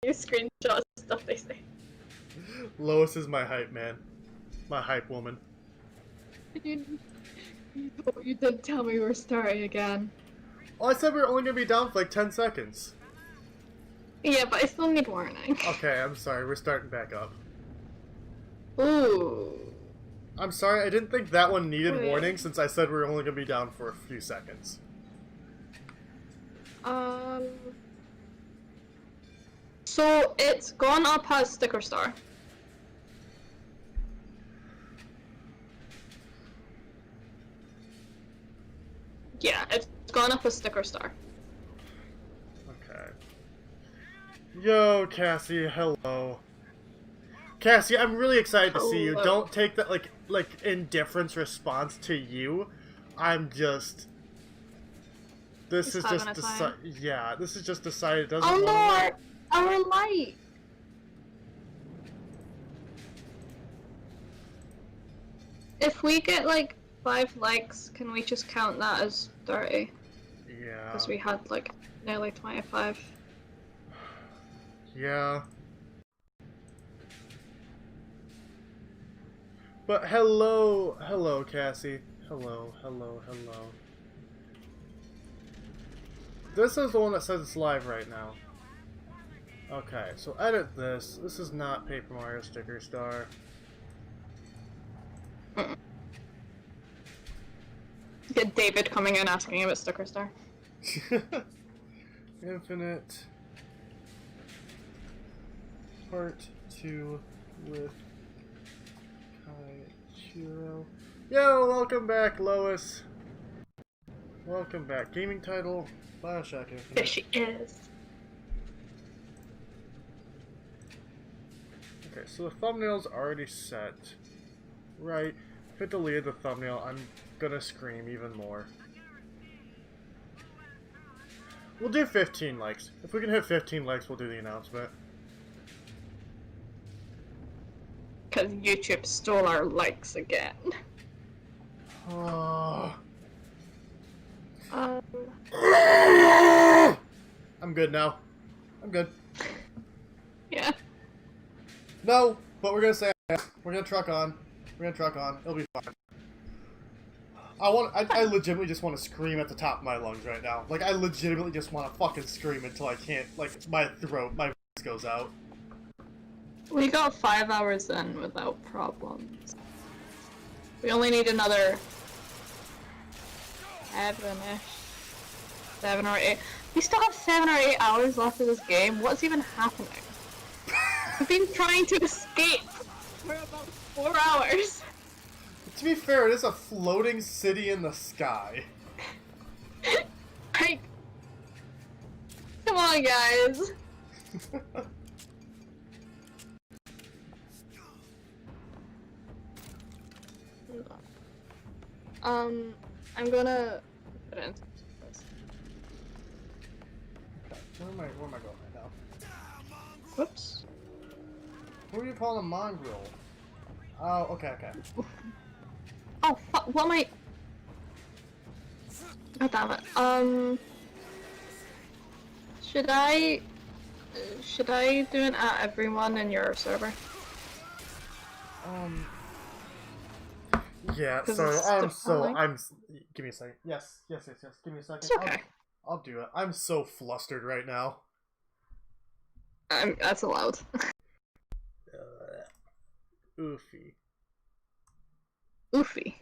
you screenshot stuff they say. Lois is my hype man. My hype woman. You did tell me we were starting again. Oh, I said we were only gonna be down for like 10 seconds. Yeah, but I still need warning. Okay, I'm sorry, we're starting back up. Ooh. I'm sorry, I didn't think that one needed Wait. warning since I said we were only gonna be down for a few seconds. So it's gone up as sticker star. Yeah, it's gone up as sticker star. Okay. Yo, Cassie, hello. Cassie, I'm really excited to see you. Hello. Don't take that like indifference response to you. I'm just. This is just decided. Yeah, this is just decided. It doesn't. Oh no, our light. If we get like 5 likes, can we just count that as 30? Yeah. Because we had like nearly 25. Yeah. But hello, Cassie. Hello. This is the one that says it's live right now. Okay, so edit this. This is not Paper Mario Sticker Star. Get David coming in asking about sticker star. Infinite Part 2 with Kaichiiro. Yo, welcome back, Lois. Welcome back. Gaming title, Bioshock Infinite. There she is. Okay, so the thumbnail's already set. Right. If it deleted the thumbnail, I'm gonna scream even more. We'll do 15 likes. If we can hit 15 likes, we'll do the announcement. Because YouTube stole our likes again. I'm good now. I'm good. Yeah. No, but we're gonna say we're gonna truck on. We're gonna truck on. It'll be fine. I legitimately just want to scream at the top of my lungs right now. Like, I legitimately just want to fucking scream until I can't, like, my voice goes out. We got 5 hours in without problems. We only need another 7-ish. 7 or 8. We still have 7 or 8 hours left of this game. What's even happening? We've been trying to escape for about 4 hours. To be fair, it is a floating city in the sky. Like, come on, guys. I'm gonna put it in. Okay, where am I going right now? Whoops. Who are you calling a mongrel? Oh, okay. Oh, fuck, what am I... God damn it. Should I do an at everyone in your server? Yeah, 'Cause so, give me a second. Yes, give me a second. It's okay. I'll do it. I'm so flustered right now. That's allowed. Oofy. Oofy.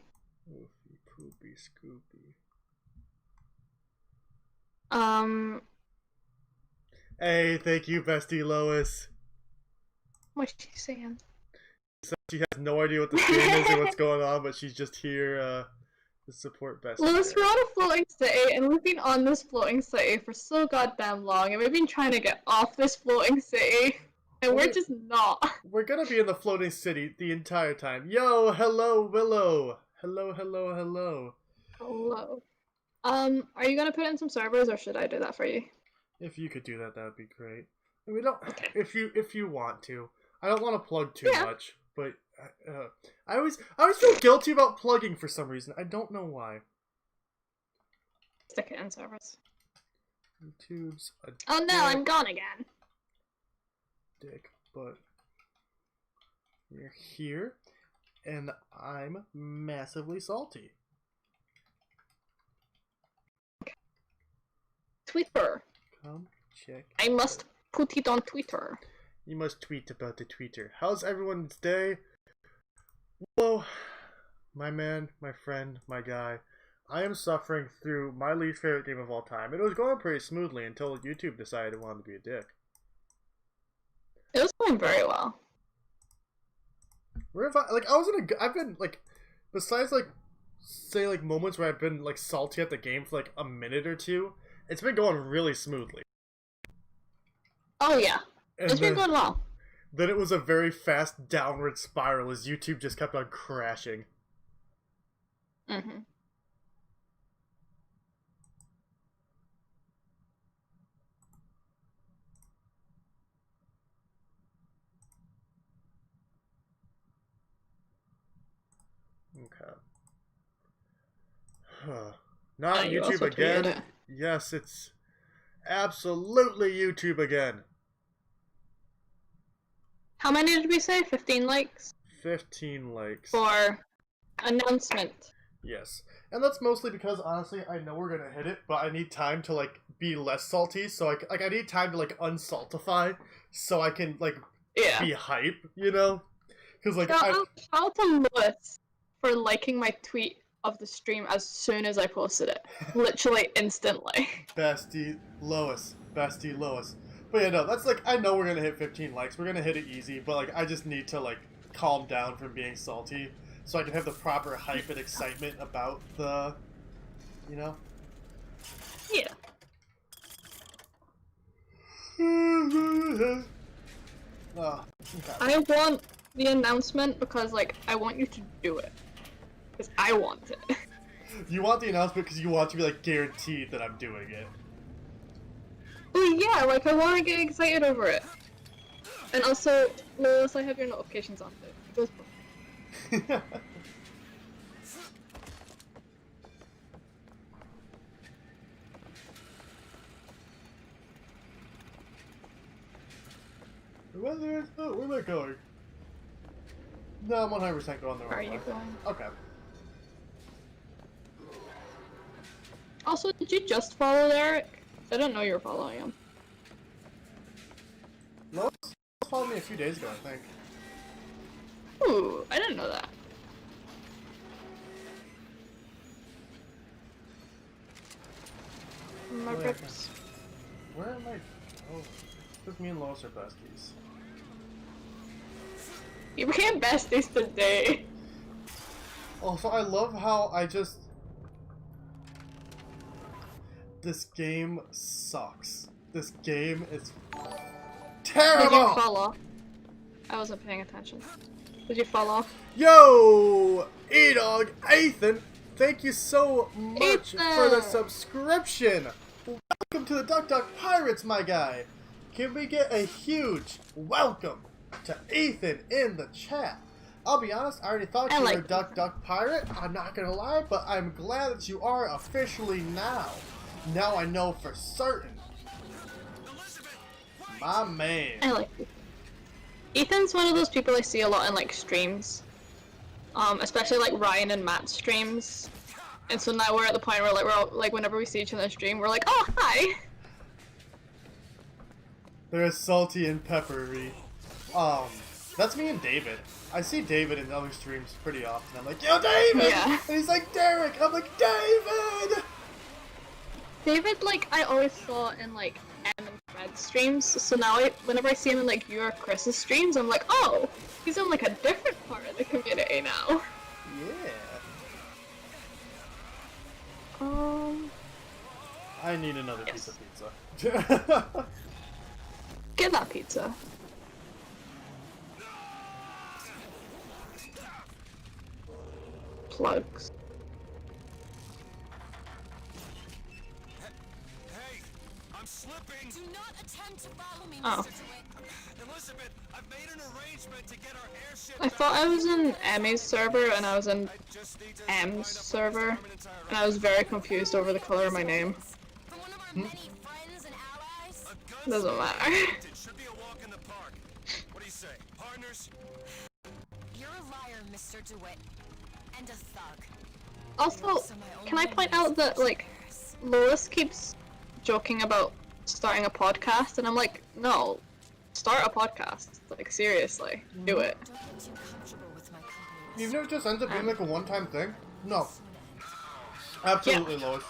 Oofy, poopy, scoopy. Hey, thank you, bestie Lois. What's she saying? So she has no idea what the game is or what's going on, but she's just here to support bestie. Lois, we're on a floating city, and we've been on this floating city for so goddamn long, and we've been trying to get off this floating city, and we're just not. We're gonna be in the floating city the entire time. Yo, hello, Willow. Hello. Hello. Are you gonna put in some servers, or should I do that for you? If you could do that, that would be great. We don't. Okay. If you want to, I don't want to plug too much, but I always feel guilty about plugging for some reason. I don't know why. Stick it in servers. YouTube's. Oh no, I'm gone again. dick, but you're here, and I'm massively salty. Twitter. Come check. I must put it on Twitter. You must tweet about the Twitter. How's everyone's day? Well, my man, my friend, my guy, I am suffering through my least favorite game of all time. It was going pretty smoothly until YouTube decided it wanted to be a dick. It was going very well. I've been like, besides like, say like moments where I've been like salty at the game for like a minute or two, it's been going really smoothly. Oh yeah, it's been going well. Then it was a very fast downward spiral as YouTube just kept on crashing. Mm-hmm. Okay. Not YouTube again. Yes, it's absolutely YouTube again. How many did we say? 15 likes? 15 likes. For announcement. Yes. And that's mostly because, honestly, I know we're gonna hit it, but I need time to, like, be less salty, so, I need time to, like, unsaltify, so I can, like, be hype, you know? Because, like, shout out to Lewis for liking my tweet of the stream as soon as I posted it. Literally instantly. Bestie Lois. Bestie Lois. But yeah, no, that's like, I know we're gonna hit 15 likes. We're gonna hit it easy, but like, I just need to like, calm down from being salty. So I can have the proper hype and excitement about the, you know? Yeah. Oh, okay. I want the announcement because, like, I want you to do it. Because I want it. You want the announcement because you want to be, like, guaranteed that I'm doing it. Well, yeah, like, I want to get excited over it. And also, Lois, I have your notifications on too. It goes both. Where am I going? No, I'm 100% going the wrong way. Where are you going? Okay. Also, did you just follow Eric? I didn't know you were following him. Lois followed me a few days ago, I think. Ooh, I didn't know that. My rips. Where am I? Oh, because me and Lois are besties. You became besties today. Also, I love how I just... This game sucks. This game is terrible! Did you fall off? I wasn't paying attention. Did you fall off? Yo! E-Dog, Ethan, thank you so much for the subscription! Welcome to the Duck Duck Pirates, my guy! Can we get a huge welcome to Ethan in the chat? I'll be honest, I already thought you were a Duck Duck Pirate, I'm not gonna lie, but I'm glad that you are officially now. Now I know for certain. My man. I like Ethan. Ethan's one of those people I see a lot in like streams. Especially like Ryan and Matt's streams. And so now we're at the point where like we're all, like whenever we see each other in the stream, we're like, oh hi! They're salty and peppery. That's me and David. I see David in other streams pretty often. I'm like, yo David! Yeah. And he's like, Derek! I'm like, David! David, like, I always saw in, like, M and Fred streams, so now whenever I see him in, like, you or Chris's streams, I'm like, oh, he's in, like, a different part of the community now. Yeah. I need another piece of pizza. Get that pizza. Plugs. Slipping. Do not attempt to follow me, oh. Elizabeth, I've made an arrangement to get our airship. I thought I was in Emmy's server and I was in M's server, and I was very confused over the color of my name. For one of our many friends and allies. Doesn't matter. It should be a walk in the park. What do you say, partners? You're a liar, Mr. DeWitt. And a thug. Also, can I point out that, like, Lois keeps joking about starting a podcast, and I'm like, no, start a podcast. Like, seriously, do it. Don't get too comfortable with my company. Even if it just ends up being like a one-time thing? No. Absolutely, Lois.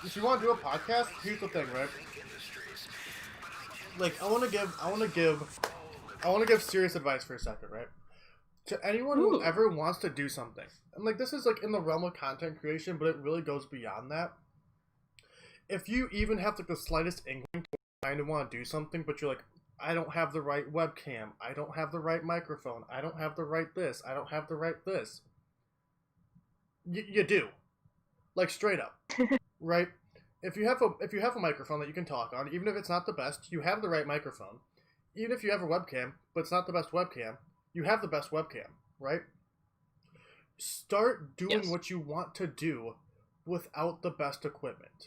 If you want to do a podcast, here's the thing, right? Like, I want to give serious advice for a second, right? To anyone who ever wants to do something, and like this is like in the realm of content creation, but it really goes beyond that. If you even have like the slightest inkling to kind of want to do something, but you're like, I don't have the right webcam, I don't have the right microphone, I don't have the right this, I don't have the right this. You do, like straight up, right? If you have a microphone that you can talk on, even if it's not the best, you have the right microphone. Even if you have a webcam, but it's not the best webcam, you have the best webcam, right? Start doing what you want to do without the best equipment.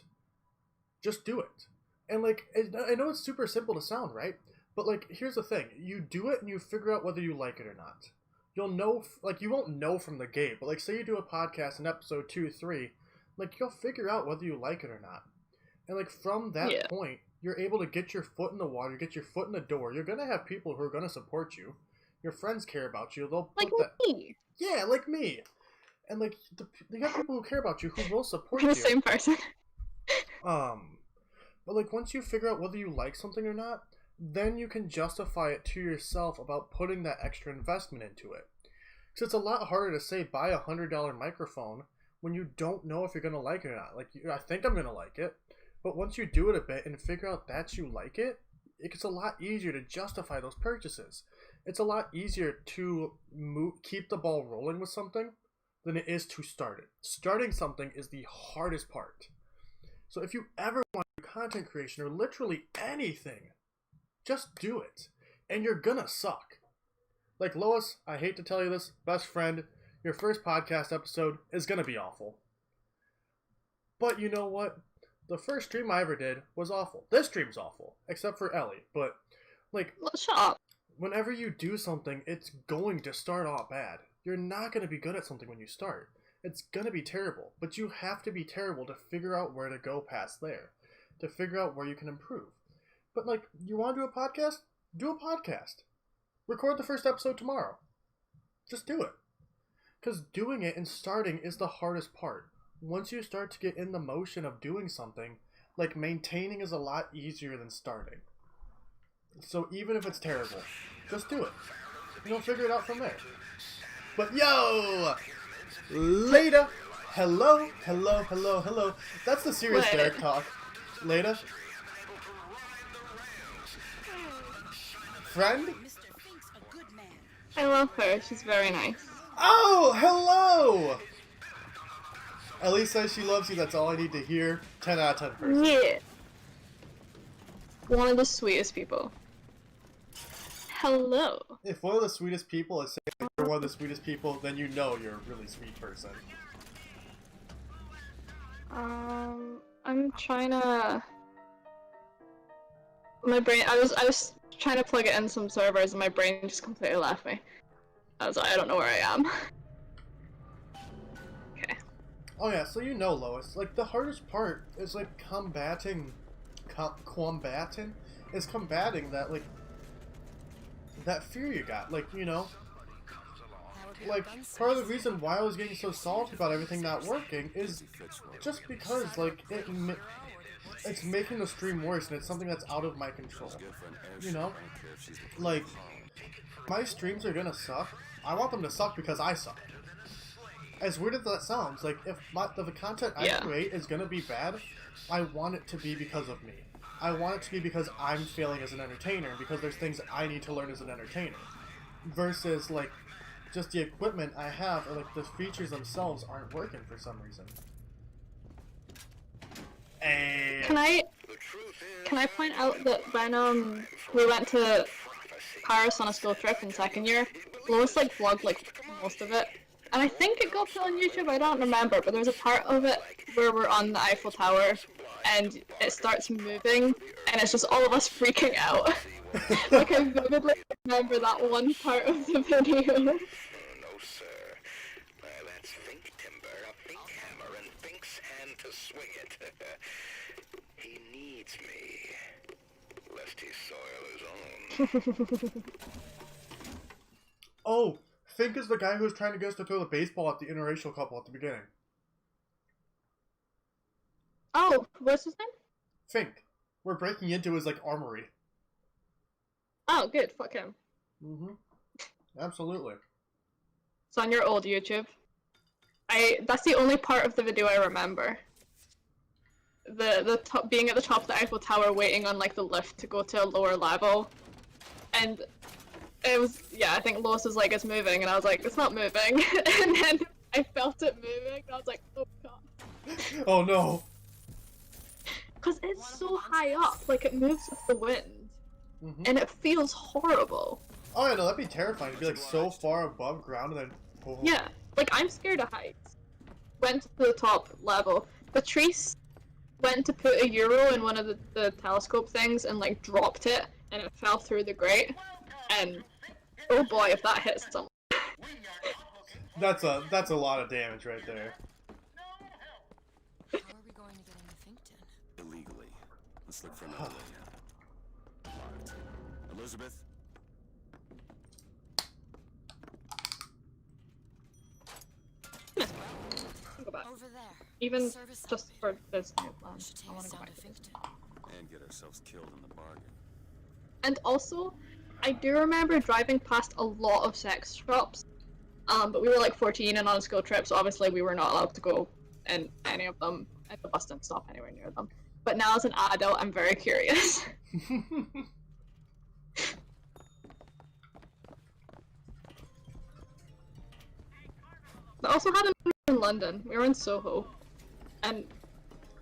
Just do it. And like, I know it's super simple to sound, right? But like, here's the thing. You do it and you figure out whether you like it or not. You'll know, like, you won't know from the gate, but like, say you do a podcast in episode 2, 3, like, you'll figure out whether you like it or not. And like, from that point, you're able to get your foot in the water, get your foot in the door. You're going to have people who are going to support you. Your friends care about you. They'll Like me. Yeah, like me. And like, you got people who care about you who will support We're you. the same person. But like, once you figure out whether you like something or not, then you can justify it to yourself about putting that extra investment into it. Because it's a lot harder to say buy a $100 microphone when you don't know if you're going to like it or not. Like, I think I'm going to like it. But once you do it a bit and figure out that you like it, it gets a lot easier to justify those purchases. It's a lot easier to keep the ball rolling with something than it is to start it. Starting something is the hardest part. So if you ever want to do content creation or literally anything, just do it. And you're gonna suck. Like Lois, I hate to tell you this, best friend, your first podcast episode is gonna be awful. But you know what? The first stream I ever did was awful. This stream's awful, except for Ellie. But, like, Well, shut up. whenever you do something, it's going to start off bad. You're not going to be good at something when you start. It's going to be terrible. But you have to be terrible to figure out where to go past there. To figure out where you can improve. But, like, you want to do a podcast? Do a podcast. Record the first episode tomorrow. Just do it. Because doing it and starting is the hardest part. Once you start to get in the motion of doing something, like, maintaining is a lot easier than starting. So even if it's terrible, just do it. You'll figure it out from there. But yo! Later! Hello, hello, hello, hello. That's the serious What? Derek talk. Later. Friend? Mr. Fink's a good man. I love her. She's very nice. Oh, hello! Ellie says she loves you. That's all I need to hear. 10 out of 10 person. Yeah. One of the sweetest people. Hello. If one of the sweetest people is saying you're one of the sweetest people, then you know you're a really sweet person. I'm trying to. My brain. I was trying to plug it in some servers, and my brain just completely left me. I was like, I don't know where I am. Okay. Oh yeah, so you know, Lois, like, the hardest part is, like, combating that, like, that fear you got, like, you know, like, part of the reason why I was getting so salty about everything not working is just because, like, it's making the stream worse, and it's something that's out of my control, you know, like, my streams are gonna suck. I want them to suck because I suck. As weird as that sounds, like, if the content I create is gonna be bad, I want it to be because of me. I want it to be because I'm failing as an entertainer, because there's things I need to learn as an entertainer. Versus, like, just the equipment I have, or, like, the features themselves aren't working for some reason. Hey. Can I point out that when we went to Paris on a school trip in second year, Lois like vlogged like most of it, and I think it got put on YouTube, I don't remember, but there's a part of it where we're on the Eiffel Tower, and it starts moving, and it's just all of us freaking out. Like, I vividly remember that one part of the video. No, sir. That's Fink Timber, a Fink hammer, and Fink's hand to swing it. He needs me, lest he soil his own. Oh, Fink is the guy who was trying to get us to throw the baseball at the interracial couple at the beginning. Oh, what's his name? Fink. We're breaking into his, like, armory. Oh, good, fuck him. Mm-hmm. Absolutely. It's on your old YouTube. That's the only part of the video I remember. The top, being at the top of the Eiffel Tower waiting on, like, the lift to go to a lower level. And it was, yeah, I think Lois was like, it's moving, and I was like, it's not moving. And then I felt it moving, and I was like, oh god. Oh no! Because it's so high up, like, it moves with the wind. And it feels horrible. Oh yeah, no, that'd be terrifying to be, like, so far above ground and then... Oh. Yeah, like, I'm scared of heights. Went to the top level. Patrice went to put a euro in one of the telescope things and, like, dropped it, and it fell through the grate. And, oh boy, if that hits someone. That's a lot of damage right there. How are we going to get into Finkton? Illegally. Let's look for another way out. Marked. Elizabeth? Go back. Over there. Even Service just elevator. for this new plan. Should I take want us to go down back. to Finkton. And get ourselves killed in the bargain. And also, I do remember driving past a lot of sex shops, but we were like 14 and on a school trip, so obviously we were not allowed to go in any of them, and the bus didn't stop anywhere near them. But now as an adult, I'm very curious. I also had it in London. We were in Soho, and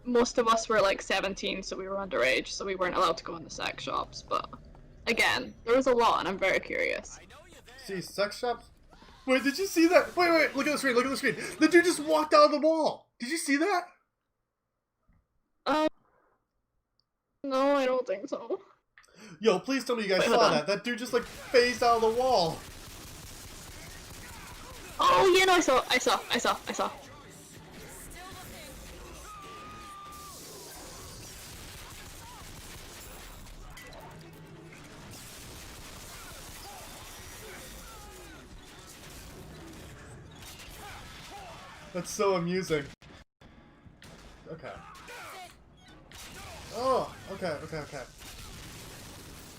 most of us were like 17, so we were underage, so we weren't allowed to go in the sex shops, but again, there was a lot, and I'm very curious. See, sex shops? Wait, did you see that? Wait, look at the screen, look at the screen. The dude just walked out of the wall. Did you see that? No, I don't think so. Yo, please tell me you guys Wait, saw hold on. that. That dude just, like, phased out of the wall. Oh, yeah, no, I saw. That's so amusing. Okay. Oh, okay.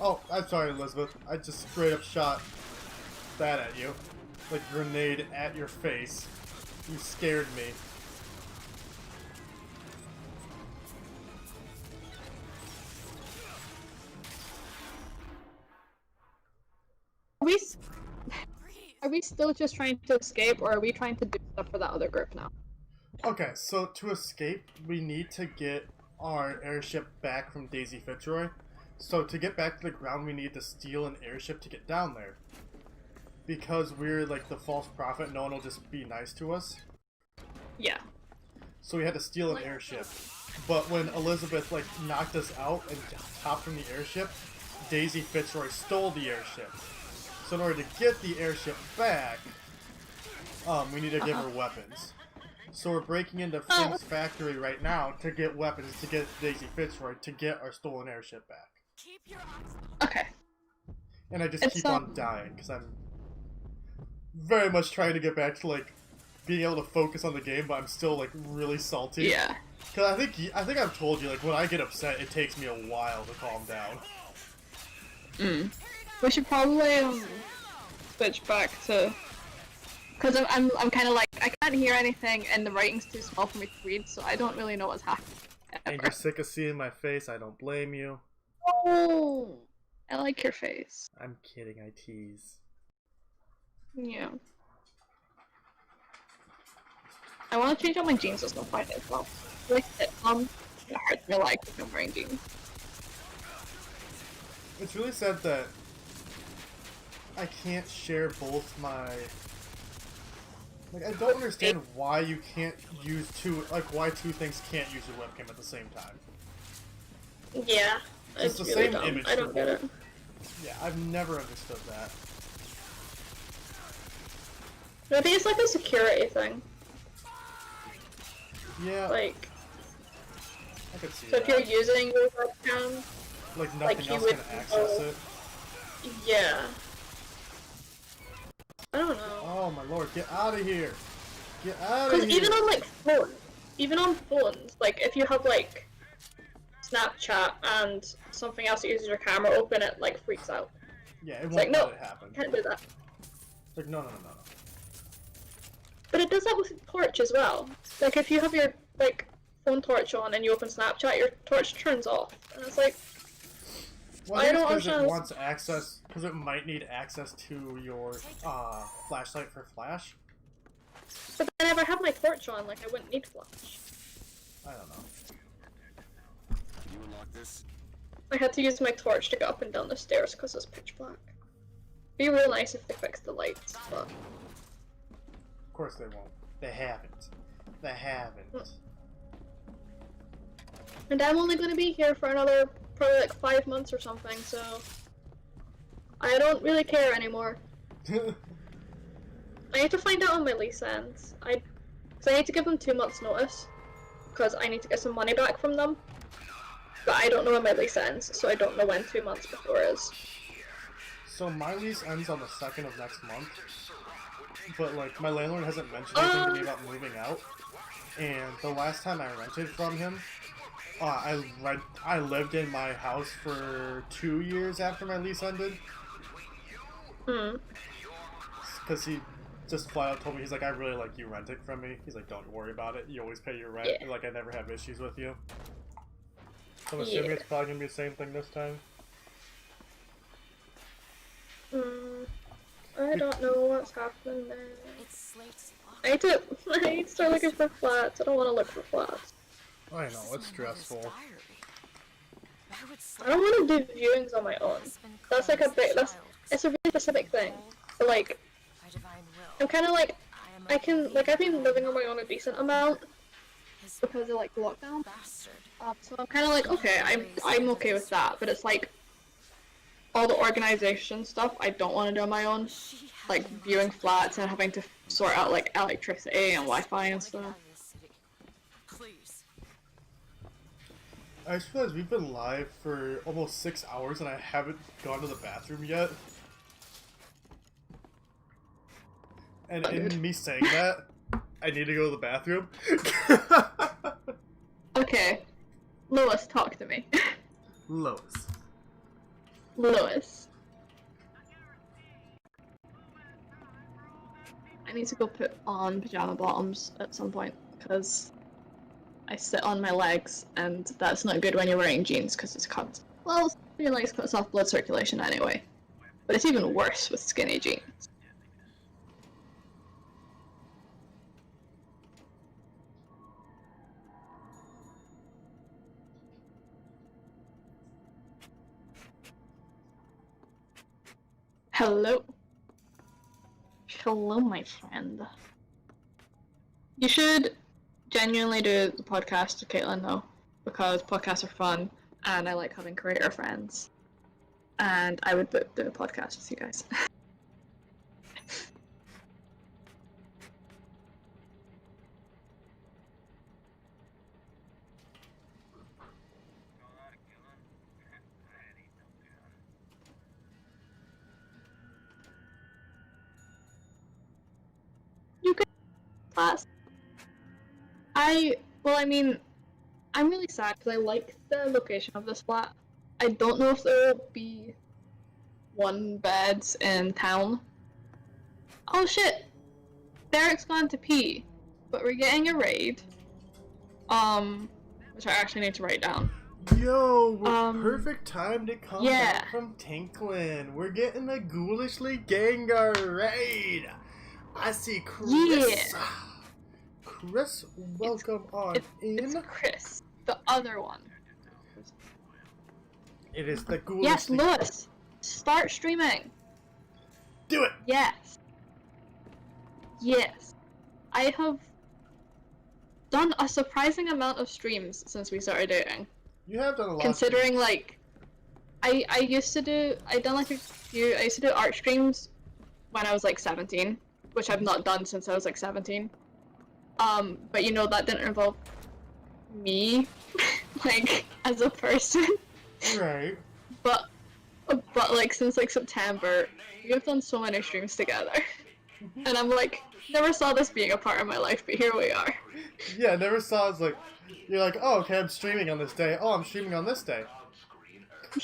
Oh, I'm sorry, Elizabeth. I just straight up shot that at you. Like, grenade at your face. You scared me. Are we still just trying to escape, or are we trying to do stuff for that other group now? Okay, so to escape, we need to get our airship back from Daisy Fitzroy. So to get back to the ground, we need to steal an airship to get down there. Because we're like the false prophet, no one will just be nice to us. Yeah. So we had to steal an airship. But when Elizabeth like knocked us out and hopped from the airship, Daisy Fitzroy stole the airship. So in order to get the airship back, we need to give her weapons. So we're breaking into Finn's factory right now to get weapons to get Daisy Fitzroy to get our stolen airship back. Keep your eyes. Okay. And I just keep on dying because I'm very much trying to get back to like being able to focus on the game, but I'm still like really salty. Yeah. Because I think I've told you, like, when I get upset, it takes me a while to calm down. We should probably switch back to, because I'm kind of like, I can't hear anything and the writing's too small for me to read, so I don't really know what's happening. And you're sick of seeing my face, I don't blame you. Oh, I like your face. I'm kidding, I tease. Yeah. I want to change out my jeans at some point as well. Like it hurts me like if I'm wearing jeans. It's really sad that I can't share both my Like, I don't understand why you can't use why two things can't use your webcam at the same time. Yeah, It's the really same dumb. image. I don't get it. Yeah, I've never understood that. Maybe it's like a security thing. Yeah, Like, I could see so if that. you're using your webcam, Like, like, nothing you else would can access know- it. yeah. I don't know. Oh my lord, get out of here! Get out of Because here! even on like even on phones, like if you have like Snapchat and something else that uses your camera open, it like freaks out. Yeah, it It's won't like, no, let it happen. can't do that. Like, no. But it does that with Torch as well. Like if you have your like phone torch on and you open Snapchat, your torch turns off, and it's like, Well, I don't because it understand. wants access, because it might need access to your flashlight for flash. but then if I have my torch on, like I wouldn't need flash. I don't know. You unlock this? I had to use my torch to get up and down the stairs because it's pitch black. Be real nice if they fixed the lights, but Of course they won't. They haven't. They haven't. and I'm only going to be here for another probably like 5 months or something, so I don't really care anymore. I need to find out when my lease ends. Because I need to give them 2 months notice because I need to get some money back from them. But I don't know when my lease ends, so I don't know when 2 months before is. So my lease ends on the 2nd of next month, but like my landlord hasn't mentioned anything to me about moving out. And the last time I rented from him, I lived in my house for 2 years after my lease ended. Because he just flat out told me, he's like, I really like you renting from me. He's like, don't worry about it. You always pay your rent. Yeah. Like, I never have issues with you. So I'm assuming it's probably going to be the same thing this time. I don't know what's happening there. It's Slate's lock. I need to start looking for flats. I don't want to look for flats. I know, it's stressful. Why would I Slate don't want to do viewings on my own. That's like a big, it's a really specific thing. But like, by divine will? I'm kind of like, I am I've been living on my own a decent amount because of like lockdown. bastard. So I'm kind of like, okay, I'm okay with that. But it's like, all the organization stuff I don't want to do on my own. Like viewing flats and having to sort out like electricity and Wi-Fi and stuff. Please. I just realized we've been live for almost 6 hours and I haven't gone to the bathroom yet. And in me saying that, I need to go to the bathroom. Okay, Lois, talk to me. Lois. Lois. I need to go put on pajama bottoms at some point because I sit on my legs and that's not good when you're wearing jeans because it's cut. Well, your legs cuts off blood circulation anyway. But it's even worse with skinny jeans. Hello. Hello, my friend. You should genuinely do the podcast to Caitlin, though, because podcasts are fun, and I like having creator friends. And I would do a podcast with you guys. You could class. I'm really sad because I like the location of this flat. I don't know if there will be one beds in town. Oh shit! Derek's gone to pee, but we're getting a raid. Which I actually need to write down. Yo, perfect time to come yeah. back from Tinklin. We're getting a ghoulishly Gengar raid. I see Chris. Yeah. Chris, welcome on in. It's Chris, the other one. It is the ghoulishly. Yes, Lewis, start streaming. Do it. Yes. Yes. I have done a surprising amount of streams since we started dating. You have done a lot. Considering like, I used to do, I used to do art streams when I was like 17, which I've not done since I was like 17. But you know, that didn't involve me, like, as a person. Right. But like, since like September, we have done so many streams together. And I'm like, never saw this being a part of my life, but here we are. Yeah, never saw it's like, you're like, oh, okay, I'm streaming on this day. Oh, I'm streaming on this day.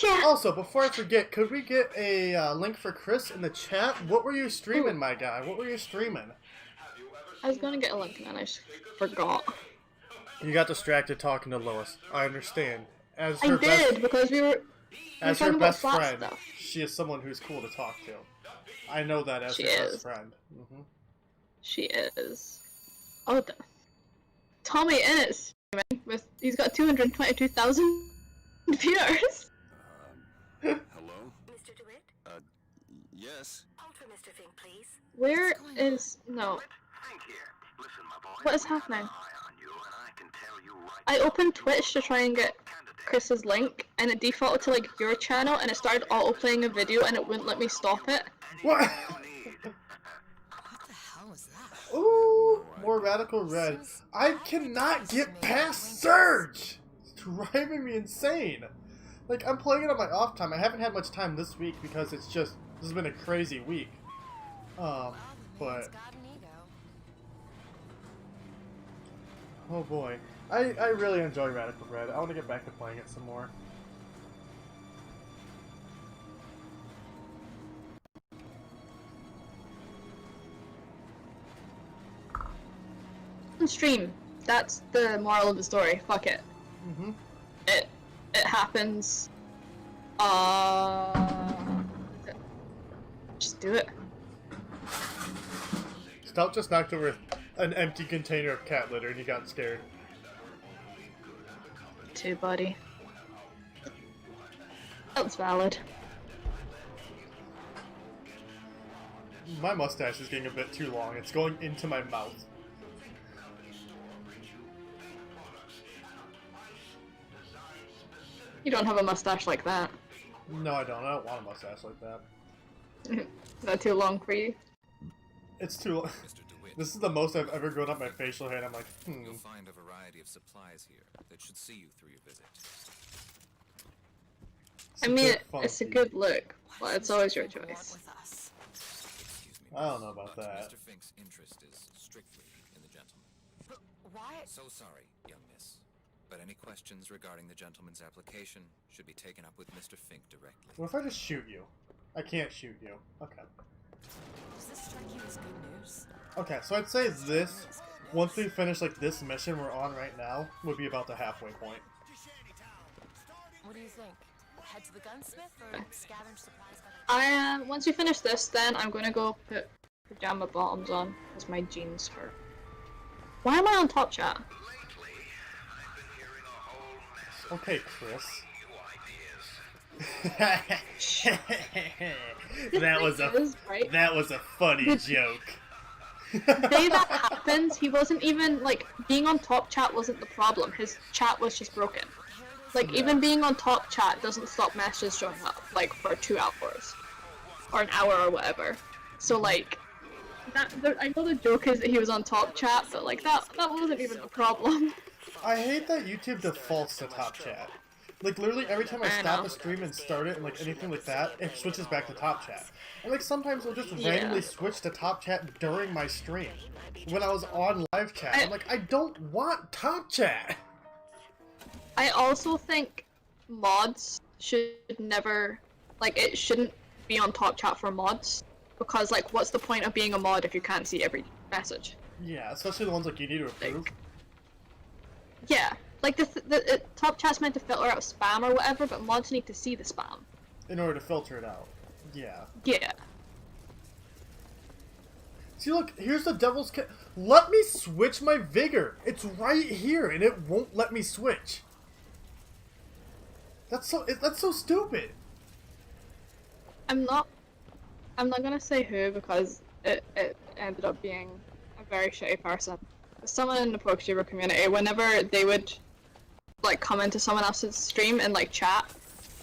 Yeah. Also, before I forget, could we get a link for Chris in the chat? What were you streaming, my guy? What were you streaming? I was gonna get a link and then I just forgot. You got distracted talking to Lois. I understand. As I her did, because we were as her talking about best flat friend, stuff. she is someone who's cool to talk to. I know that as She her is. best friend. Mm-hmm. She is. Oh, Tommy is streaming with. He's got 222,000 viewers. Hello? Mr. DeWitt? Yes. Hold for Mr. Fink, please. Where is no? Think here. Listen, my boy. What is happening? Eye on you, and I can tell you right I opened Twitch to try and get Chris's link, and it defaulted to like your channel, and it started auto-playing a video, and it wouldn't let me stop it. What? What the hell was that? Ooh, more radical red. I cannot get past Surge. It's driving me insane. Like, I'm playing it on my off time. I haven't had much time this week because it's just this has been a crazy week. Well, the man's But got an ego. oh boy, I really enjoy Radical Red. I want to get back to playing it some more. Stream. That's the moral of the story. Fuck it. Mhm. It happens. Just do it. Stout just knocked over an empty container of cat litter and he got scared. Too, buddy. That's valid. My mustache is getting a bit too long. It's going into my mouth. You don't have a mustache like that. No, I don't. I don't want a mustache like that. Is that too long for you? It's too long. Mr. DeWitt, This is the most I've ever grown up my facial hair, and I'm like, you'll find a variety of supplies here that should see you through your visit. It's I a mean, bit it's a funky. good look, but it's always your What choice. with us? Excuse me. I don't know miss, about but that. Mr. Fink's interest is strictly in the gentleman. But why? So sorry, young miss. But any questions regarding the gentleman's application should be taken up with Mr. Fink directly. What if I just shoot you? I can't shoot you. Okay. Does this strike you as good news? Okay, so I'd say this, once we finish like this mission we're on right now, would be about the halfway point. What do you think? Head to the gunsmith or scavenge supplies by the... Once we finish this, then I'm gonna go put pajama bottoms on, because my jeans hurt. Why am I on top chat? lately, I've been hearing a whole mess of Okay, Chris. new ideas. that was Right? that was a funny joke. The day that happened, he wasn't even, like, being on top chat wasn't the problem. His chat was just broken. Like, Yeah. even being on top chat doesn't stop messages showing up, like, for 2 hours. Or an hour or whatever. So, like, I know the joke is that he was on top chat, but, like, that wasn't even the problem. I hate that YouTube defaults to top chat. Like, literally every time I I stop know. a stream and start it and, like, anything like that, it switches back to top chat. And, like, sometimes it'll just Yeah. randomly switch to top chat during my stream. When I was on live chat, I'm like, I don't want top chat! I also think mods should never, like, it shouldn't be on top chat for mods. Because, like, what's the point of being a mod if you can't see every message? Yeah, especially the ones like you need to approve. Yeah, like, top chat's meant to filter out spam or whatever, but mods need to see the spam. In order to filter it out. Yeah. Yeah. See, look, here's the devil's let me switch my vigor! It's right here, and it won't let me switch. That's so stupid! I'm not gonna say who because it ended up being a very shitty person. Someone in the Pokestreamer community, whenever they would like come into someone else's stream and like chat,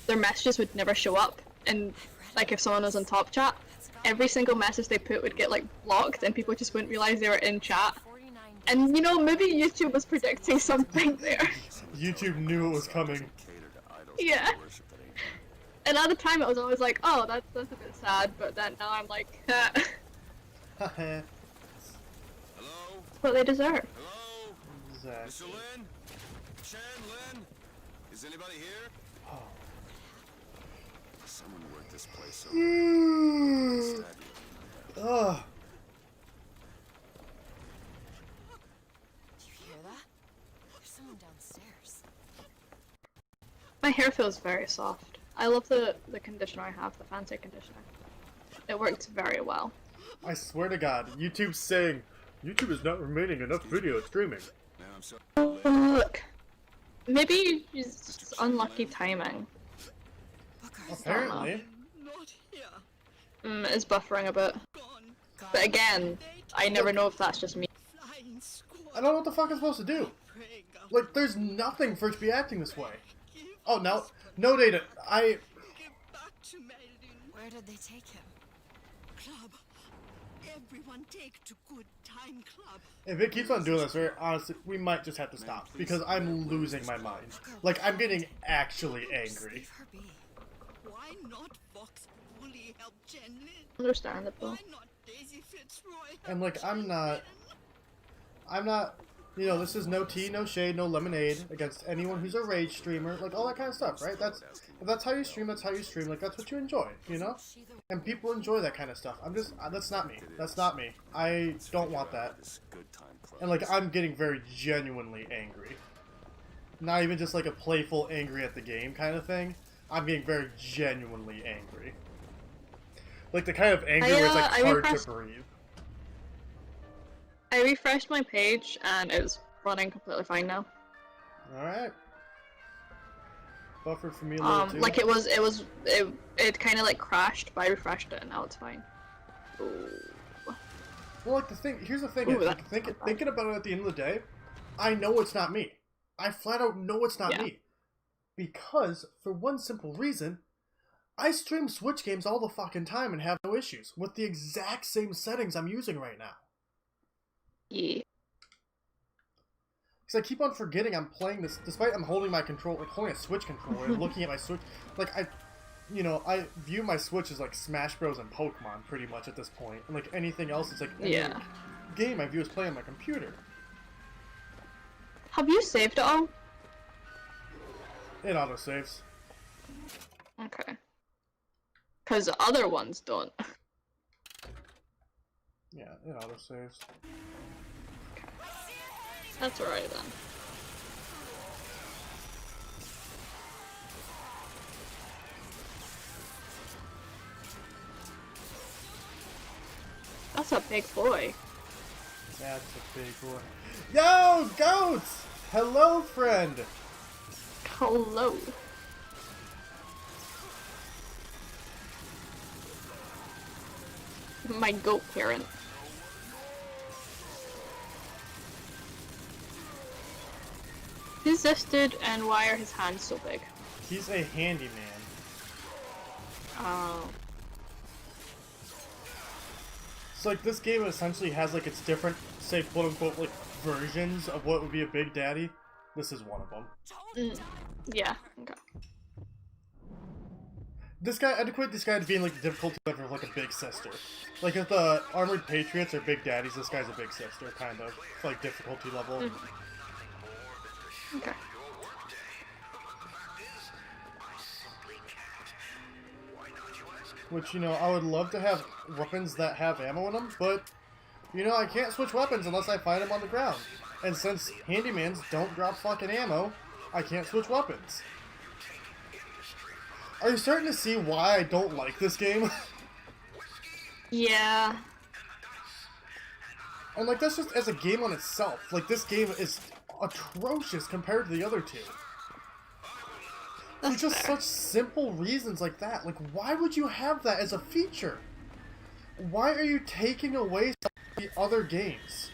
their messages would never show up. And like if someone was on top chat, every single message they put would get like blocked, and people just wouldn't realize they were in chat. And you know, maybe YouTube was predicting something there. YouTube knew it was coming. Yeah. And at the time, it was always like, oh, that's a bit sad. But then now I'm like, Hello? that's what they deserve. Hello? Exactly. Mr. Lin? Chen, Lin? Is anybody here? Oh. Someone worked this place Ugh. You hear that? There's someone downstairs. My hair feels very soft. I love the conditioner I have, the fancy conditioner. It works very well. I swear to God, YouTube's saying YouTube is not remaining enough video streaming. Now I'm sorry. Look, maybe it's just unlucky timing. Apparently. It's buffering a bit. But again, I never know if that's just me. I don't know what the fuck I'm supposed to do. Like, there's nothing for it to be acting this way. Oh, no data. Where did they take him? Club. Everyone take to good time club. If it keeps on doing this, honestly, we might just have to stop. Because I'm losing my mind. Like, I'm getting actually angry. Leave her be. Why not Fox fully help Jen Lin? Understandable. Why not Daisy Fitzroy help And, like, I'm Jen not, you know, this is no tea, no shade, no lemonade against anyone who's a rage streamer, like, all that kind of stuff, right? If that's how you stream, that's how you stream, like, that's what you enjoy, you know? And people enjoy that kind of stuff. That's not me. That's not me. I don't want that. And, like, I'm getting very genuinely angry. Not even just, like, a playful angry at the game kind of thing. I'm getting very genuinely angry. Like, the kind of anger where it's, like, hard to breathe. I refreshed my page and it was running completely fine now. Alright. Buffered for me a little too. Like it kind of like crashed, but I refreshed it and now it's fine. Ooh. Well, like, here's the thing, Ooh, like, thinking about it at the end of the day, I know it's not me. I flat out know it's not me. Because, for one simple reason, I stream Switch games all the fucking time and have no issues, with the exact same settings I'm using right now. Yeah. Because I keep on forgetting I'm playing this, despite I'm holding my control, like holding a Switch controller and looking at my Switch, like I view my Switch as like Smash Bros and Pokemon pretty much at this point, and like anything else, it's like any game I view as playing on my computer. Have you saved it all? It autosaves. Okay. Because other ones don't. Yeah, it autosaves. That's alright then. That's a big boy. That's a big boy. Yo, goats! Hello, friend! Hello. My goat parent. Who's this dude and why are his hands so big? He's a handyman. Oh. So like this game essentially has like its different, say quote unquote like versions of what would be a Big Daddy. This is one of them. Yeah, okay. This guy, I'd equate this guy to being like the difficulty level of like a big sister. Like if the Armored Patriots are Big Daddies, this guy's a big sister, kind of. It's like difficulty level. Okay. Which, you know, I would love to have weapons that have ammo in them, but, you know, I can't switch weapons unless I find them on the ground. And since handymans don't drop fucking ammo, I can't switch weapons. Are you starting to see why I don't like this game? Yeah. And, like, that's just as a game on itself. Like, this game is atrocious compared to the other two. For just such simple reasons like that. Like, why would you have that as a feature? Why are you taking away some of the other games?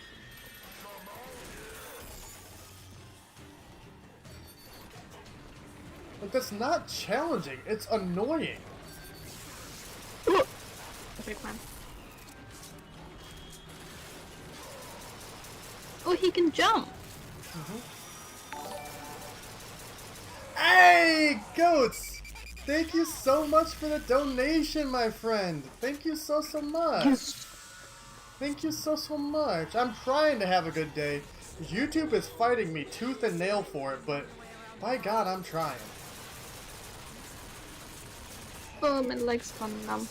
Like, that's not challenging. It's annoying. Ooh. The big one. Oh, he can jump. Hey, Goats! Thank you so much for the donation, my friend. Thank you so much. Yes. Thank you so much. I'm trying to have a good day. YouTube is fighting me tooth and nail for it, but by God, I'm trying. Oh, my leg's gone numb.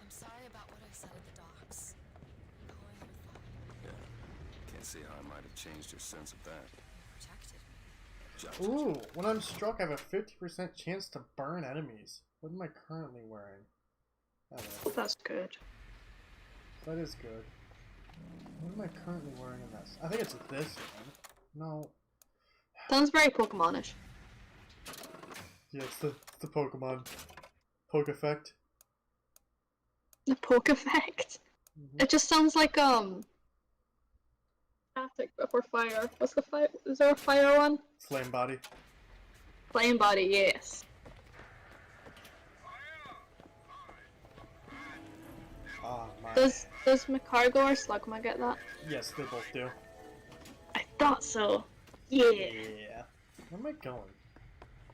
I'm sorry about what I said at the docks. Calling your father. Yeah. Can't see how I might have changed your sense of that. Protected me. Ooh, when I'm struck, I have a 50% chance to burn enemies. What am I currently wearing? Oh, That's good. that is good. What am I currently wearing in this? I think it's this one. No. Sounds very Pokemonish. Yeah, it's the Pokemon. Poke effect. The poke effect. It just sounds like static before fire. What's the fire? Is there a fire one? Flame body. Flame body, yes. Ah, my. Does Macargo or Slugma get that? Yes, they both do. I thought so. Yeah. Yeah. Where am I going?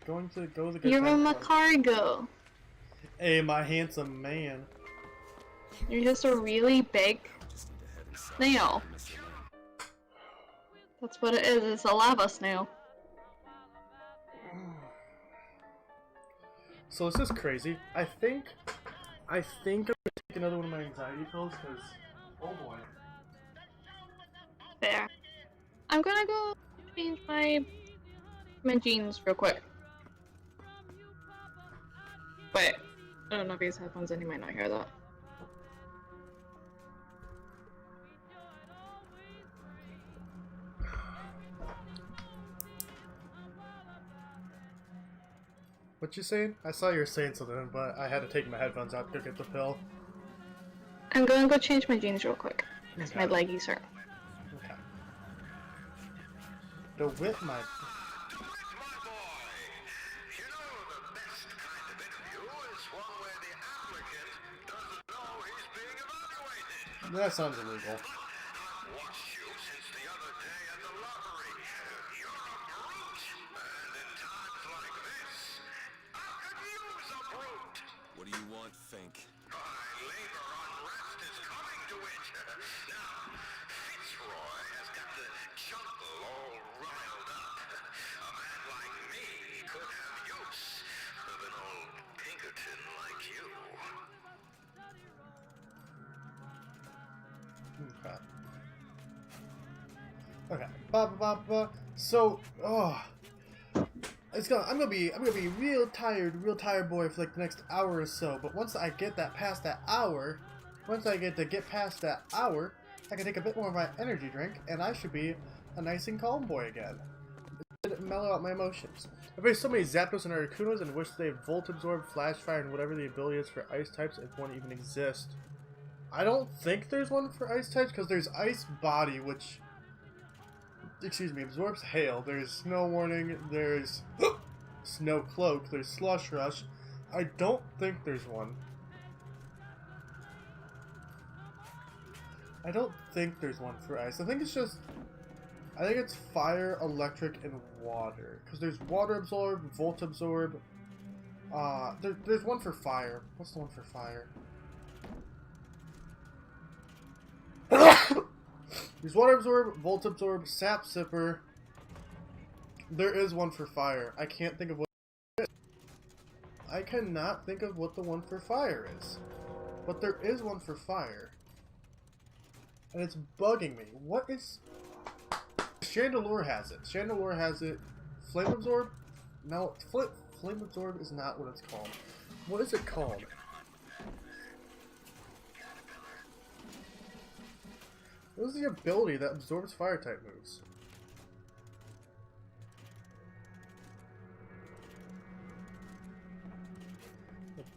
Going to go the good You're a time for- Macargo. Hey, my handsome man. You're just a really big Just need to head inside. snail. Miss your man. That's what it is. It's a lava snail. So this is crazy. I think I'm gonna take another one of my anxiety pills because, oh boy. Fair. I'm gonna go change my jeans real quick. Wait. I don't know if he has headphones and he might not hear that. What you saying? I saw you were saying something, but I had to take my headphones out to go get the pill. I'm gonna go change my jeans real quick. Because my Okay. leggies hurt. Okay. The whip my. My boy, you know the best kind of interview is one where the applicant doesn't know he's being evaluated. That sounds illegal. I've watched you since the other day at the lottery. You're a brute, and in times like this, I could use a brute. What do you want, Fink? My labor unrest is coming to it. Now, Fitzroy has got the jungle all riled up. A man like me could have use of an old Pinkerton like you. Okay. Okay. Ba ba ba ba. So, I'm gonna be real tired boy for like the next hour or so. But once I get past that hour, I can take a bit more of my energy drink, and I should be a nice and calm boy again. Mellow out my emotions. I face so many Zapdos and Articunos and wish they Volt Absorb, Flash Fire, and whatever the ability is for Ice types, if one even exists. I don't think there's one for Ice types because there's Ice Body, which, absorbs hail. There's Snow Warning. There's Snow Cloak. There's Slush Rush. I don't think there's one. I don't think there's one for Ice. I think it's Fire, Electric, and Water. Because there's Water Absorb, Volt Absorb. There's one for Fire. What's the one for Fire? There's Water Absorb, Volt Absorb, Sap Sipper. There is one for Fire. I can't think of what it is. I cannot think of what the one for Fire is. But there is one for Fire. And it's bugging me. What is... Chandelure has it. Chandelure has it. Flame Absorb? No, Flame Absorb is not what it's called. What is it called? What is the ability that absorbs fire type moves?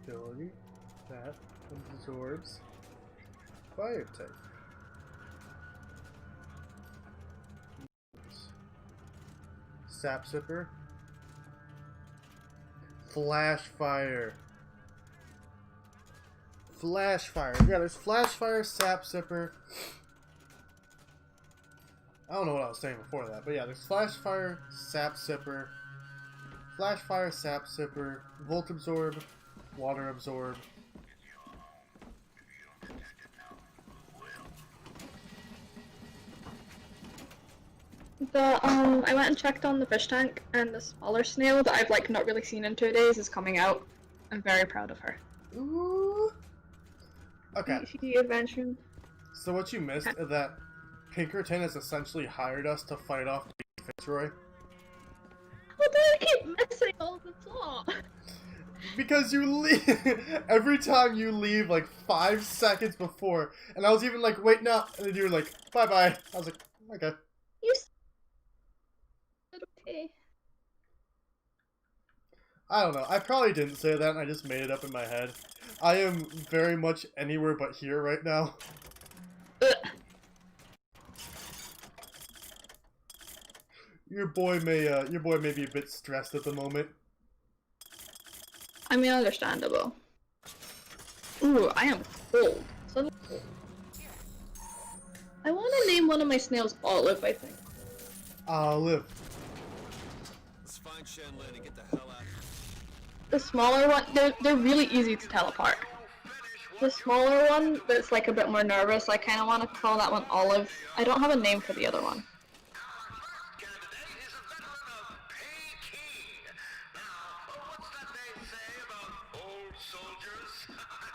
Ability that absorbs fire type. Sap Sipper. Flash Fire. Flash Fire. Yeah, there's Flash Fire, Sap Sipper. I don't know what I was saying before that, but yeah, there's Flash Fire, Sap Sipper, Flash Fire, Sap Sipper, Volt Absorb, Water Absorb. I went and checked on the fish tank, and the smaller snail that I've like not really seen in 2 days is coming out. I'm very proud of her. Ooh. Okay. She adventuring. So what you missed is that Pinkerton has essentially hired us to fight off Fitzroy. How do I keep missing all the plot? Because you leave every time you leave like 5 seconds before, and I was even like, wait, no, and then you were like, bye bye. I was like, okay. You okay? I don't know. I probably didn't say that, and I just made it up in my head. I am very much anywhere but here right now. Your boy may be a bit stressed at the moment. I mean, understandable. Ooh, I am cold. So cold. I want to name one of my snails Olive, I think. Olive. Let's find Shenlin and get the hell out. The smaller one, they're really easy to tell apart. The smaller one that's like a bit more nervous, I kind of want to call that one Olive. I don't have a name for the other one.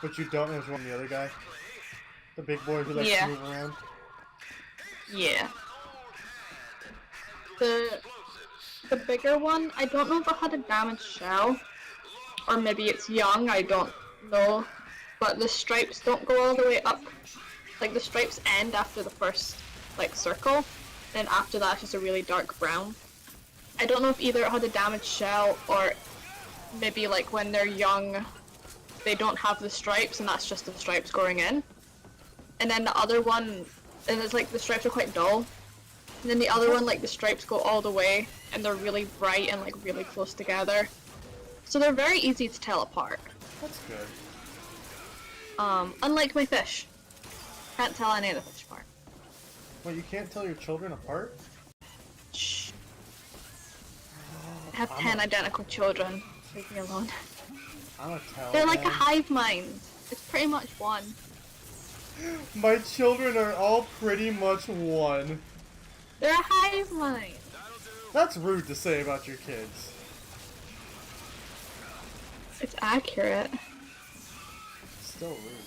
But you don't have one the other guy? The big boy who likes to move around? Yeah. The bigger one, I don't know if it had a damaged shell. Or maybe it's young, I don't know. But the stripes don't go all the way up. Like, the stripes end after the first, like, circle. And after that, it's just a really dark brown. I don't know if either it had a damaged shell, or maybe, like, when they're young, they don't have the stripes, and that's just the stripes going in. And then the other one, and it's like, the stripes are quite dull. And then the other one, like, the stripes go all the way, and they're really bright and, like, really close together. So they're very easy to tell apart. That's good. Unlike my fish. Can't tell any of the fish apart. Wait, you can't tell your children apart? Shh. I have 10 identical children. Leave me alone. I'm gonna tell They're like a them. hive mind. It's pretty much one. My children are all pretty much one. They're a hive mind. That's rude to say about your kids. It's accurate. Still rude.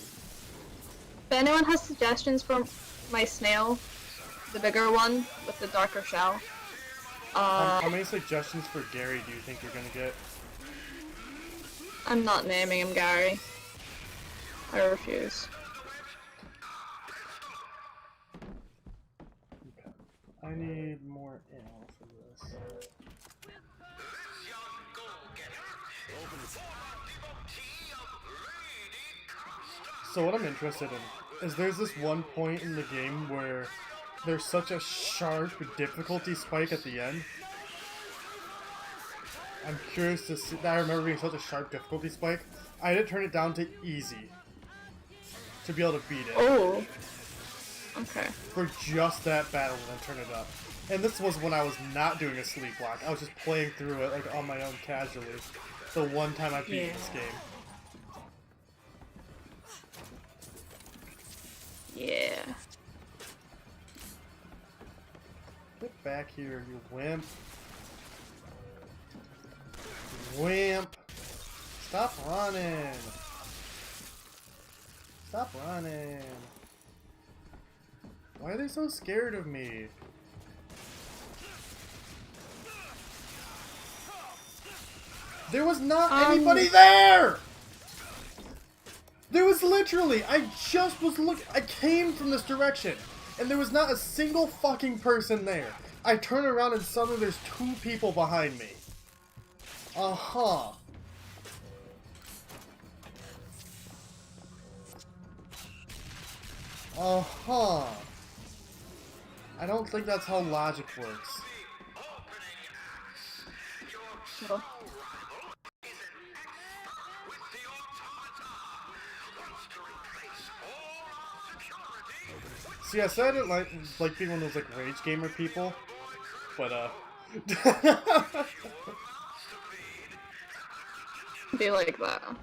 If anyone has suggestions for my snail, the bigger one with the darker shell, How many suggestions for Gary do you think you're gonna get? I'm not naming him Gary. I refuse. Okay. I need more ammo for this. So what I'm interested in is there's this one point in the game where there's such a sharp difficulty spike at the end. I'm curious to see. I remember being such a sharp difficulty spike. I had to turn it down to easy to be able to beat it. Oh. Okay. For just that battle, and then turn it up. And this was when I was not doing a sleep block. I was just playing through it like on my own casually. The one time I've beaten this game. Yeah. Get back here, you wimp. Wimp! Stop running! Stop running! Why are they so scared of me? There was not anybody there! There was literally, I just was looking, I came from this direction, and there was not a single fucking person there. I turn around and suddenly there's 2 people behind me. Uh-huh. Uh-huh. I don't think that's how logic works. Middle. See, I said I didn't like being one of those like rage gamer people, but Do you like that? I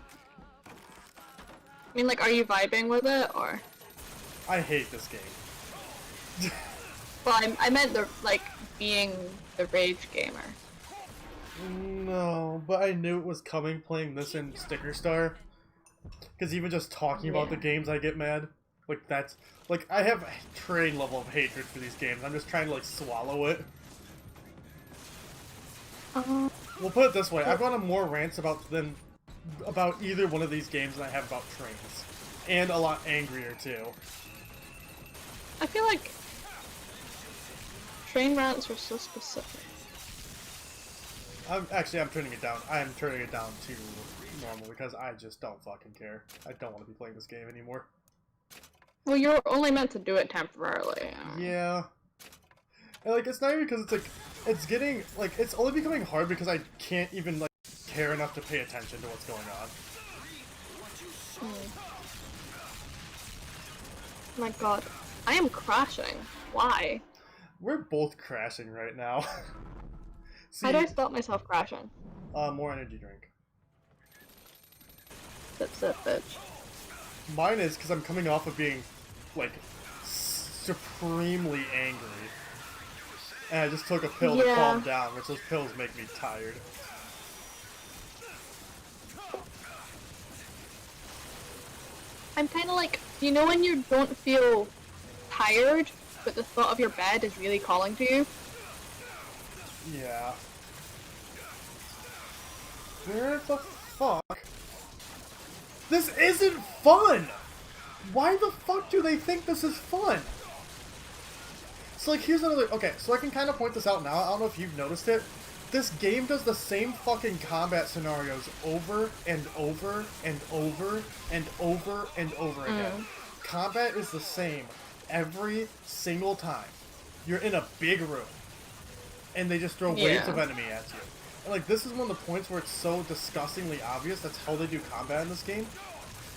mean, like, are you vibing with it, or? I hate this game. Well, I meant the, like, being the rage gamer. No, but I knew it was coming playing this in Sticker Star. Because even just talking about the games, I get mad. Like, that's... Like, I have a train level of hatred for these games. I'm just trying to, like, swallow it. We'll put it this way. I've gone on more rants about either one of these games than I have about trains. And a lot angrier, too. I feel like train rants are so specific. I'm turning it down. I'm turning it down to normal because I just don't fucking care. I don't want to be playing this game anymore. Well, you're only meant to do it temporarily. Yeah. And, like, it's not even because it's, like, it's getting, like, it's only becoming hard because I can't even, like, care enough to pay attention to what's going on. My god. I am crashing. Why? We're both crashing right now. See, How do I stop myself crashing? more energy drink. Sip, bitch. Mine is because I'm coming off of being, like, supremely angry. And I just took a pill to calm down, which those pills make me tired. I'm kind of like, you know when you don't feel tired, but the thought of your bed is really calling to you? Yeah. Where the fuck? This isn't fun! Why the fuck do they think this is fun? So, like, here's another... Okay, so I can kind of point this out now. I don't know if you've noticed it. This game does the same fucking combat scenarios over and over and over and over and over again. Combat is the same every single time. You're in a big room, and they just throw waves of enemy at you. And, like, this is one of the points where it's so disgustingly obvious that's how they do combat in this game.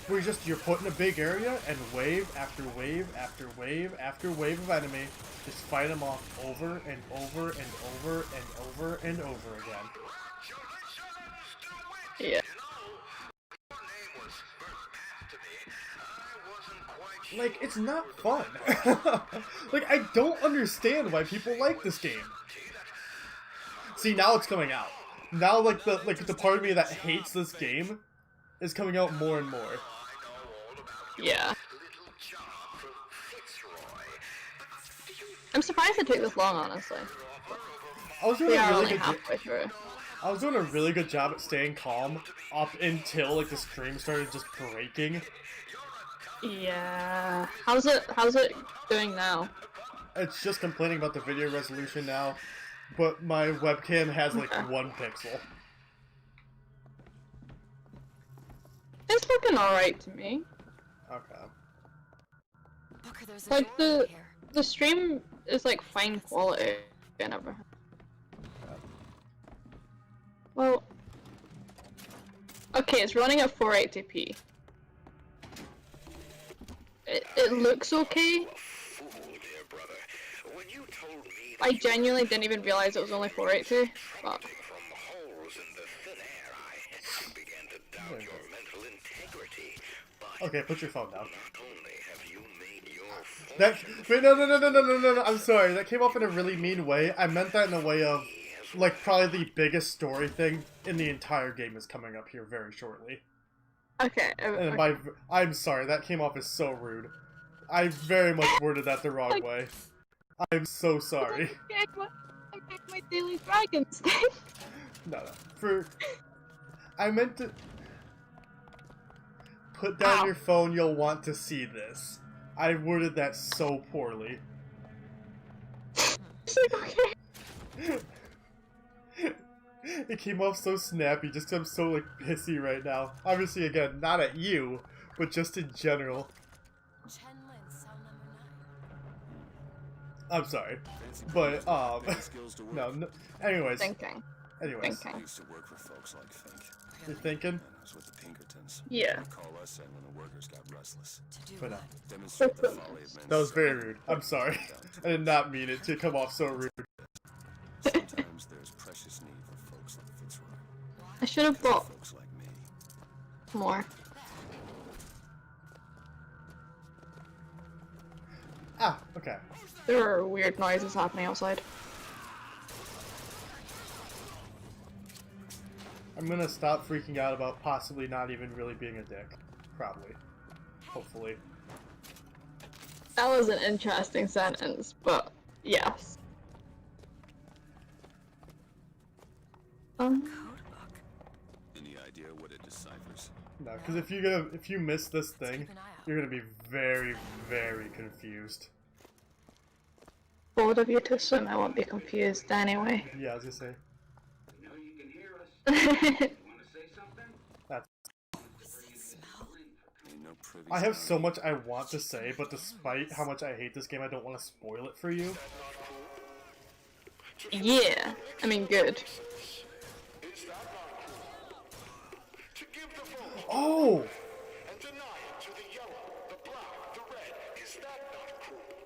Where you're put in a big area, and wave after wave after wave after wave of enemy, just fight them off over and over and over and over and over again. Yeah. Like, it's not fun. Like, I don't understand why people like this game. See, now it's coming out. Now, like the part of me that hates this game is coming out more and more. Yeah. I'm surprised it took this long, honestly. I was doing We a are really only good halfway through. I was doing a really good job at staying calm up until, like, the stream started just breaking. Yeah. How's it doing now? It's just complaining about the video resolution now, but my webcam has, like, 1 pixel. It's looking alright to me. Okay. Booker, there's a Like, door here. the stream is, like, fine quality and everything. Well... Okay, it's running at 480p. It looks okay. I genuinely didn't even realize it was only 480, but... Okay, put your phone down. Wait, no, I'm sorry. That came off in a really mean way. I meant that in a way of, like, probably the biggest story thing in the entire game is coming up here very shortly. Okay. And I'm sorry, that came off as so rude. I very much worded that the wrong way. I'm so sorry. I'm getting my Daily Dragons thing. No. I meant to... Put down your phone, you'll want to see this. I worded that so poorly. Okay. It came off so snappy just 'cause I'm so, like, pissy right now. Obviously, again, not at you, but just in general. I'm sorry. But, no, anyways. Thinking. Anyways, Thinking. I used to work for folks like Fink. you're thinking? And I was with the Pinkertons. Yeah. They call us in when the workers got restless. To do But what? Demonstrate the folly of men's that was very suffering rude. I'm sorry. down I did not mean it to come off so rude. Sometimes there's precious need for folks like Fitzroy. I should have bought Folks like me. more. Ah, okay. There are weird noises happening outside. I'm gonna stop freaking out about possibly not even really being a dick. Probably. Hopefully. That was an interesting sentence, but yes. Code book. Any idea what it deciphers? No, because if you miss this thing, Keep an eye out. you're gonna be very, very confused. Both of you to swim, I won't be confused anyway. Yeah, I was gonna say. I know you can hear us. You want to say something? That's. Ain't no privy I have to so much I want to say, but despite how much I hate this game, I don't want to spoil it for you. Yeah, I mean good. Oh!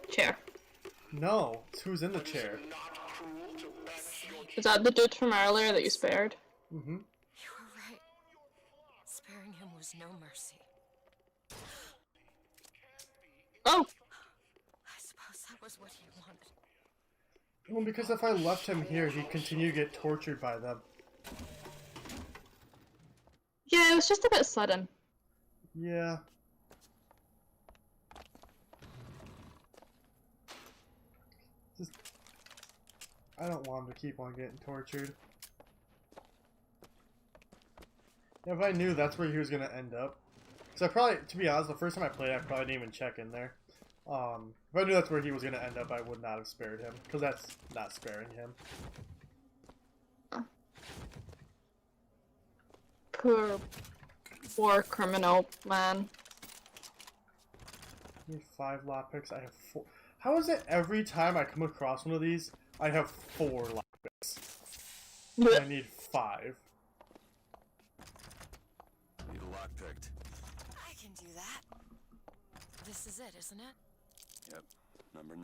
Chair. No, it's who's in the chair. Is that the dude from earlier that you spared? Mm-hmm. You were right. Sparing him was no mercy. Oh! I suppose that was what he wanted. Well, because if I left him here, he'd continue to get tortured by them. Yeah, it was just a bit sudden. Yeah. Just... I don't want him to keep on getting tortured. If I knew that's where he was gonna end up. Because I probably, to be honest, the first time I played, I probably didn't even check in there. If I knew that's where he was gonna end up, I would not have spared him. Because that's not sparing him. Poor war criminal man. I need 5 lockpicks. I have 4. How is it every time I come across one of these, I have 4 lockpicks? I need 5. need a lock picked. I can do that. This is it, isn't it? Yep, number 9.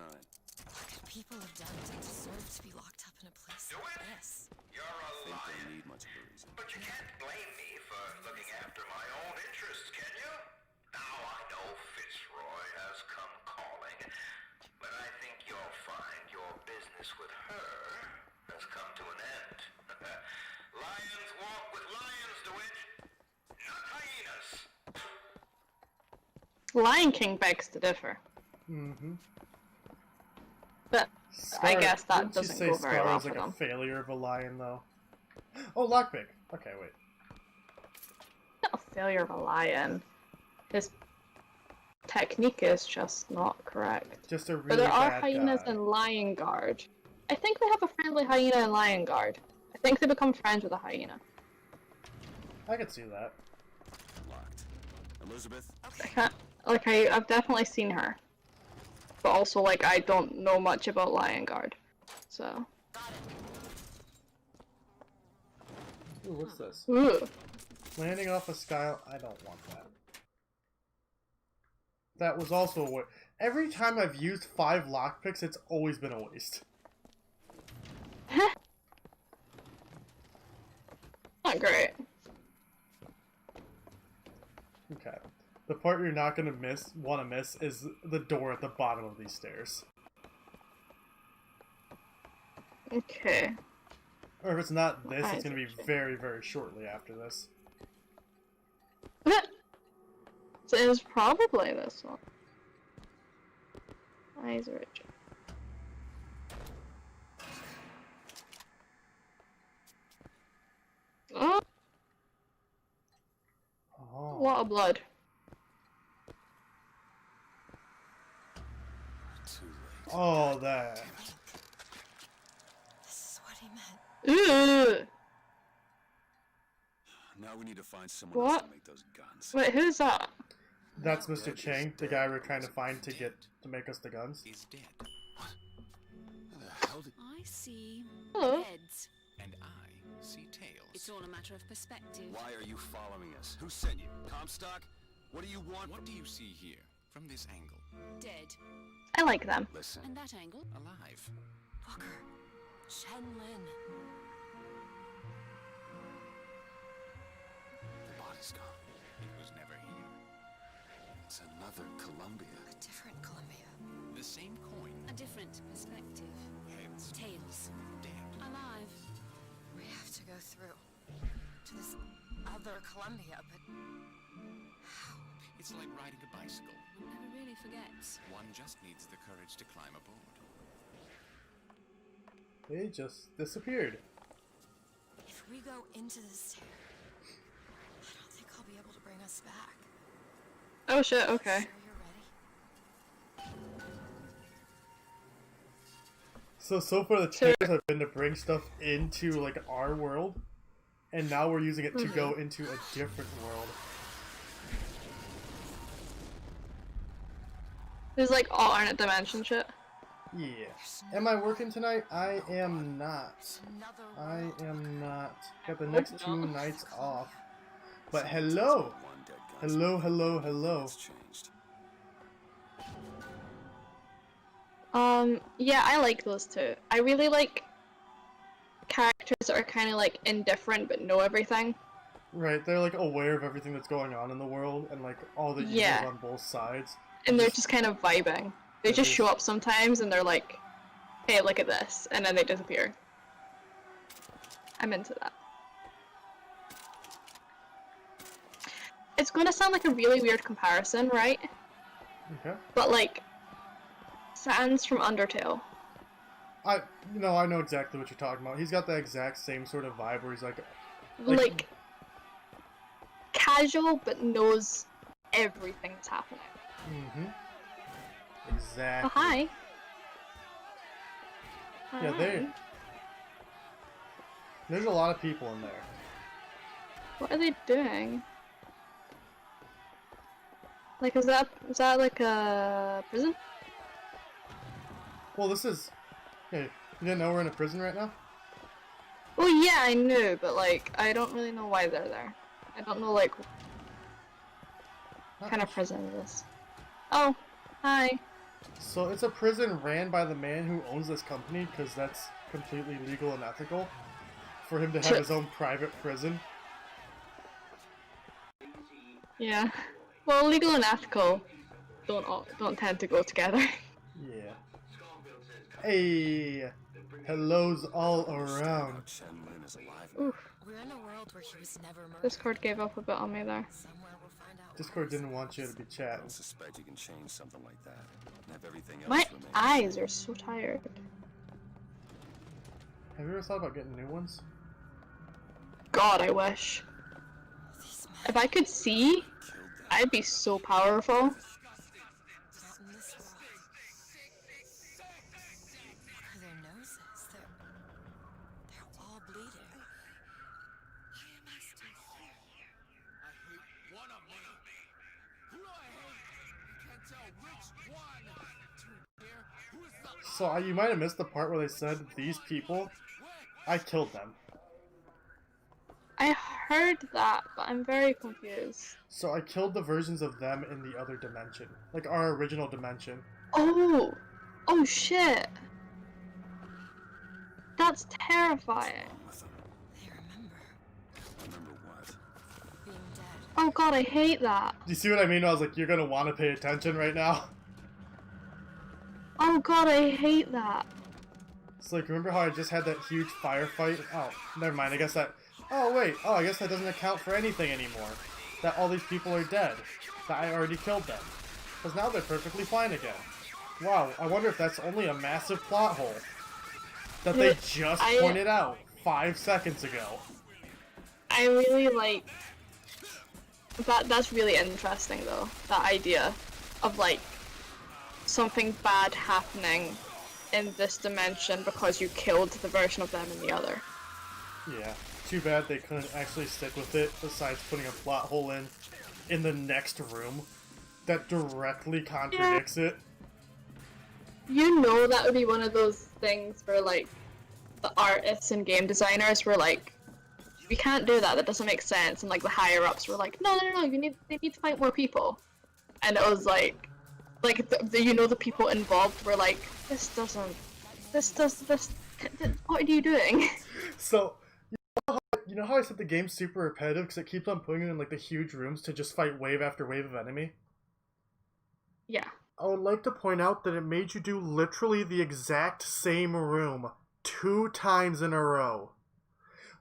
What could people have done to deserve to be locked up in a place like this? You're I a think lion, they need much of a reason. but you can't blame me for looking after my own interests, can you? Now I know Fitzroy has come calling, but I think you'll find your business with her has come to an end. Lions walk with lions, DeWitt, not hyenas. Lion King begs to differ. Mm-hmm. But I guess that doesn't go very well Scar is for like them. a failure of a lion, though. Oh, lockpick. Okay, wait. Not a failure of a lion. His technique is just not correct. Just a really But there are bad hyenas guy. in Lion Guard. I think we have a friendly hyena in Lion Guard. I think they become friends with a hyena. I could see that. Locked. Elizabeth? I can't, like, I've definitely seen her. But also, like, I don't know much about Lion Guard. So. Ooh, what's this? Ooh. Landing off a sky. I don't want that. That was also what. Every time I've used 5 lockpicks, it's always been a waste. Not great. Okay. The part you're not gonna want to miss is the door at the bottom of these stairs. Okay. Or if it's not this, it's gonna be very, very shortly after this. So it was probably this one. Eyes rich. Oh, a Oh. lot of blood. Too late. Oh, that. This is what he meant. Ooh. Now we need to find someone else What? to make those guns. Wait, who's that? That's Mr. Chang, the guy we're trying to find to make us the guns. Is dead. How the hell did... I see. Hello. Heads. And I see tails. It's all a matter of perspective. Why are you following us? Who sent you? Comstock? What do you want? What do you see here, from this angle? Dead. I like them. Listen. And that angle? Alive. Walker. Shenlin. The body's gone. It was never here. It's another Columbia. A different Columbia. The same coin. A different perspective. Heads. Tails. Dead. Alive. We have to go through to this other Columbia, but how? It's like riding a bicycle. One never really forgets. One just needs the courage to climb aboard. They just disappeared. If we go into this tear, I don't think I'll be able to bring us back. Oh shit, okay. Sure you're ready? So far the tears have been to bring stuff into like our world, and now we're using it to go into a different world. There's like alternate dimension shit. Yeah. Am I working tonight? I am not. I Another am not. Got the next 2 nights off. But hello! One dead gunsmith. Hello, hello, hello. It's changed. Yeah, I like those two. I really like characters that are kind of like indifferent but know everything. Right, they're like aware of everything that's going on in the world and like all the users Yeah. on both sides. And they're just kind of vibing. They just show up sometimes and they're like, hey, look at this, and then they disappear. I'm into that. It's gonna sound like a really weird comparison, right? Okay. But like, Sans from Undertale. I know exactly what you're talking about. He's got the exact same sort of vibe where he's Like casual but knows everything that's happening. mm-hmm. Exactly. Oh, hi. Yeah, Hi. there's a lot of people in there. What are they doing? Like, is that like a prison? Well, this is... Hey, you didn't know we're in a prison right now? Well, yeah, I knew, but like, I don't really know why they're there. I don't know, like, what kind of prison is this? Oh, hi. So it's a prison ran by the man who owns this company, because that's completely legal and ethical, for him to have his own private prison. Yeah. Well, legal and ethical don't tend to go together. Yeah. Hey, hellos all around. Shenlin is alive now. Oof. We're in a world where he was never murdered. Discord gave up a bit on me there. Somewhere we'll find out. Discord didn't want you to be I chatting. don't suspect you can change something like that and have everything else My remain. eyes are so tired. Have you ever thought about getting new ones? God, I wish. These men If I could see, Killed them. I'd be so powerful. not in this world. What are their noses? They're all bleeding. Why am I still here? I hate one of me. Who do I hate? You can't tell which one. To hear who is the So you might have missed the part where they said these people, I killed them. I heard that, but I'm very confused. So I killed the versions of them in the other dimension, like our original dimension. Oh! Oh shit! That's terrifying. With them. They remember Remember what? being dead. Oh god, I hate that. Do you see what I mean? I was like, you're gonna want to pay attention right now. Oh god, I hate that. It's like, remember how I just had that huge firefight? Oh, never mind. I guess that... Oh, wait. Oh, I guess that doesn't account for anything anymore. That all these people are dead. That I already killed them. Because now they're perfectly fine again. Wow, I wonder if that's only a massive plot hole. That they just pointed out 5 seconds ago. I really like... That's really interesting though. That idea of like something bad happening in this dimension because you killed the version of them in the other. Yeah, too bad they couldn't actually stick with it, besides putting a plot hole in the next room that directly contradicts it. You know that would be one of those things where like the artists and game designers were like, we can't do that. That doesn't make sense. And like the higher ups were like, no, they need to fight more people. And it was like the people involved were like, this. What are you doing? So, you know how I said the game's super repetitive because it keeps on putting you in like the huge rooms to just fight wave after wave of enemy? Yeah. I would like to point out that it made you do literally the exact same room 2 times in a row.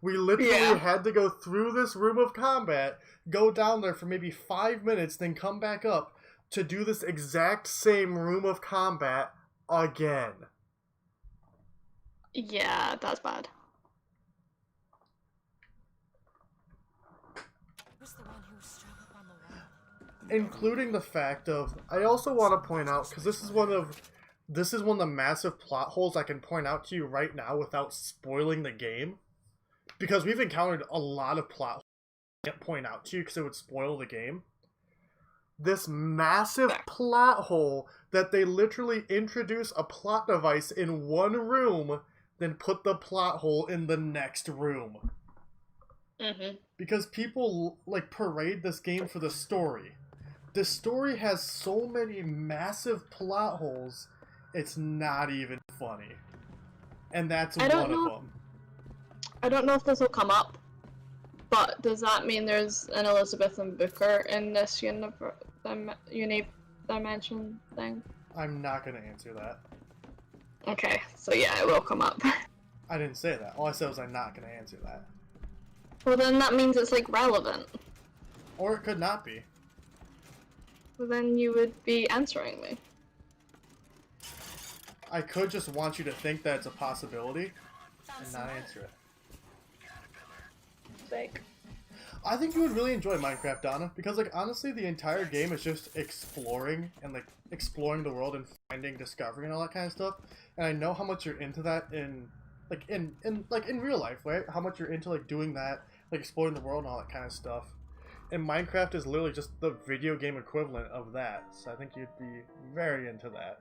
We literally had to go through this room of combat, go down there for maybe 5 minutes, then come back up to do this exact same room of combat again. Yeah, that's bad. Who's the one who struck up on the wall? Including the fact of, I also want to point out, because this is one of the massive plot holes I can point out to you right now without spoiling the game. Because we've encountered a lot of plot holes I can't point out to you because it would spoil the game. This massive plot hole that they literally introduce a plot device in one room, then put the plot hole in the next room. Mm-hmm. Because people like parade this game for the story. The story has so many massive plot holes, it's not even funny. And that's one of them. I don't know if this will come up, but does that mean there's an Elizabeth and Booker in this dimension thing? I'm not going to answer that. Okay, so yeah, it will come up. I didn't say that. All I said was I'm not going to answer that. Well, then that means it's like relevant. Or it could not be. Well, then you would be answering me. I could just want you to think that it's a possibility and not answer it. Like, I think you would really enjoy Minecraft, Donna, because like honestly the entire game is just exploring and like exploring the world and finding, discovering and all that kind of stuff. And I know how much you're into that in real life, right? How much you're into like doing that, like exploring the world and all that kind of stuff. And Minecraft is literally just the video game equivalent of that. So I think you'd be very into that.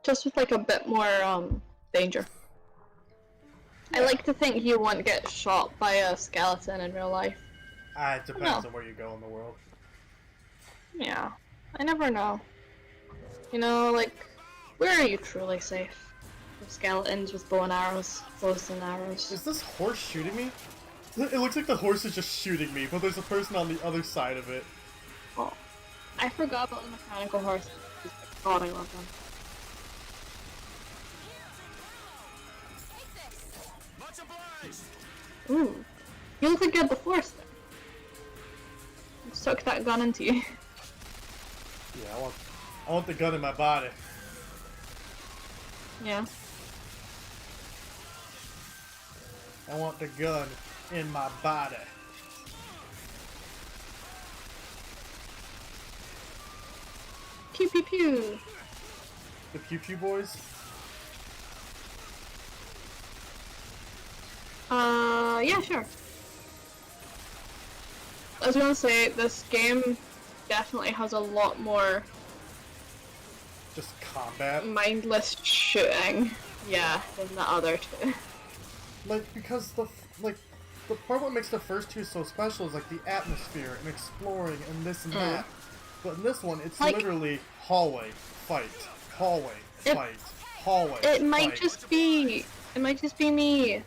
just with like a bit more danger. I like to think you won't get shot by a skeleton in real life. It depends on where you go in the world. Yeah, I never know. You know, like, where are you truly safe? With skeletons with bows and arrows. Is this horse shooting me? It looks like the horse is just shooting me, but there's a person on the other side of it. Oh, I forgot about the mechanical horse. God, I love them. Ooh, you look like you had the force there. You sucked that gun into you. Yeah, I want the gun in my body. Yeah. I want the gun in my body. Pew pew pew. The Pew Pew Boys? Yeah, sure. I was gonna say, this game definitely has a lot more just combat, mindless shooting, yeah, than the other two. Like, because the part what makes the first two so special is like the atmosphere and exploring and this and that. But in this one, it's like, literally hallway, fight, hallway, fight, hallway. It might just be me.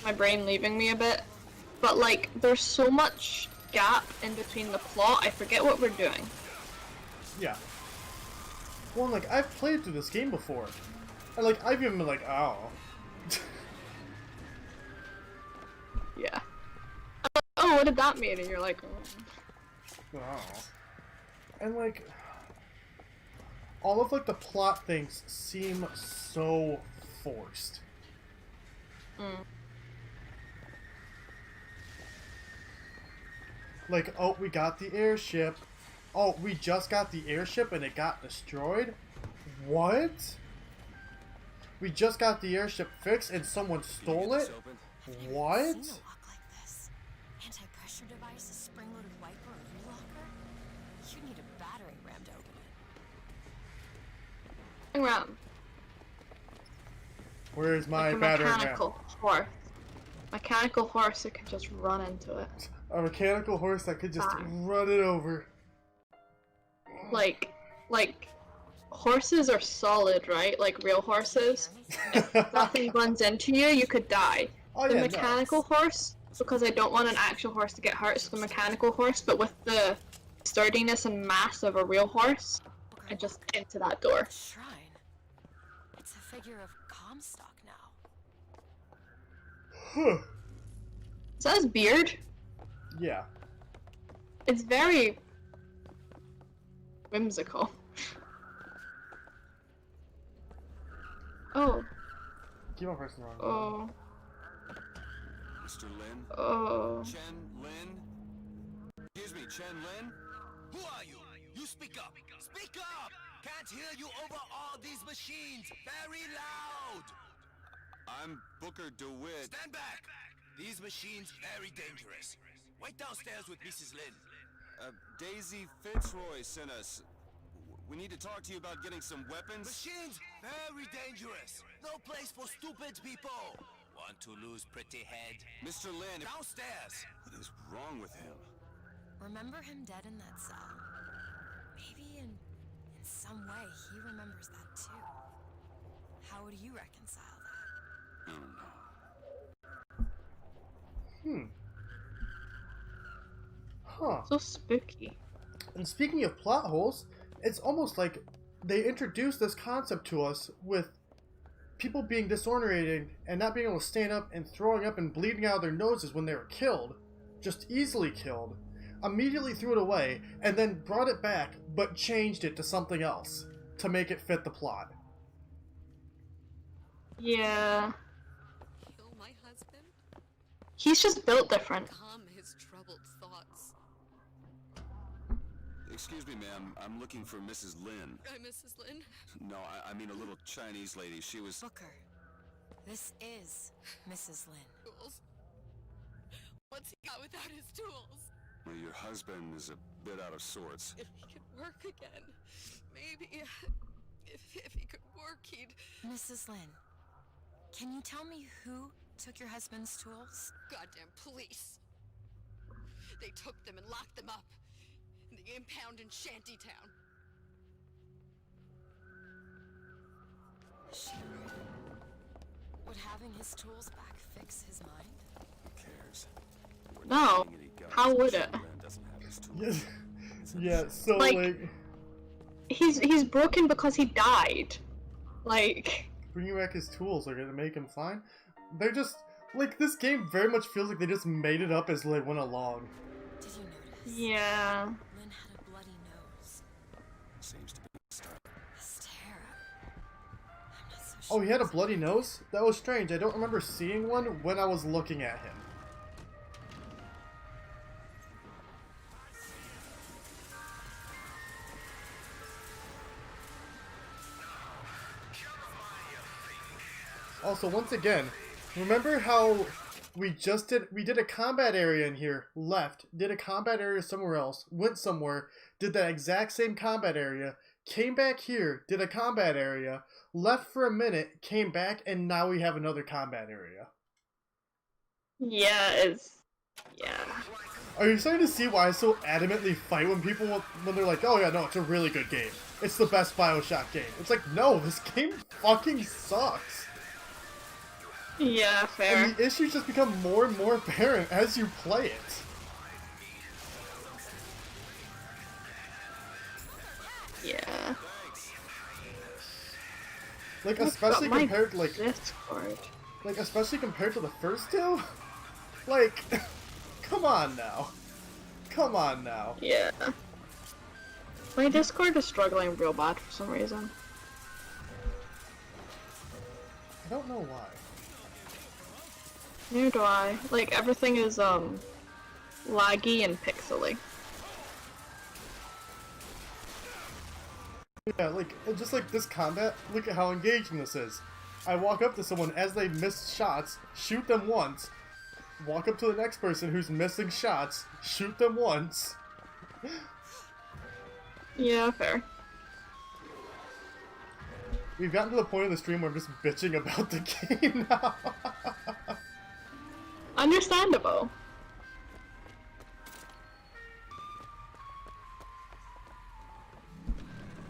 My brain leaving me a bit, but like there's so much gap in between the plot, I forget what we're doing. Yeah. Well, like I've played through this game before, and like I've even been like, oh. Yeah. I'm like, oh, what did that mean? And you're like, oh. Oh. And like, all of like the plot things seem so forced. Like, oh, we got the airship. Oh, we just got the airship and it got destroyed? What? We just got the airship fixed and someone stole it? What? Seen a lock like this? Anti-pressure device, a spring-loaded wiper, a locker? You need a battering ram to open it. Ram. Where's my Like a battering ram? mechanical horse. mechanical horse that could just run into it. A mechanical horse that could just Fine. run it over. Like horses are solid, right? Like real horses. If nothing runs into you, you could die. Oh, The yeah, mechanical horse, because I don't want an actual horse to get hurt, so the mechanical horse, but with the sturdiness and mass of a real horse, I just into that door. Shrine. It's a figure of Comstock now. Huh. Is that his beard? Yeah. It's very whimsical. Oh. Keep on pressing the wrong Oh. Mr. Lin? Oh. Chen Lin? Excuse me, Chen Lin? Who are you? You speak up. Speak up! Can't hear you over all these machines. Very loud. I'm Booker DeWitt. Stand back. These machines very dangerous. Wait downstairs with Mrs. Lin. Daisy Fitzroy sent us. We need to talk to you about getting some weapons. Machines very dangerous. No place for stupid people. Want to lose pretty head? Mr. Lin, Downstairs. what is wrong with him? Remember him dead in that cell? Maybe in some way he remembers that too. How would you reconcile that? Oh no. Huh. So spooky. And speaking of plot holes, it's almost like they introduced this concept to us with people being disoriented and not being able to stand up and throwing up and bleeding out of their noses when they were killed. Just easily killed. Immediately threw it away and then brought it back but changed it to something else to make it fit the plot. Yeah. Kill my husband? He's just built different. Calm his troubled thoughts. Excuse me, ma'am. I'm looking for Mrs. Lin. I'm Mrs. Lin. No, I mean a little Chinese lady. She was... Booker, this is Mrs. Lin. Tools. What's he got without his tools? Well, your husband is a bit out of sorts. If he could work again, maybe if he could work, he'd... Mrs. Lin, can you tell me who took your husband's tools? Goddamn police. They took them and locked them up in the impound in Shantytown. Is she right? Would having his tools back fix his mind? Who cares? We're No. not getting any guns. How would Chen it? Lin doesn't have his tools. Yes. It's Yeah, so Like- he's broken because he died. Like, bringing back his tools are gonna make him fine. They're just like, this game very much feels like they just made it up as they went along. Did you notice? yeah. Lin had a bloody nose. Seems to be a start. This terror. I'm not so Oh, sure. he had a bloody nose? That was strange. I don't remember seeing one when I was looking at him. Also, once again, remember how we did a combat area in here, left, did a combat area somewhere else, went somewhere, did that exact same combat area, came back here, did a combat area, left for a minute, came back, and now we have another combat area. Yeah, yeah. Are you starting to see why I so adamantly fight when people, when they're like, oh yeah, no, it's a really good game. It's the best Bioshock game. It's like, no, this game fucking sucks. Yeah, fair. And the issues just become more and more apparent as you play it. Yeah. Like, I've especially got my compared to, like, Discord. especially compared to the first two? Like, come on now. Come on now. Yeah. My Discord is struggling real bad for some reason. I don't know why. Neither do I. Like, everything is, laggy and pixely. Yeah, like, just like this combat, look at how engaging this is. I walk up to someone as they miss shots, shoot them once, walk up to the next person who's missing shots, shoot them once. Yeah, fair. We've gotten to the point of the stream where I'm just bitching about the game now. Understandable.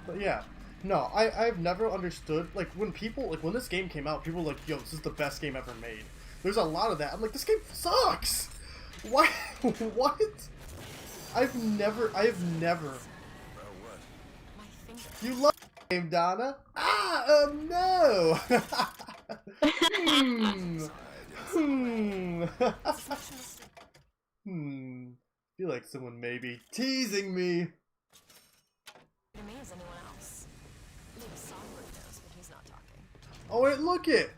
But yeah, no, I've never understood, like, when people, like, when this game came out, people were like, yo, this is the best game ever made. There's a lot of that. I'm like, this game sucks! Why? What? I have never... You love the game, Donna? Ah, no! Feel like someone may be teasing me. To me as anyone else. Maybe Songbird knows, but he's not talking. Oh wait, look it!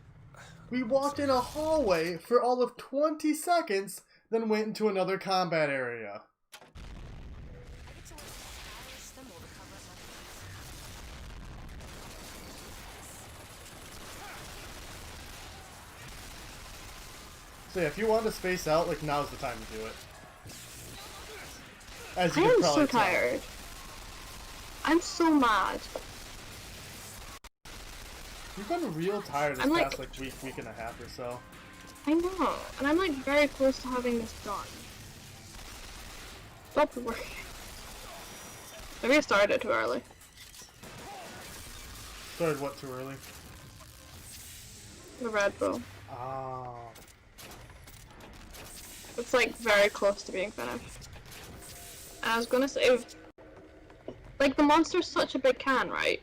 We walked in a hallway for all of 20 seconds, then went into another combat area. I get to wear a stylish symbol to cover up my face. So yeah, if you want to space out, like, now's the time to do it. As I you can am probably so tell. tired. I'm so mad. You've been real tired this I'm like- past, like, week and a half or so. I know, and I'm like very close to having this done. Stop working. Maybe I started it too early. Started what too early? The Red Bull. Ah. It's like very close to being finished. And I was gonna say, like, the monster's such a big can, right?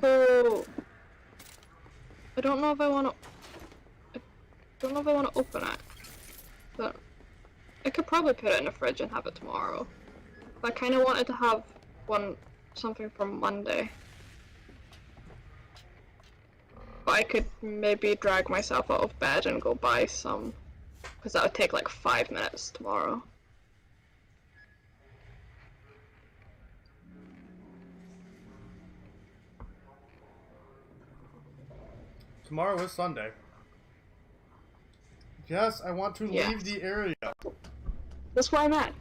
So I don't know if I want to. I don't know if I want to open it, but I could probably put it in the fridge and have it tomorrow. But I kind of wanted to have something from Monday. But I could maybe drag myself out of bed and go buy some, because that would take like 5 minutes tomorrow. Tomorrow is Sunday. Yes, I want to leave the area. That's why I'm at.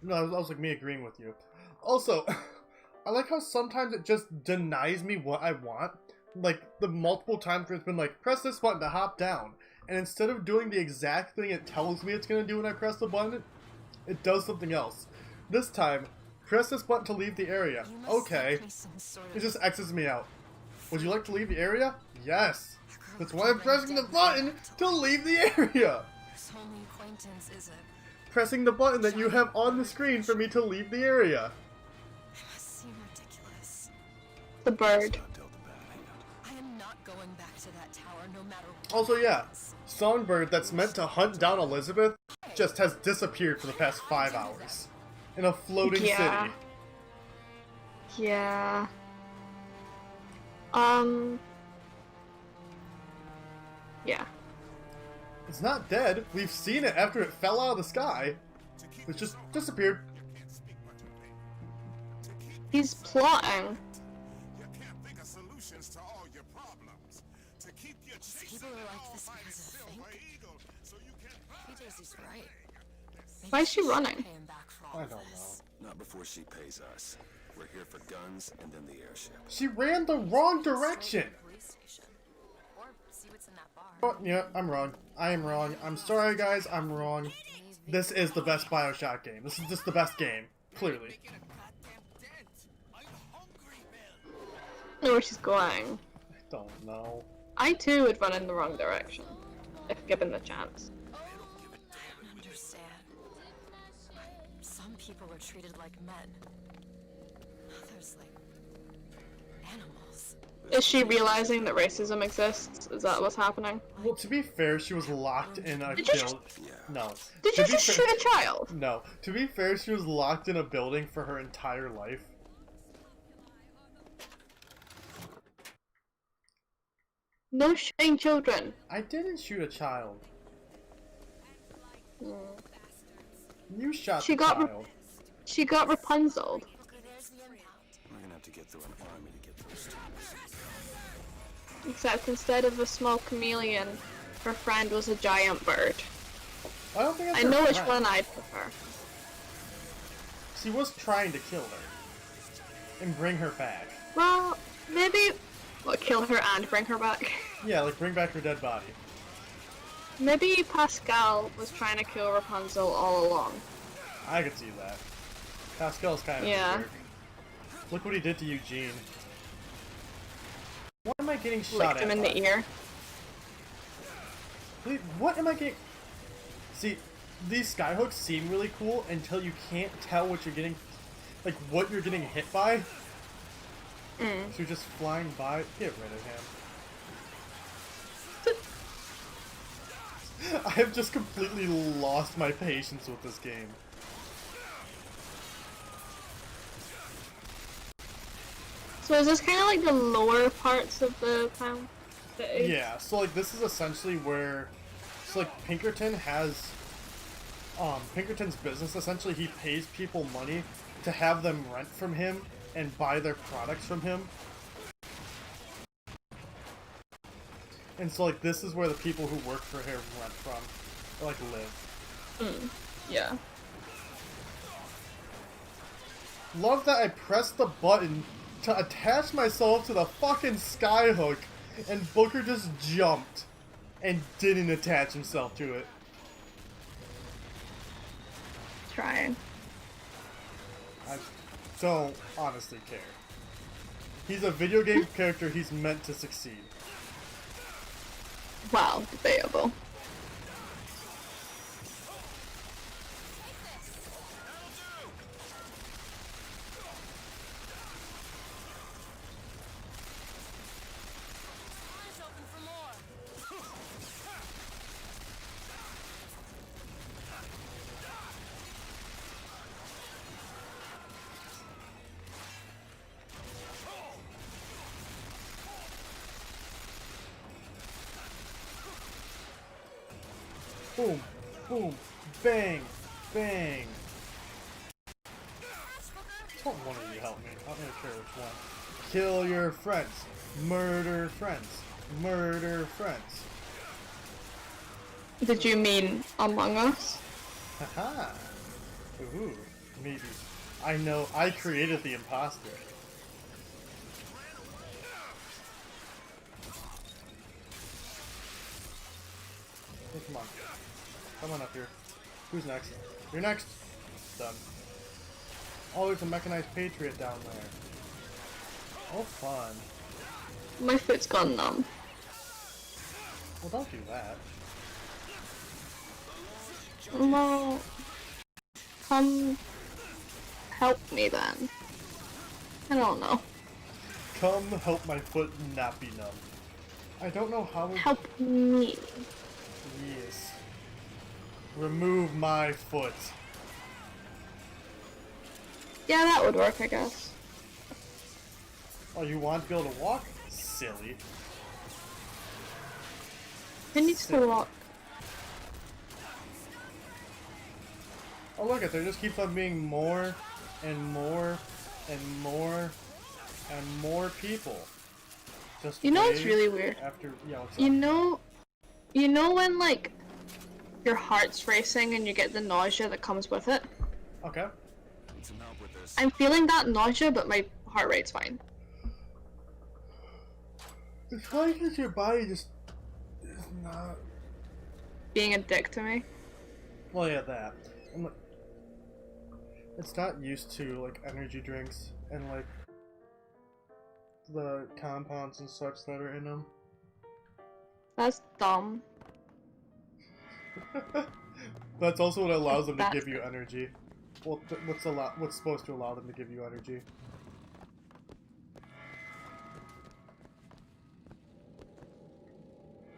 No, that was like me agreeing with you. Also, I like how sometimes it just denies me what I want. Like, the multiple times where it's been like, press this button to hop down. And instead of doing the exact thing it tells me it's going to do when I press the button, it does something else. This time, press this button to leave the area. Okay. It just X's me out. Would you like to leave the area? Yes. That's why I'm pressing the button to leave the area. Whose only acquaintance is it? Pressing the button that you have on the screen for me to leave the area. It must seem ridiculous. The bird. I am not going back to that tower no matter what. Also, yeah, Songbird that's meant to hunt down Elizabeth just has disappeared for the past 5 hours. In a floating city. Yeah. Yeah. It's not dead. We've seen it after it fell out of the sky. It just disappeared. He's plotting. People are like this because of Fink. PJ's right. Why is she running? Pay him back for all I of don't this. Not before she pays us. We're here for guns and then the airship. She ran the wrong direction. Police station. Or see what's in that bar. Oh, yeah, I'm wrong. I am wrong. I'm sorry, guys. I'm wrong. This is the best Bioshock game. This is just the best game. Clearly. I know where she's going. I don't know. I too would run in the wrong direction, if given the chance. I don't understand. Some people are treated like men. Others like animals. Is she realizing that racism exists? Is that what's happening? Well, to be fair, she was locked in a Did you building. No. Did To you be just fair- shoot a child? No. To be fair, she was locked in a building for her entire life. No shooting children. I didn't shoot a child. Mm. You shot She the got child. She got Rapunzeled. Okay, there's the impound. We're gonna have to get through an army to get those towers. Except instead of a small chameleon, her friend was a giant bird. I don't think I know which one I'd prefer. She was trying to kill her. And bring her back. Well, maybe... Well, kill her and bring her back. Yeah, like bring back her dead body. Maybe Pascal was trying to kill Rapunzel all along. I could see that. Pascal's kind of a jerk. Look what he did to Eugene. What am I getting shot Licked at? him in the ear. Wait, what am I getting? See, these skyhooks seem really cool until you can't tell what you're getting, like what you're getting hit by. So you're just flying by. Get rid of him. I have just completely lost my patience with this game. So is this kind of like the lower parts of the town? Yeah, so like this is essentially where, so like Pinkerton has, Pinkerton's business, essentially he pays people money to have them rent from him and buy their products from him. And so like this is where the people who work for him rent from, or like live. Yeah. Love that I pressed the button to attach myself to the fucking skyhook and Booker just jumped and didn't attach himself to it. Trying. I don't honestly care. He's a video game character, he's meant to succeed. Wow, debatable. Boom, boom, bang, bang. Don't one of you help me. I don't really care which one. Kill your friends. Murder friends. Murder friends. Did you mean Among Us? Haha. Ooh, maybe. I know, I created the imposter. Hey, come on. Come on up here. Who's next? You're next! Done. Oh, there's a mechanized patriot down there. Oh, fun. My foot's gone numb. Well, don't do that. Well, come help me then. I don't know. Come help my foot not be numb. I don't know how... Help me. Yes. Remove my foot. Yeah, that would work, I guess. Oh, you want to be able to walk? Silly. Who needs to walk? Oh, look at there just keeps on being more and more and more and more people. Just You know what's wave really weird? After, yeah, what's You know when like your heart's racing and you get the nausea that comes with it? Okay. Need some help with this. I'm feeling that nausea, but my heart rate's fine. It's probably because your body just is not... Being a dick to me. Well, yeah, that. And, like, it's not used to, like, energy drinks and, like, the compounds and such that are in them. That's dumb. That's also what allows them to give you energy. Well, what's supposed to allow them to give you energy?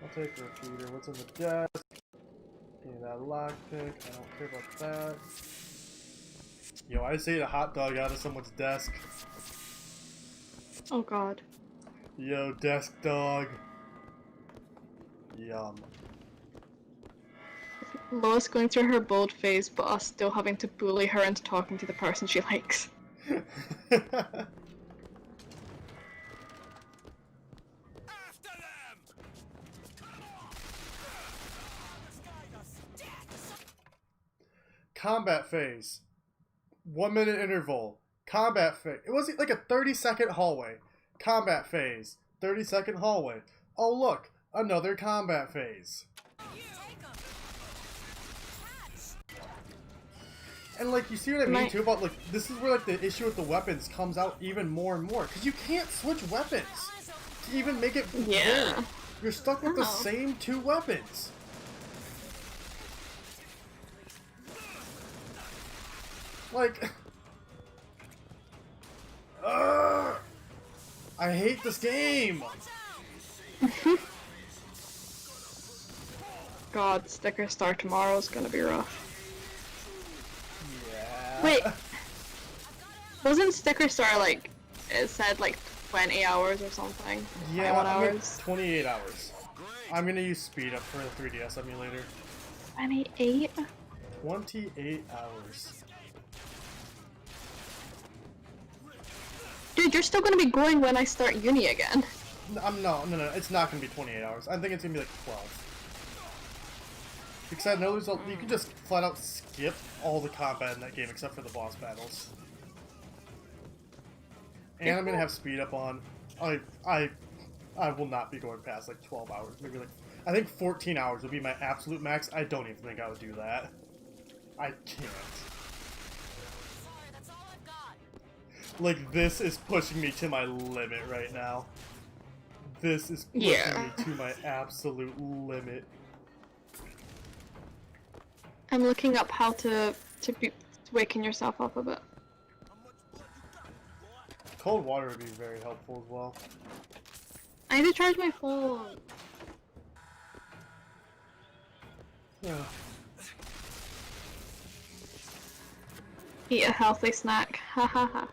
I'll take the repeater. What's in the desk? Give me that lockpick. I don't care about that. Yo, I just ate a hot dog out of someone's desk. Oh god. Yo, desk dog. Yum. Lois going through her bold phase, but us still having to bully her into talking to the person she likes. Combat phase. 1 minute interval. Combat phase. It was like a 30-second hallway. Combat phase. 30-second hallway. Oh look, another combat phase. And like, you see what I mean too about like, this is where like the issue with the weapons comes out even more and more, because you can't switch weapons to even make it fair. You're stuck with the same 2 weapons. Like, I hate this game. God, Sticker Star tomorrow is gonna be rough. Yeah. Wait, wasn't Sticker Star like, it said like 20 hours or something? Yeah, 21 I mean, hours? 28 hours. I'm gonna use speed up for the 3DS emulator. 28? 28 hours. Dude, you're still gonna be going when I start uni again. No, it's not gonna be 28 hours. I think it's gonna be like 12. Because I know you can just flat out skip all the combat in that game except for the boss battles. And I'm gonna have speed up on. I will not be going past like 12 hours. Maybe like, I think 14 hours would be my absolute max. I don't even think I would do that. I can't. Like, this is pushing me to my limit right now. This is pushing me to my absolute limit. I'm looking up how to be waking yourself up a bit. Cold water would be very helpful as well. I need to charge my phone. Yeah. Eat a healthy snack. Ha ha ha.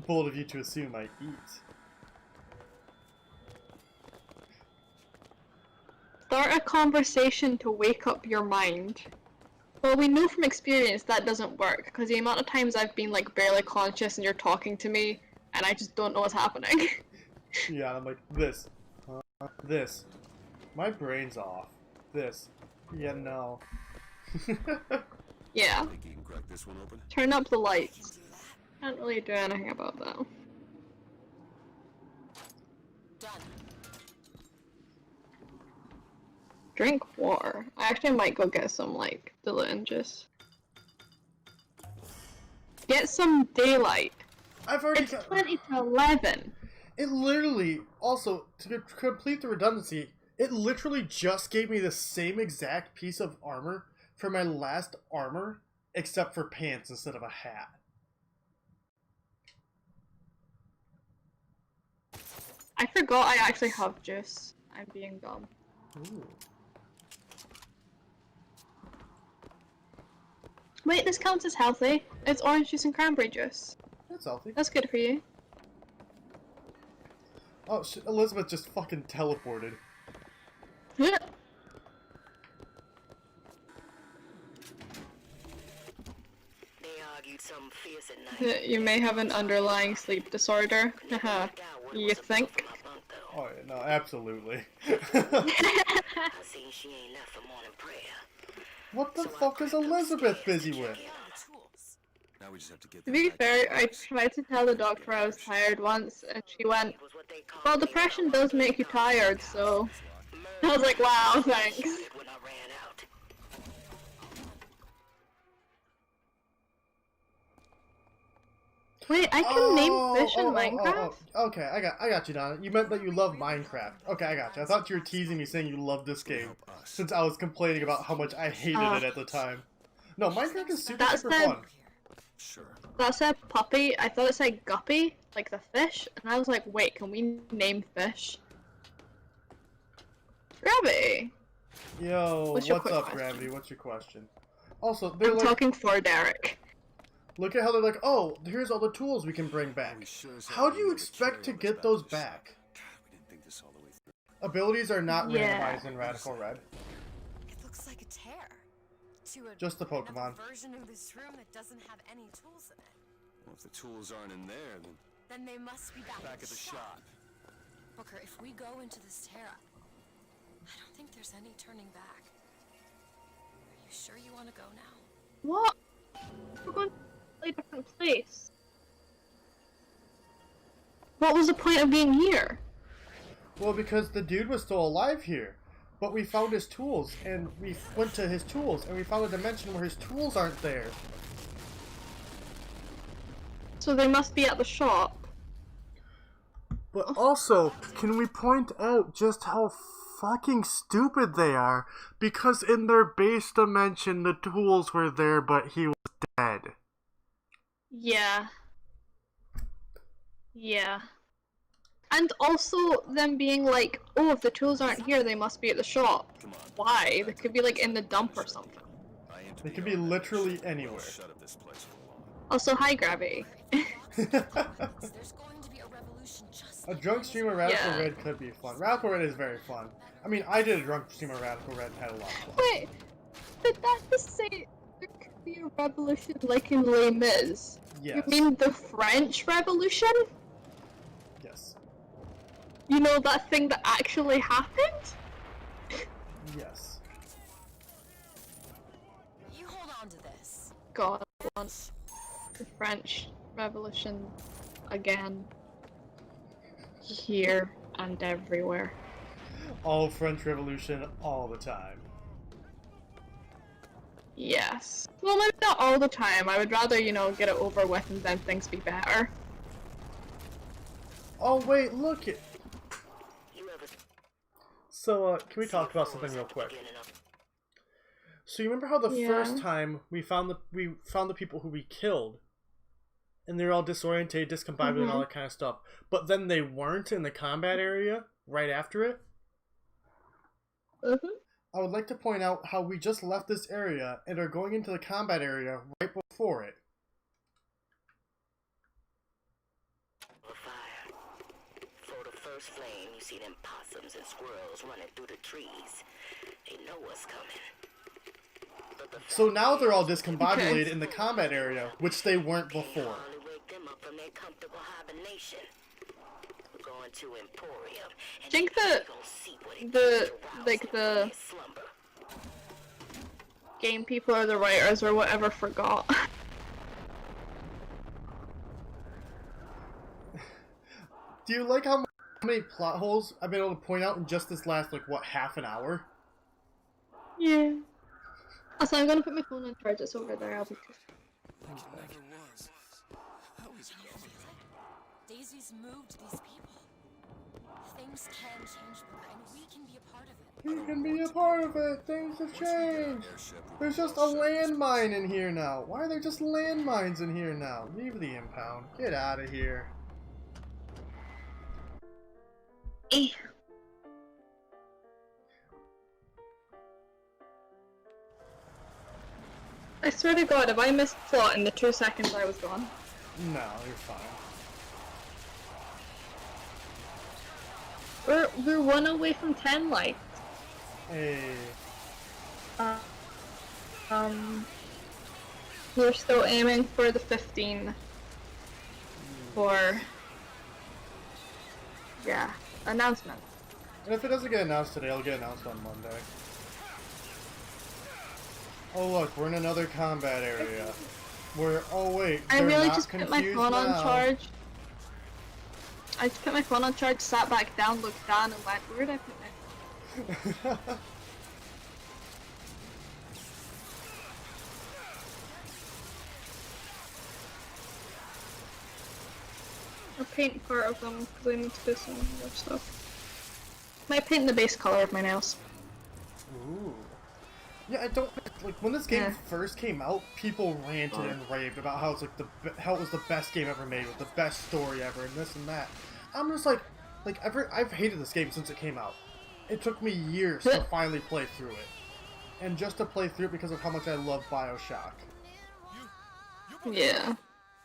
Bold of you to assume I eat. Start a conversation to wake up your mind. Well, we know from experience that doesn't work, because the amount of times I've been like barely conscious and you're talking to me, and I just don't know what's happening. Yeah, I'm like, this. This. My brain's off. This. Yeah, no. Yeah. Think you can crack this one open? Turn up the lights. Can't really do anything about that. Done. Drink water. I actually might go get some, like, diluent juice. Get some daylight. I've already It's 20 to 11. It literally, also, to complete the redundancy, it literally just gave me the same exact piece of armor for my last armor, except for pants instead of a hat. I forgot I actually have juice. I'm being dumb. Ooh. Wait, this counts as healthy. It's orange juice and cranberry juice. That's healthy. That's good for you. Oh, Elizabeth just fucking teleported. They argued some fierce at night. You may have an underlying sleep disorder. Haha. You think? Oh, yeah, no, absolutely. I seen she ain't left for morning prayer. What the fuck is Elizabeth busy with? Now we just have to get To be fair, I tried to tell the doctor I was tired once, and she went, well, depression does make you tired, so... I was like, wow, thanks. When I ran out. Wait, I can name fish in Minecraft? Okay, I got you, Donna. You meant that you love Minecraft. Okay, I got you. I thought you were teasing me saying you love this game, since I was complaining about how much I hated it at the time. No, Minecraft is super fun. Sure. That said puppy, I thought it said guppy, like the fish, and I was like, wait, can we name fish? Gravity! Yo, What's what's your up, quick Gravity? What's your question? Also, they're I'm like, talking for Derek. look at how they're like, oh, here's all the tools we can bring back. How do you expect to get those back? We didn't think this all the way through. Abilities are not Yeah. randomized in Radical Red. It looks like a tear. To a, Just the Pokemon. another version of this room that doesn't have any tools in it. Well, if the tools aren't in there, then Then they must be back back at the shop. Booker, if we go into this Terra, I don't think there's any turning back. Are you sure you want to go now? What? We're going to a different place. What was the point of being here? Well, because the dude was still alive here. But we found his tools, and we went to his tools, and we found a dimension where his tools aren't there. So they must be at the shop. But also, can we point out just how fucking stupid they are? Because in their base dimension, the tools were there, but he was dead. Yeah. Yeah. And also them being like, oh, if the tools aren't here, they must be at the shop. Why? They could be like in the dump or something. They could be literally anywhere. Also, hi, Gravity. A drunk stream of Radical Red could be fun. Radical Red is very fun. I mean, I did a drunk stream of Radical Red and had a lot of fun. Wait, did that just say there could be a revolution like in Les Mis? Yes. You mean the French Revolution? Yes. You know, that thing that actually happened? Yes. You hold on to this. God, once. The French Revolution again. Here and everywhere. All French Revolution all the time. Yes. Well, maybe not all the time. I would rather, you know, get it over with and then things be better. Oh wait, look it. So, can we talk about something real quick? So you remember how the first time we found the people who we killed, and they're all disoriented, discombobulated, and all that kind of stuff, but then they weren't in the combat area right after it? I would like to point out how we just left this area and are going into the combat area right before it. For the first flame, you see them possums and squirrels running through the trees. They know what's coming. So now they're all discombobulated in the combat area, which they weren't before. From their comfortable hibernation. We're going to Emporium. I think the game people or the writers or whatever forgot. Do you like how many plot holes I've been able to point out in just this last, like, what, half an hour? Yeah. Also, I'm gonna put my phone on charge. It's over there. I'll be. Daisy's moved these people. Things can change, and we can be a part of it. You can be a part of it. Things have changed. There's just a landmine in here now. Why are there just landmines in here now? Leave the impound. Get out of here. I swear to God, if I missed plot in the 2 seconds I was gone. No, you're fine. We're 1 away from 10 lights. Hey. We're still aiming for the 15. For announcement. And if it doesn't get announced today, it'll get announced on Monday. Oh look, we're in another combat area. Oh wait, I really not just put my confused phone now. on charge. I just put my phone on charge, sat back down, looked down, and went, where did I put my phone? I'll paint part of them because I need to do some more stuff. Might paint the base color of my nails. Ooh. Yeah, I don't like when this game first came out. People ranted and raved about how it's like how it was the best game ever made with the best story ever and this and that. I'm just like I've hated this game since it came out. It took me years to finally play through it, and just to play through it because of how much I love Bioshock. Yeah.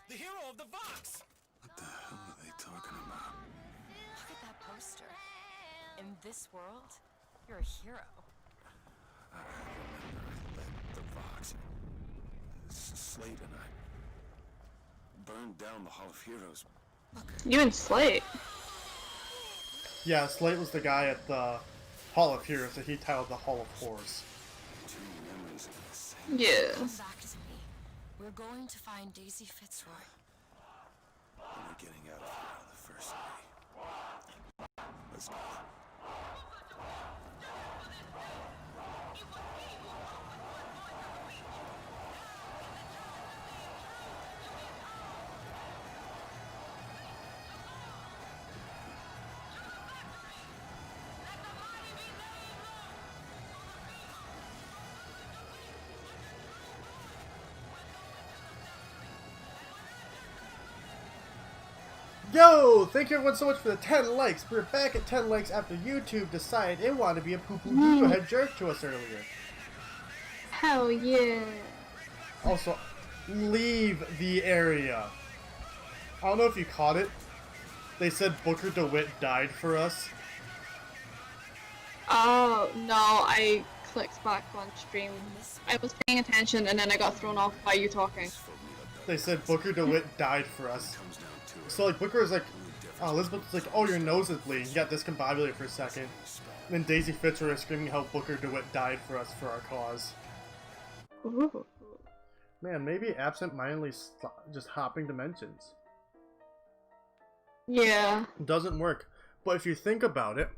The hero of the box. What the hell are they talking about? Look at that poster. In this world, you're a hero. I remember I led the Vox. Slate and I burned down the Hall of Heroes. Look. You and Slate? Yeah, Slate was the guy at the Hall of Heroes that he titled the Hall of Horrors. Two memories of the same. Yeah. Come back to me. We're going to find Daisy Fitzroy. We're getting out of here on the first day. Let's Yo! Thank you everyone so much for the 10 likes. We're back at 10 likes after YouTube decided it wanted to be a poo-poo head jerk to us earlier. Hell yeah. Also, leave the area. I don't know if you caught it. They said Booker DeWitt died for us. Oh, no, I clicked back on stream. I was paying attention and then I got thrown off by you talking. They said Booker DeWitt died for us. So like Booker was like, oh, Elizabeth was like, oh, your nose is bleeding. He got discombobulated for a second. And then Daisy Fitzroy was screaming how Booker DeWitt died for us for our cause. Ooh. Man, maybe absent-mindedly just hopping dimensions. Yeah. Doesn't work. But if you think about it,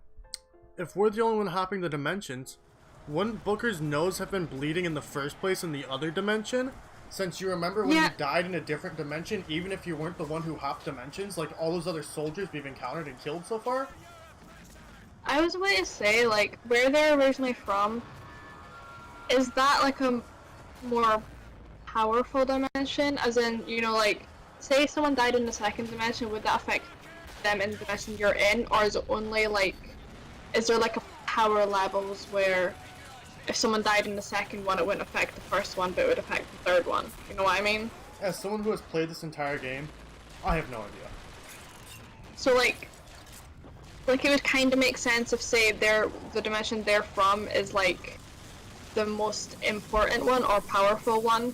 if we're the only one hopping the dimensions, wouldn't Booker's nose have been bleeding in the first place in the other dimension? Since you remember when you died in a different dimension, even if you weren't the one who hopped dimensions, like all those other soldiers we've encountered and killed so far? I was about to say, like, where they're originally from, is that like a more powerful dimension? As in, you know, like, say someone died in the second dimension, would that affect them in the dimension you're in? Or is it only like, is there like a power levels where if someone died in the second one, it wouldn't affect the first one, but it would affect the third one? You know what I mean? As someone who has played this entire game, I have no idea. So like it would kind of make sense if, say, the dimension they're from is like the most important one or powerful one,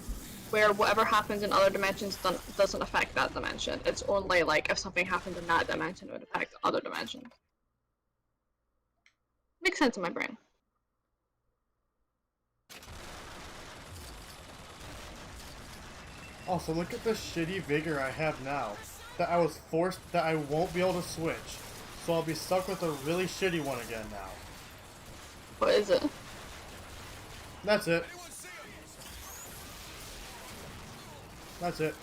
where whatever happens in other dimensions doesn't affect that dimension. It's only like if something happened in that dimension, it would affect other dimensions. Makes sense in my brain. Also, look at the shitty vigor I have now. That I was forced that I won't be able to switch. So I'll be stuck with a really shitty one again now. What is it? That's it. That's it.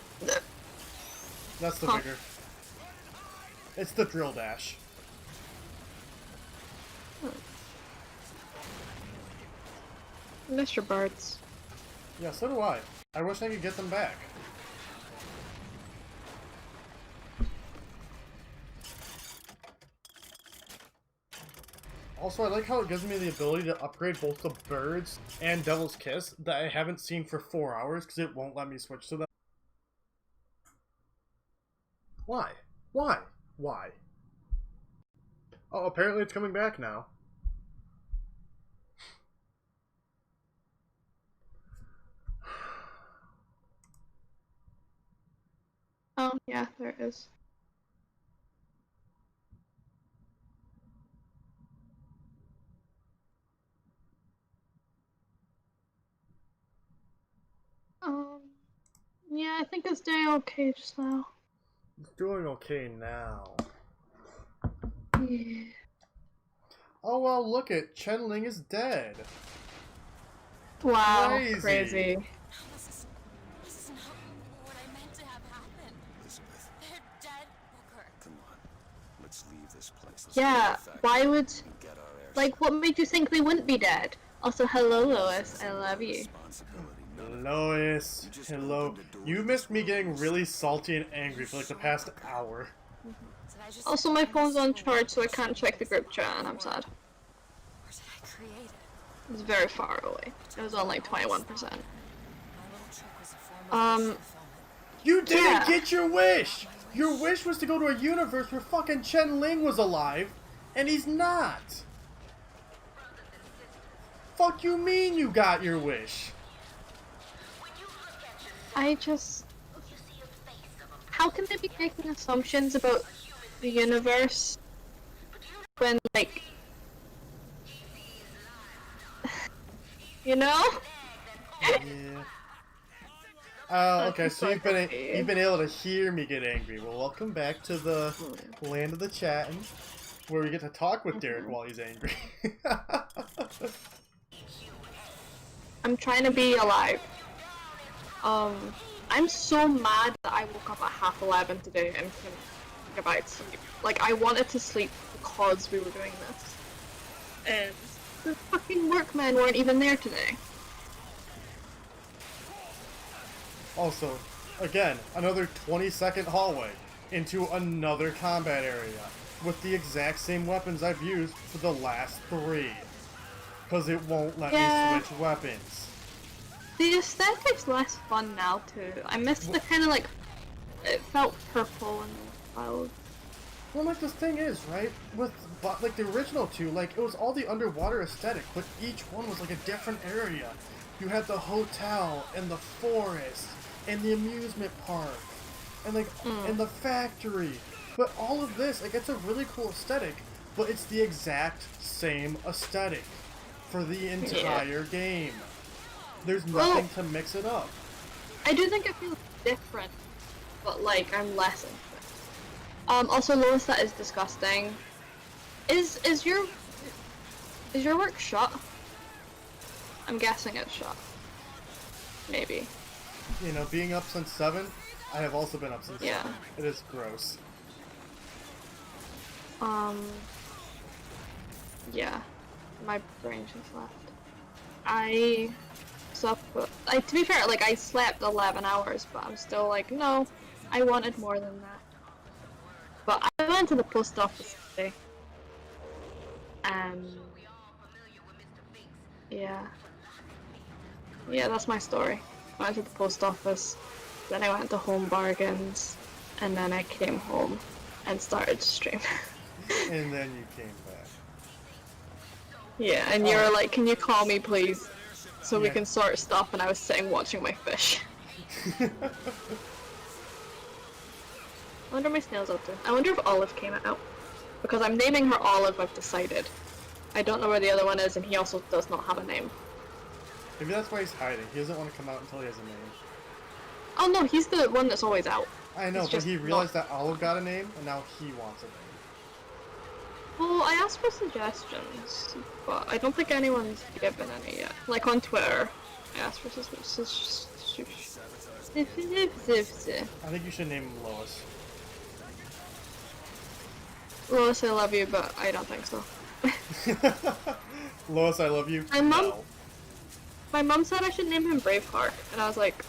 That's the vigor. It's the drill dash. Mr. Birds. Yeah, so do I. I wish I could get them back. Also, I like how it gives me the ability to upgrade both the birds and Devil's Kiss that I haven't seen for 4 hours because it won't let me switch to them. Why? Why? Why? Oh, apparently it's coming back now. Oh, yeah, there it is. Yeah, I think it's doing okay just now. It's doing okay now. Yeah. Oh well, look it. Chen Ling is dead. Wow, Crazy. This is not what I meant to have happen. Elizabeth, They're dead, Booker. come on. Let's leave this place. Let's Yeah, go to the factory why would... and get our air Like, what made you think they wouldn't be dead? Also, hello, Lois. I love you. responsibility. Lois, hello. You missed me getting really salty and angry for like the past hour. Also, my phone's on charge, so I can't check the group chat, and I'm sad. Or did I create it? It's very far away. It was on like 21%. My little trick was a form of fulfillment. You didn't Yeah. get your wish! Your wish was to go to a universe where fucking Chen Ling was alive, and he's not! Fuck you mean you got your wish? I just... How can they be making assumptions about the universe when, like... you know? Yeah. Okay, so you've been able to hear me get angry. Well, welcome back to the land of the chatting. where we get to talk with Derek while he's angry. I'm trying to be alive. I'm so mad that I woke up at 11:30 today and couldn't go back to sleep. Like, I wanted to sleep because we were doing this. And the fucking workmen weren't even there today. Also, again, another 20-second hallway into another combat area with the exact same weapons I've used for the last 3. Because it won't let me switch weapons. The aesthetic's less fun now too. I miss the kind of like, it felt purple and wild. Well, like, the thing is, right, with, like, the original 2, like, it was all the underwater aesthetic, but each one was, like, a different area. You had the hotel, and the forest, and the amusement park, and, like, and the factory. But all of this, like, it's a really cool aesthetic, but it's the exact same aesthetic for the entire game. There's nothing to mix it up. I do think it feels different, but, like, I'm less into it. Also, Lois, that is disgusting. Is your work shut? I'm guessing it's shut. Maybe. You know, being up since 7, I have also been up since 7. It is gross. Yeah. My brain just left. I slept, to be fair, like, I slept 11 hours, but I'm still like, no, I wanted more than that. But I went to the post office today. Yeah. Yeah, that's my story. I went to the post office, then I went to Home Bargains, and then I came home and started to stream. And then you came back. Yeah, and you were like, can you call me please? So we can sort stuff, and I was sitting watching my fish. I wonder what my snail's up to. I wonder if Olive came out. Because I'm naming her Olive, I've decided. I don't know where the other one is, and he also does not have a name. Maybe that's why he's hiding. He doesn't want to come out until he has a name. Oh no, he's the one that's always out. I know, but he realized that Olive got a name, and now he wants a name. Well, I asked for suggestions, but I don't think anyone's given any yet. Like on Twitter, I asked for suggestions. I think you should name him Lois. Lois, I love you, but I don't think so. Lois, I love you. My mom said I should name him Braveheart, and I was like,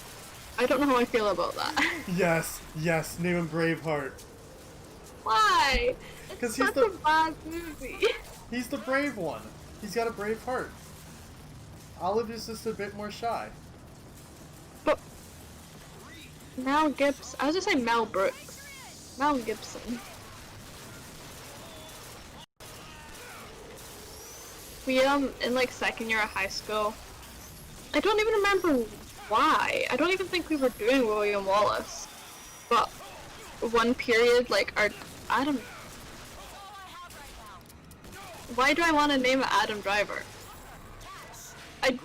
I don't know how I feel about that. Yes, name him Braveheart. Why? It's such a bad movie. He's the brave one. He's got a brave heart. Olive is just a bit more shy. But Mel Gibson. I was just saying Mel Brooks. Mel Gibson. We in like second year of high school. I don't even remember why. I don't even think we were doing William Wallace. But one period, like our Adam. Why do I want to name it Adam Driver? I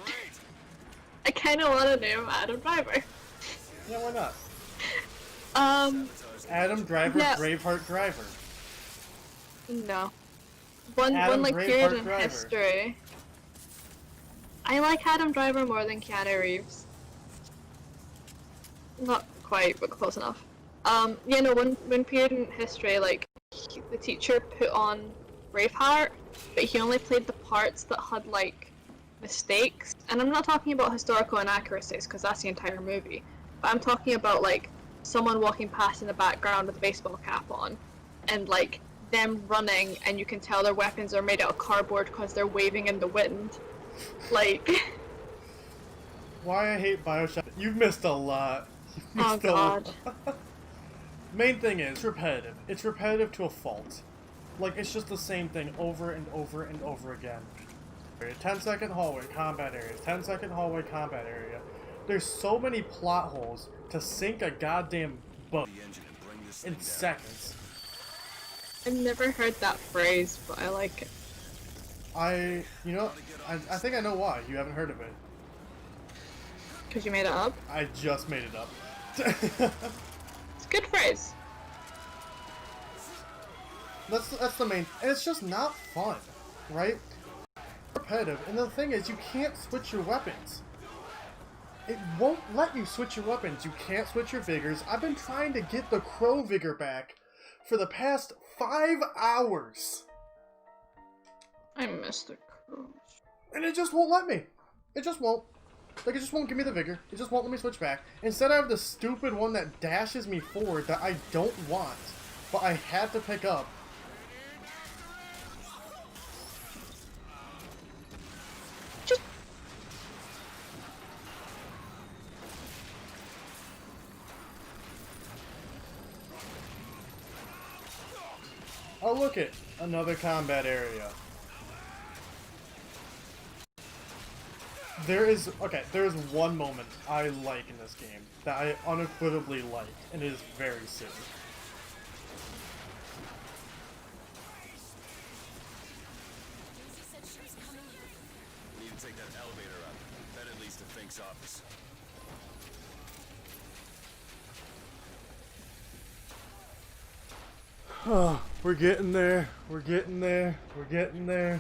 kind of want to name him Adam Driver. Yeah, why not? Adam Driver, yeah. Braveheart Driver. No. One like Braveheart period in Driver. history. I like Adam Driver more than Keanu Reeves. Not quite, but close enough. Yeah, no, one period in history, like, the teacher put on Braveheart, but he only played the parts that had, like, mistakes. And I'm not talking about historical inaccuracies, because that's the entire movie. But I'm talking about, like, someone walking past in the background with a baseball cap on, and, like, them running, and you can tell their weapons are made out of cardboard because they're waving in the wind. Like... Why I hate Bioshock. You've missed a lot. Oh god. Main thing is, it's repetitive. It's repetitive to a fault. Like, it's just the same thing over and over and over again. 10-second hallway, combat area. 10-second hallway, combat area. There's so many plot holes to sink a goddamn boat in seconds. I've never heard that phrase, but I like it. I think I know why. You haven't heard of it. Because you made it up? I just made it up. It's a good phrase. That's the main, and it's just not fun, right? Repetitive, and the thing is, you can't switch your weapons. It won't let you switch your weapons. You can't switch your vigors. I've been trying to get the Crow vigor back for the past 5 hours. I missed the Crow. And it just won't let me. It just won't. Like, it just won't give me the vigor. It just won't let me switch back. Instead, I have the stupid one that dashes me forward that I don't want, but I had to pick up. Oh, look it! Another combat area. There's one moment I like in this game that I unequivocally like, and it is very silly. Daisy said she was coming here. We need to take that elevator up. That at least to Fink's office. Oh, we're getting there. We're getting there. We're getting there.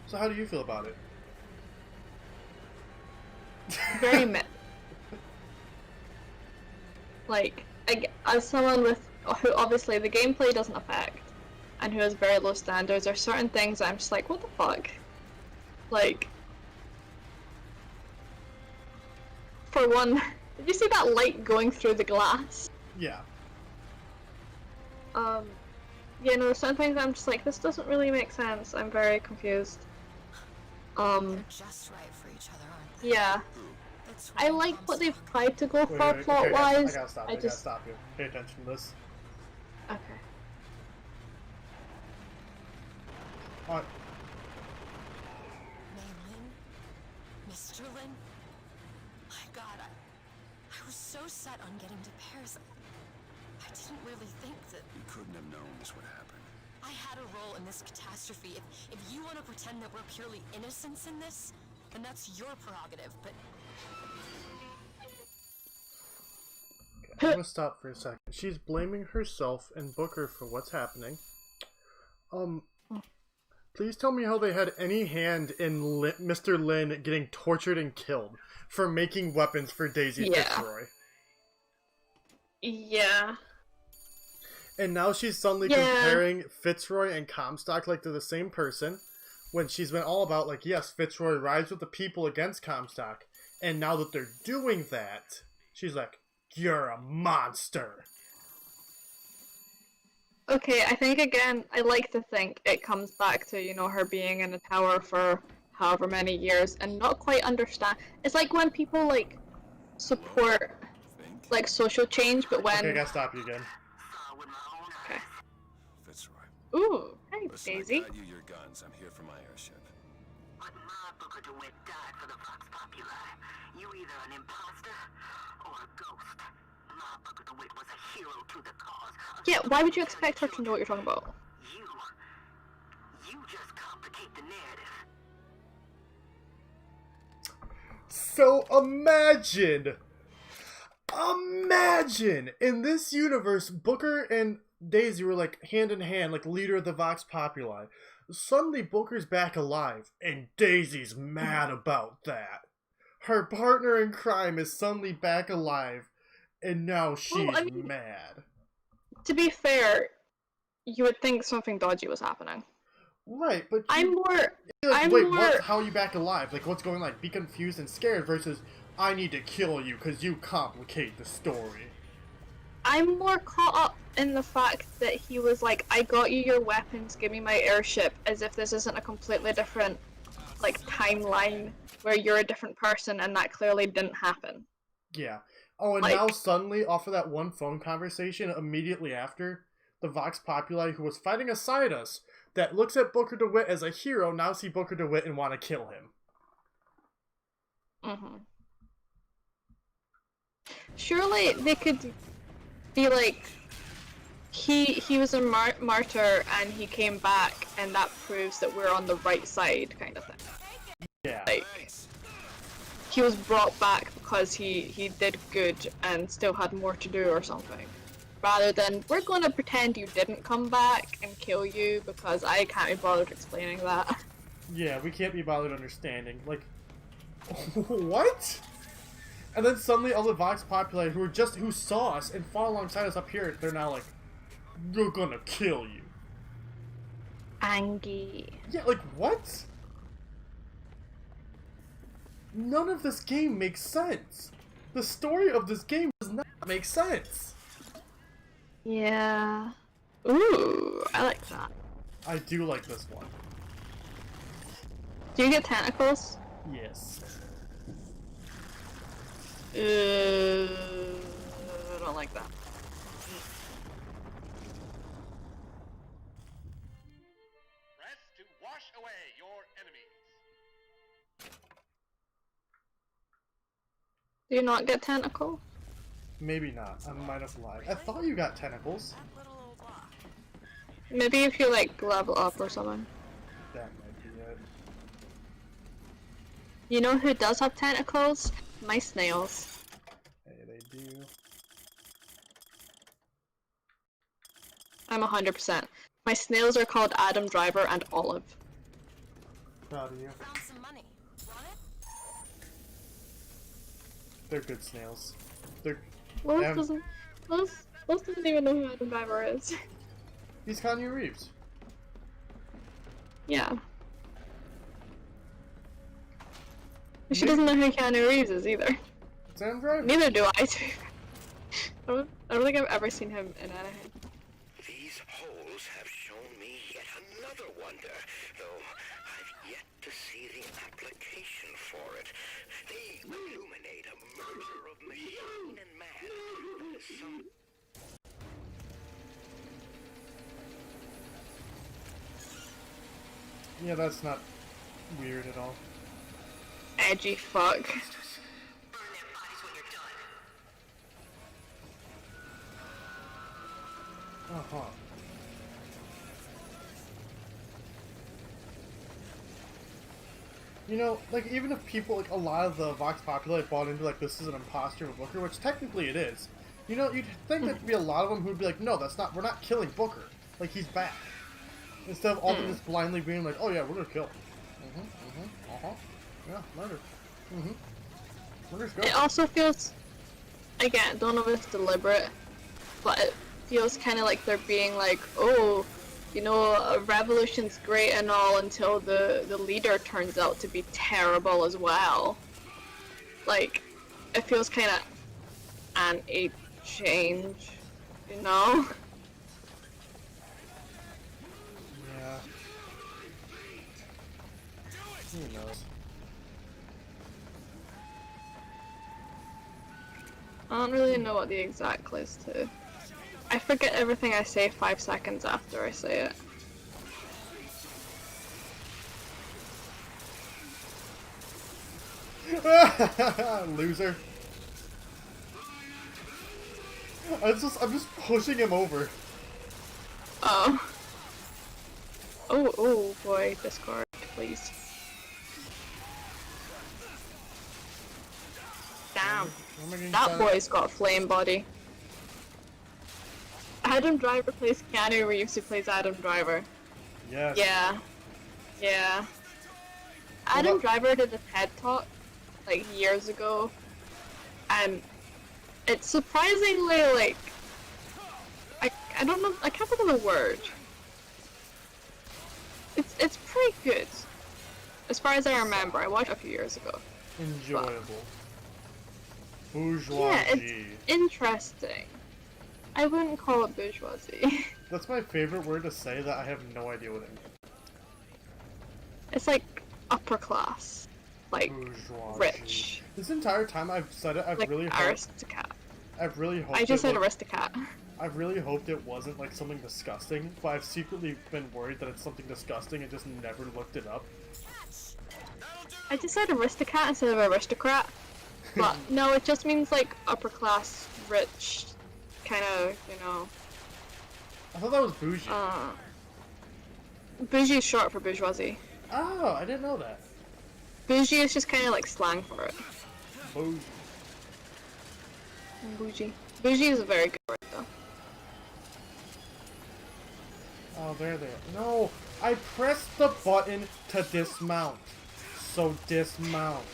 So how do you feel about it? Very meh. Like, as someone with who obviously the gameplay doesn't affect, and who has very low standards, there are certain things I'm just like, what the fuck? Like, for one, did you see that light going through the glass? Yeah. Yeah, no, certain things I'm just like, this doesn't really make sense. I'm very confused. They're just right for each other, aren't they? Yeah. That's I what like comes what they've to. tried to go Wait, for wait, wait, plot okay, wise. I gotta stop. I gotta stop you. Pay attention to this. Okay. Alright. Lin? Mr. Lin? My god, I was so set on getting to Paris. I didn't really think that You couldn't have known this would happen. I had a role in this catastrophe. If you want to pretend that we're purely innocents in this, then that's your prerogative, but I'm gonna stop for a second. She's blaming herself and Booker for what's happening. Please tell me how they had any hand in Mr. Lin getting tortured and killed for making weapons for Daisy Fitzroy. Yeah. And now she's suddenly comparing Fitzroy and Comstock like they're the same person, when she's been all about, like, yes, Fitzroy rides with the people against Comstock, and now that they're doing that, she's like, you're a monster. Okay, I think again, I like to think it comes back to, you know, her being in a tower for however many years and not quite understand. It's like when people, like, support, Fink? like, social change, but when... Okay, I gotta stop you again. Okay. Fitzroy. Ooh, hey, Listen, Daisy. I got you your guns. I'm here for my airship. But my Booker DeWitt died for the Vox Populi. You either an imposter or a ghost. My Booker DeWitt was a hero to the cause. Yeah, why would you expect her to know what you're talking about? You just complicate the narrative. So imagine in this universe, Booker and Daisy were like hand in hand, like leader of the Vox Populi. Suddenly Booker's back alive, and Daisy's mad about that. Her partner in crime is suddenly back alive, and now she's mad. To be fair, you would think something dodgy was happening. Right, but How are you back alive? Like, what's going on? Like, be confused and scared versus, I need to kill you because you complicate the story. I'm more caught up in the fact that he was like, I got you your weapons, give me my airship, as if this isn't a completely different, like, timeline where you're a different person and that clearly didn't happen. Yeah. Oh, and Like, now suddenly, off of that one phone conversation immediately after, the Vox Populi who was fighting aside us, that looks at Booker DeWitt as a hero, now see Booker DeWitt and want to kill him. Mm-hmm. Surely they could be like, he was a martyr and he came back and that proves that we're on the right side, kind of thing. Yeah. Like, he was brought back because he did good and still had more to do or something. Rather than, we're gonna pretend you didn't come back and kill you because I can't be bothered explaining that. Yeah, we can't be bothered understanding. Like, what? And then suddenly all the Vox Populi who saw us and fought alongside us up here, they're now like, we're gonna kill you. Angie. Yeah, like, what? None of this game makes sense. The story of this game does not make sense. Yeah. Ooh, I like that. I do like this one. Do you get tentacles? Yes. I don't like that. Press to wash away your enemies. Do you not get tentacles? Maybe not. I might have lied. I thought you got tentacles. Maybe if you like level up or something. That might be it. You know who does have tentacles? My snails. Hey, they do. I'm 100%. My snails are called Adam Driver and Olive. Proud of you. Found some money. Want it? They're good snails. They're. Lois doesn't even know who Adam Driver is. He's Kanye Reeves. Yeah. She doesn't know who Keanu Reeves is either. It's Adam Driver. Neither do I. I don't think I've ever seen him in anything. These holes have shown me yet another wonder, though I've yet to see the application for it. They illuminate a merger of machine and man that is some... Yeah, that's not weird at all. Edgy fuck. Burn their bodies when you're done. Uh-huh. You know, like, even if people, like, a lot of the Vox Populi bought into, like, this is an imposter of Booker, which technically it is, you know, you'd think there'd be a lot of them who'd be like, no, that's not, we're not killing Booker. Like, he's back. Instead of all of them just blindly being like, oh yeah, we're gonna kill him. Yeah, murder. Murder's good. It also feels, again, don't know if it's deliberate, but it feels kind of like they're being like, oh, you know, a revolution's great and all until the leader turns out to be terrible as well. Like, it feels kind of anti-change, you know? Yeah. Who knows? I don't really know what the exact is to. I forget everything I say 5 seconds after I say it. Loser. I'm just pushing him over. Oh. Oh boy, Discord, please. Damn. That boy's got flame body. Adam Driver plays Keanu Reeves, who plays Adam Driver. Yes. Yeah. Adam Driver did a TED Talk, like, years ago, and it's surprisingly, like, I don't know, I can't think of the word. It's pretty good. As far as I remember, I watched it a few years ago. Enjoyable. Bourgeoisie. Yeah, it's interesting. I wouldn't call it bourgeoisie. That's my favorite word to say that I have no idea what it means. It's like upper class. Like, Bourgeoisie. rich. This entire time I've said it, I've Like really aristocrat. I've really hoped I just said aristocrat. I've really hoped it wasn't like something disgusting, but I've secretly been worried that it's something disgusting and just never looked it up. I just said aristocrat instead of aristocrat. But no, it just means like upper class, rich, kind of, you know. I thought that was bougie. Bougie is short for bourgeoisie. Oh, I didn't know that. Bougie is just kind of like slang for it. Bougie. Bougie. Bougie is a very good word though. Oh, there they are. No! I pressed the button to dismount. So dismount.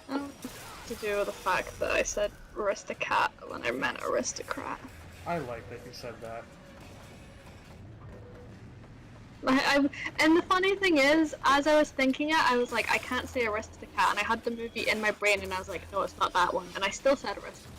To do with the fact that I said aristocat when I meant aristocrat. I like that you said that. And the funny thing is, as I was thinking it, I was like, I can't say aristocrat, and I had the movie in my brain, and I was like, no, it's not that one, and I still said aristocrat.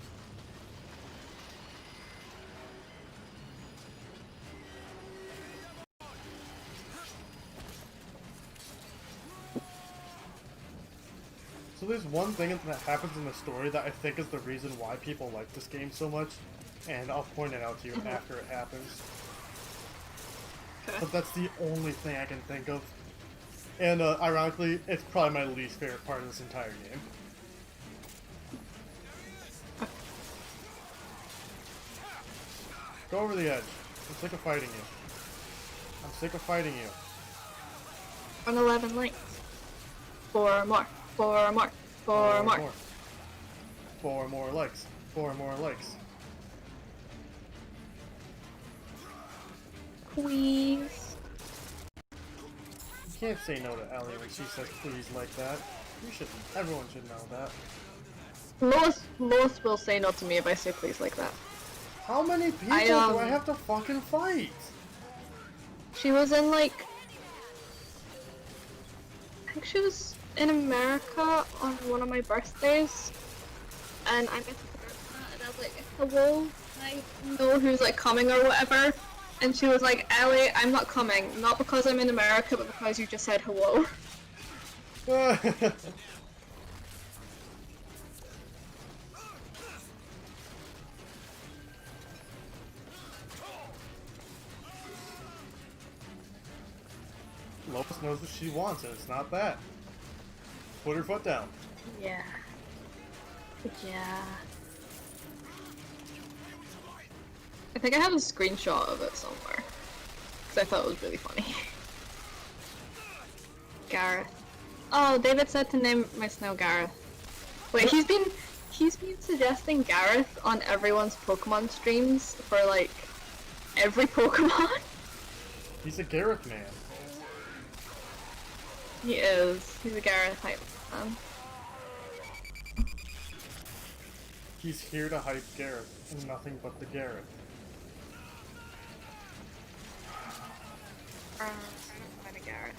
So there's one thing that happens in the story that I think is the reason why people like this game so much, and I'll point it out to you after it happens. But that's the only thing I can think of. And ironically, it's probably my least favorite part of this entire game. Go over the edge. I'm sick of fighting you. I'm sick of fighting you. On 11 links. 4 more. 4 more. 4 more. 4 more likes. 4 more likes. Please. You can't say no to Ellie when she says please like that. You shouldn't. Everyone should know that. Most will say no to me if I say please like that. How many people do I have to fucking fight? She was in like... I think she was in America on one of my birthdays. And I met her and I was like, hello, I know who's like coming or whatever. And she was like, Ellie, I'm not coming. Not because I'm in America, but because you just said hello. Lois knows what she wants, and it's not that. Put her foot down. Yeah. Yeah. I think I have a screenshot of it somewhere. Because I thought it was really funny. Gareth. Oh, David said to name my snow Gareth. Wait, he's been suggesting Gareth on everyone's Pokemon streams for like every Pokemon. He's a Gareth man. He is. He's a Gareth type man. He's here to hype Gareth, and nothing but the Gareth. I don't find a Gareth.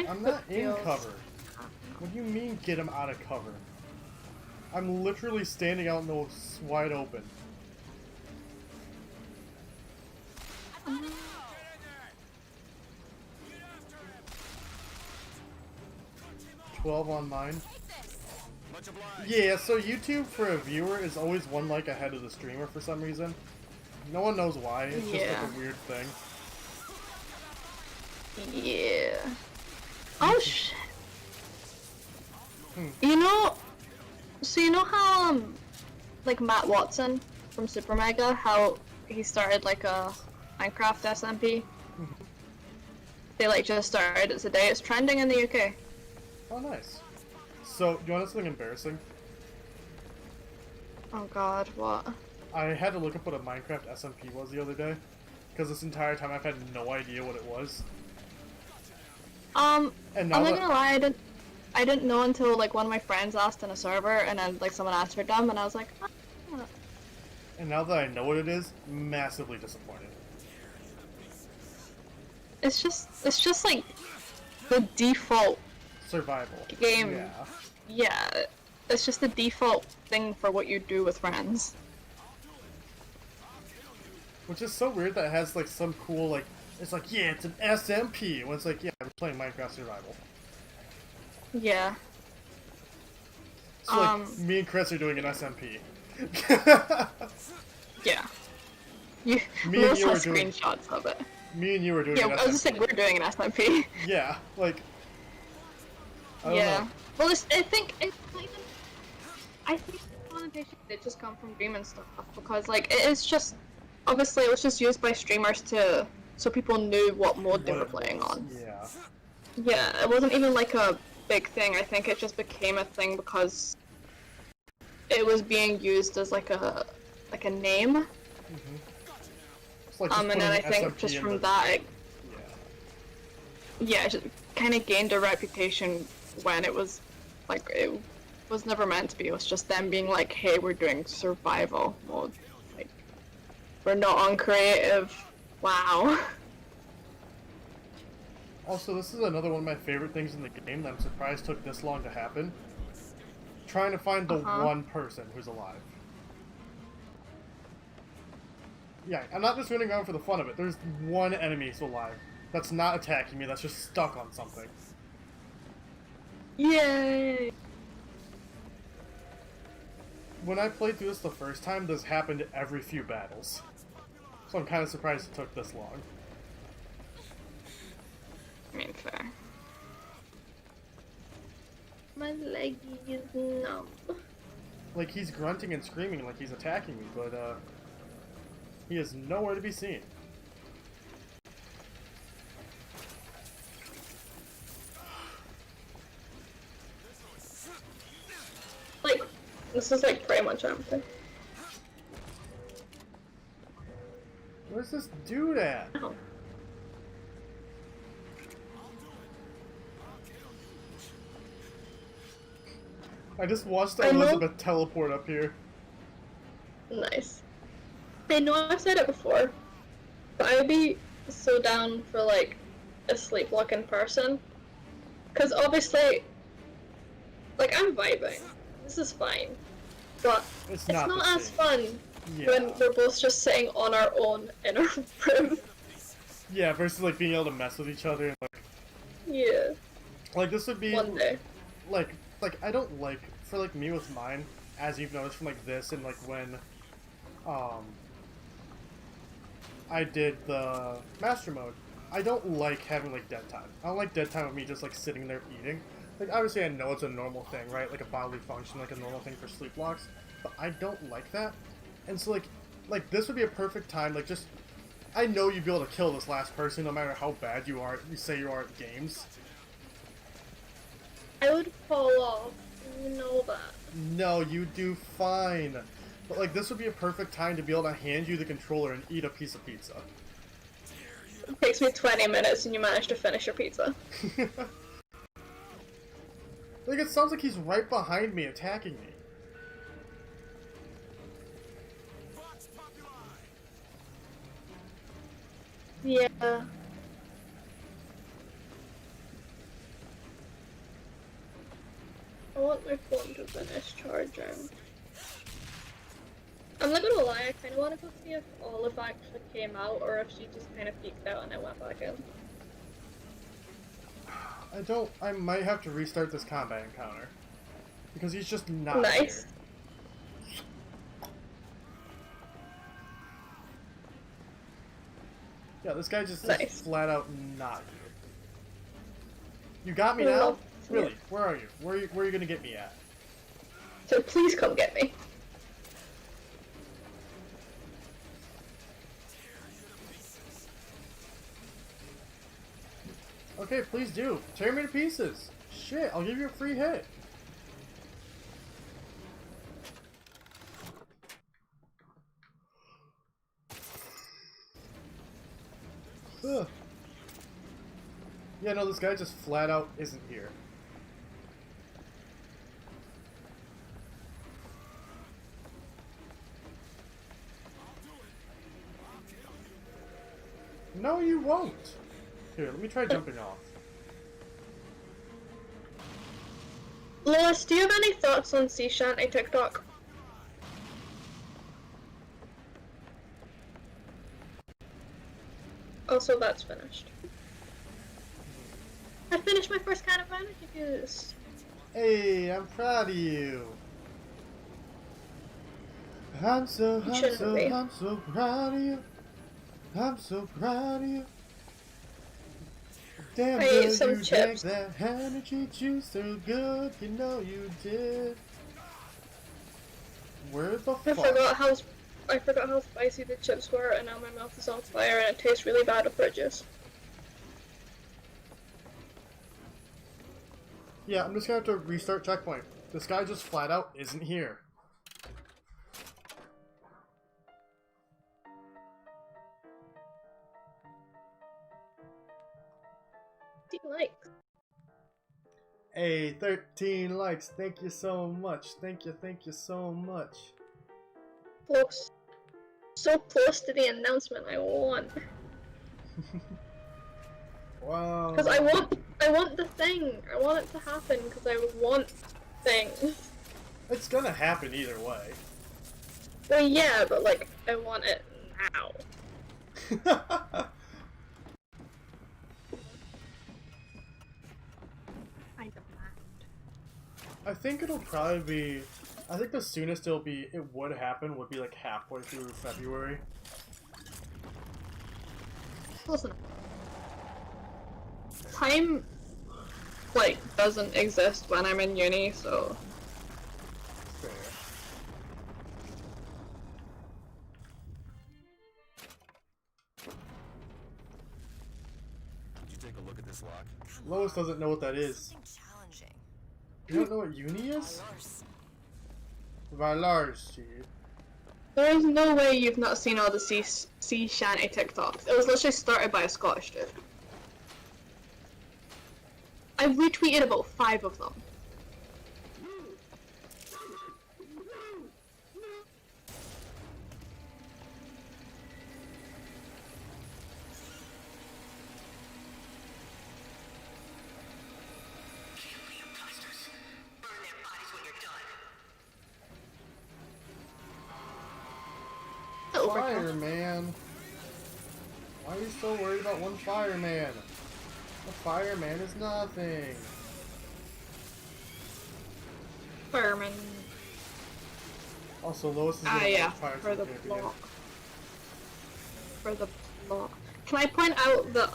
I'm not in cover. What do you mean get him out of cover? I'm literally standing out in the wide open. 12 on mine. Yeah, so YouTube for a viewer is always 1 like ahead of the streamer for some reason. No one knows why, it's just like a weird thing. Yeah. Oh shit. You know, so you know how like Matt Watson from Super Mega, how he started like a Minecraft SMP? They like just started it today. It's trending in the UK. Oh, nice. So, do you want to know something embarrassing? Oh god, what? I had to look up what a Minecraft SMP was the other day, because this entire time I've had no idea what it was. And I'm not gonna lie, I didn't know until like one of my friends asked in a server, and then like someone answered them, and I was like, ah. And now that I know what it is, massively disappointed. It's just like the default survival game. Yeah. Yeah, it's just the default thing for what you do with friends. Which is so weird that it has like some cool like, it's like, yeah, it's an SMP, when it's like, yeah, we're playing Minecraft Survival. Yeah. So like, me and Chris are doing an SMP. Yeah. Me and you have were doing screenshots of it. Me and you were doing an SMP. I was just saying we're doing an SMP. Yeah, like. I don't know. Well, I think it's not even. I think the connotation did just come from Dream and stuff because like it is just obviously it was just used by streamers so people knew what mode they were playing on. Yeah. Yeah, it wasn't even like a big thing. I think it just became a thing because it was being used as like a name. It's like just And then I putting think SMT just in from the- that, it, Yeah. yeah, it just kind of gained a reputation when it was like it was never meant to be. It was just them being like, "Hey, we're doing survival mode. Like, we're not on creative." Wow. Also, this is another one of my favorite things in the game that I'm surprised took this long to happen. Trying to find the one person who's alive. Yeah, I'm not just running around for the fun of it. There's one enemy who's alive. That's not attacking me, that's just stuck on something. Yay! When I played through this the first time, this happened every few battles. So I'm kind of surprised it took this long. I mean, fair. My leg is numb. Like, he's grunting and screaming like he's attacking me, but, he is nowhere to be seen. Like, this is like pretty much everything. Where's this dude at? Oh. I just watched I know- Elizabeth teleport up here. Nice. I know I've said it before, but I would be so down for like a sleep walk in person. Cause obviously, like I'm vibing. This is fine. But It's it's not not the as same. fun Yeah. when we're both just sitting on our own in our room. Yeah, versus like being able to mess with each other and Yeah. like this would be One day. like I don't like for like me with mine, as you've noticed from like this and like when I did the master mode, I don't like having like dead time. I don't like dead time of me just like sitting there eating. Like obviously I know it's a normal thing, right? Like a bodily function, like a normal thing for sleep walks, but I don't like that. And so like this would be a perfect time, like just I know you'd be able to kill this last person no matter how bad you say you are at games. I would fall off. You know that. No, you do fine. But like this would be a perfect time to be able to hand you the controller and eat a piece of pizza. It takes me 20 minutes and you manage to finish your pizza. Like it sounds like he's right behind me attacking me. Yeah. I want my phone to finish charging. I'm not gonna lie, I kinda wanna go see if Olive actually came out or if she just kinda peeked out and I went back in. I might have to restart this combat encounter. Because he's just not Nice. here. Yeah, this guy just Nice. is flat out not here. You got me I now? love- Really? Where are you? Where are you gonna get me at? So please come get me. Okay, please do. Tear me to pieces. Shit, I'll give you a free hit. Ugh. Yeah, no, this guy just flat out isn't here. No, you won't. Here, let me try jumping off. Lois, do you have any thoughts on sea shanty TikTok? Also, that's finished. I finished my first kind of energy boost. Hey, I'm proud of you. I'm so proud of you. I'm so proud of you. Damn I ate girl, some you drank chips. that energy juice so good, you know you did. Where the fuck? I forgot how spicy the chips were, and now my mouth is on fire, and it tastes really bad with fruit juice. Yeah, I'm just gonna have to restart checkpoint. This guy just flat out isn't here. Likes. Hey, 13 likes. Thank you so much. Thank you so much. Close. So close to the announcement I want. Wow. Because I want the thing. I want it to happen because I want things. It's gonna happen either way. Well, yeah, but like, I want it now. I demand. I think it'll probably be... I think the soonest it would happen would be like halfway through February. Listen. Time, like, doesn't exist when I'm in uni, so... Fair. Did you take a look at this lock? Lois doesn't know what that is. Something challenging. You don't know what uni is? Lars. Valarsi. There is no way you've not seen all the sea shanty TikToks. It was literally started by a Scottish dude. I've retweeted about 5 of them. Fireman. Why are you so worried about one fireman? A fireman is nothing. Fireman. Also, Lois is Yeah, Pirates for of the Caribbean. plot. For the plot. Can I point out that,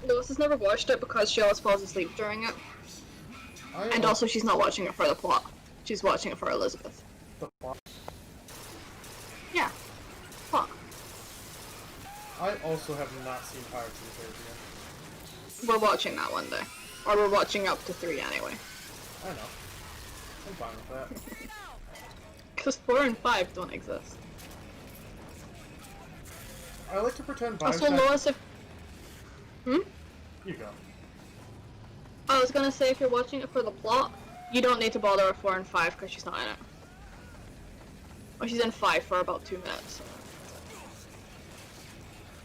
Lois has never watched it because she always falls asleep during it. And also she's not watching it for the plot. She's watching it for Elizabeth. The plot? Yeah. Plot. I also have not seen Pirates of the Caribbean. We're watching that one day. Or we're watching up to 3 anyway. I know. I'm fine with that. Because 4 and 5 don't exist. I like to pretend Bioshock... Also, Lois, if... Hmm? You go. I was gonna say, if you're watching it for the plot, you don't need to bother with 4 and 5 because she's not in it. Well, she's in 5 for about 2 minutes.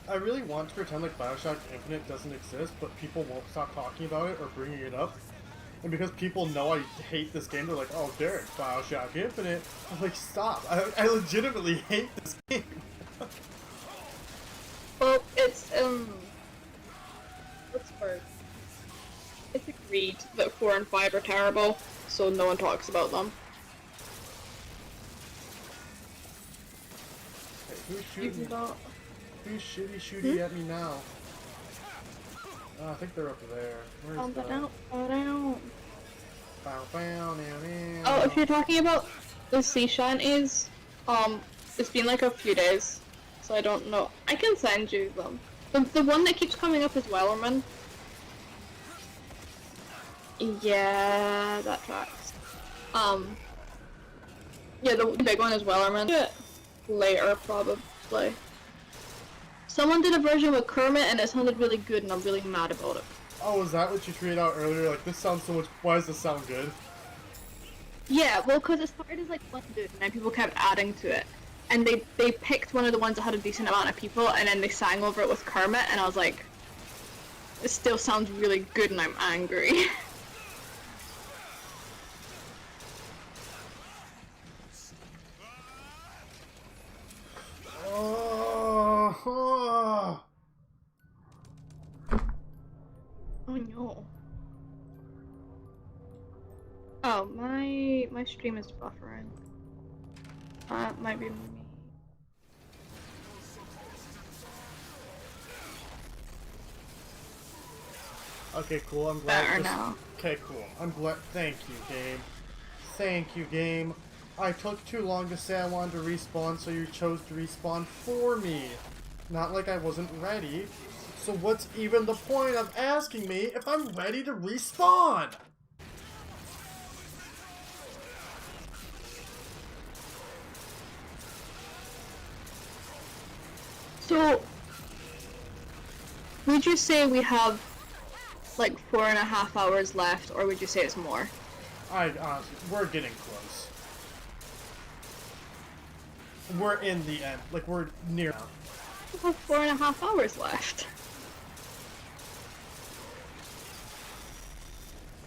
I really want to pretend like Bioshock Infinite doesn't exist, but people won't stop talking about it or bringing it up. And because people know I hate this game, they're like, oh, Derek, Bioshock Infinite. I'm like, stop. I legitimately hate this game. Well, it's, what's the word? It's agreed that 4 and 5 are terrible, so no one talks about them. Hey, who's shooting? Who's shooty at me now? I think they're up there. Where's the... Oh, if you're talking about the sea shanties, it's been like a few days, so I don't know. I can send you them. The one that keeps coming up is Wellerman. Yeah, that tracks. Yeah, the big one is Wellerman. Yeah. Later, probably. Someone did a version with Kermit and it sounded really good and I'm really mad about it. Oh, is that what you tweeted out earlier? Like, this sounds so much... Why does this sound good? Yeah, well, because it started as like one dude and then people kept adding to it. And they picked one of the ones that had a decent amount of people and then they sang over it with Kermit and I was like, it still sounds really good and I'm angry. Oh, Oh no. Oh, my stream is buffering. Might be me. okay, cool. I'm glad. Better now. Okay, cool. I'm glad. Thank you, game. Thank you, game. I took too long to say I wanted to respawn, so you chose to respawn for me. Not like I wasn't ready. So what's even the point of asking me if I'm ready to respawn? So, would you say we have like 4.5 hours left, or would you say it's more? Honestly, we're getting close. We're in the end. Like, we're near now. We have 4.5 hours left.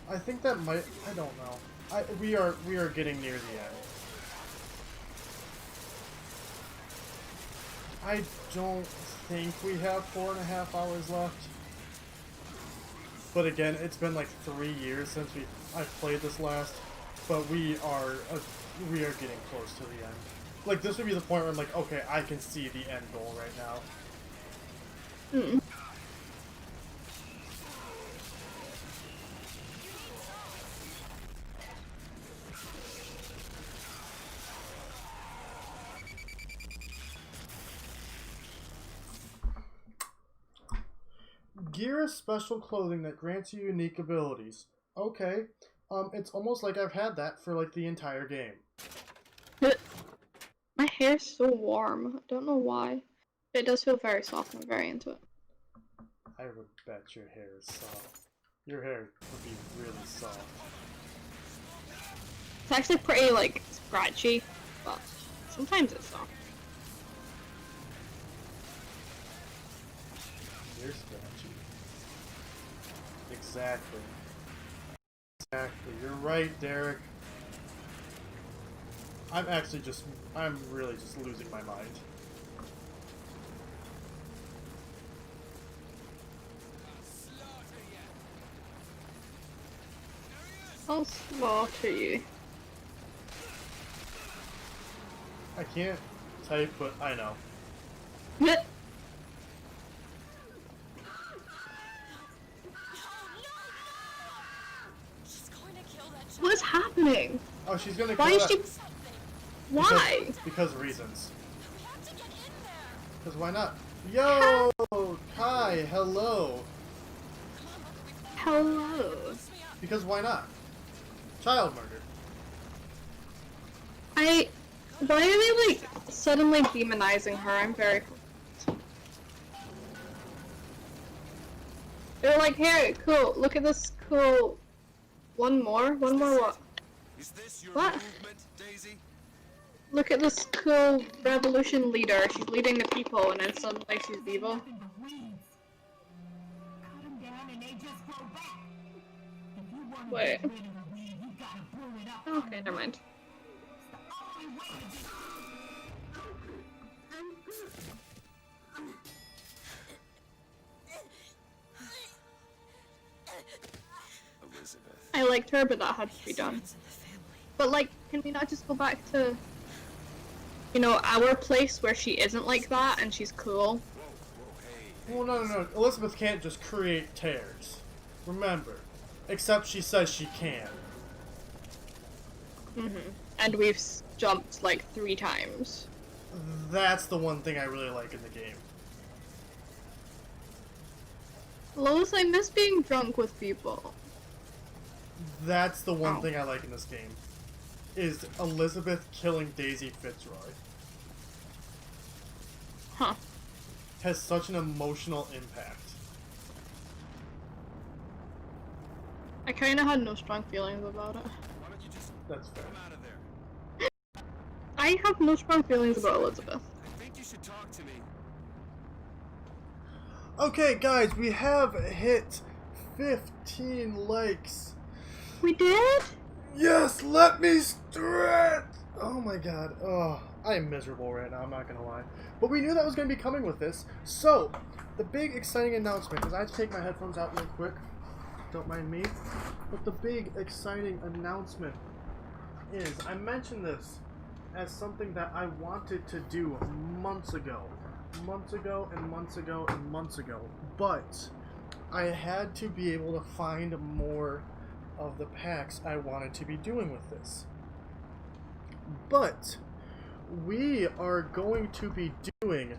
I think that might. I don't know. We are getting near the end. I don't think we have 4.5 hours left. But again, it's been like 3 years since I've played this last. But we are getting close to the end. Like, this would be the point where I'm like, okay, I can see the end goal right now. Hmm. Gear is special clothing that grants you unique abilities. Okay. It's almost like I've had that for like the entire game. My hair's so warm. I don't know why. It does feel very soft. I'm very into it. I would bet your hair is soft. Your hair would be really soft. It's actually pretty, like, scratchy, but sometimes it's soft. You're scratchy. Exactly. Exactly. You're right, Derek. I'm really just losing my mind. I'll slaughter you. I can't type, but I know. She's going to kill that child. What's happening? Oh, she's gonna Why kill is that. she... Why? Because reasons. We have to get in there. Because why not? Yo! Kai, hello! Hello. Because why not? Child murder. Why are they, like, suddenly demonizing her? I'm very confused. They're like, here, cool, look at this cool... One more what? Is this your What? movement, Daisy? Look at this cool revolution leader. She's leading the people, and then suddenly she's evil. Wait. Okay, never mind. Elizabeth. I liked her, but that had to be done. But, like, can we not just go back to, you know, our place where she isn't like that and she's cool? Well, no. Elizabeth can't just create tears. Remember. Except she says she can. And we've jumped, like, 3 times. That's the one thing I really like in the game. Lois, I miss being drunk with people. That's the one thing I like in this game. Is Elizabeth killing Daisy Fitzroy. Huh. Has such an emotional impact. I kinda had no strong feelings about it. Why don't you just That's fair. come out of there? I have no strong feelings about Elizabeth. I think you should talk to me. Okay, guys, we have hit 15 likes. We did? Yes, let me stretch! Oh my god. Oh, I am miserable right now, I'm not gonna lie. But we knew that was gonna be coming with this. So, the big exciting announcement is I have to take my headphones out real quick. Don't mind me. But the big exciting announcement is I mentioned this as something that I wanted to do months ago. Months ago and months ago and months ago. But I had to be able to find more of the packs I wanted to be doing with this. But we are going to be doing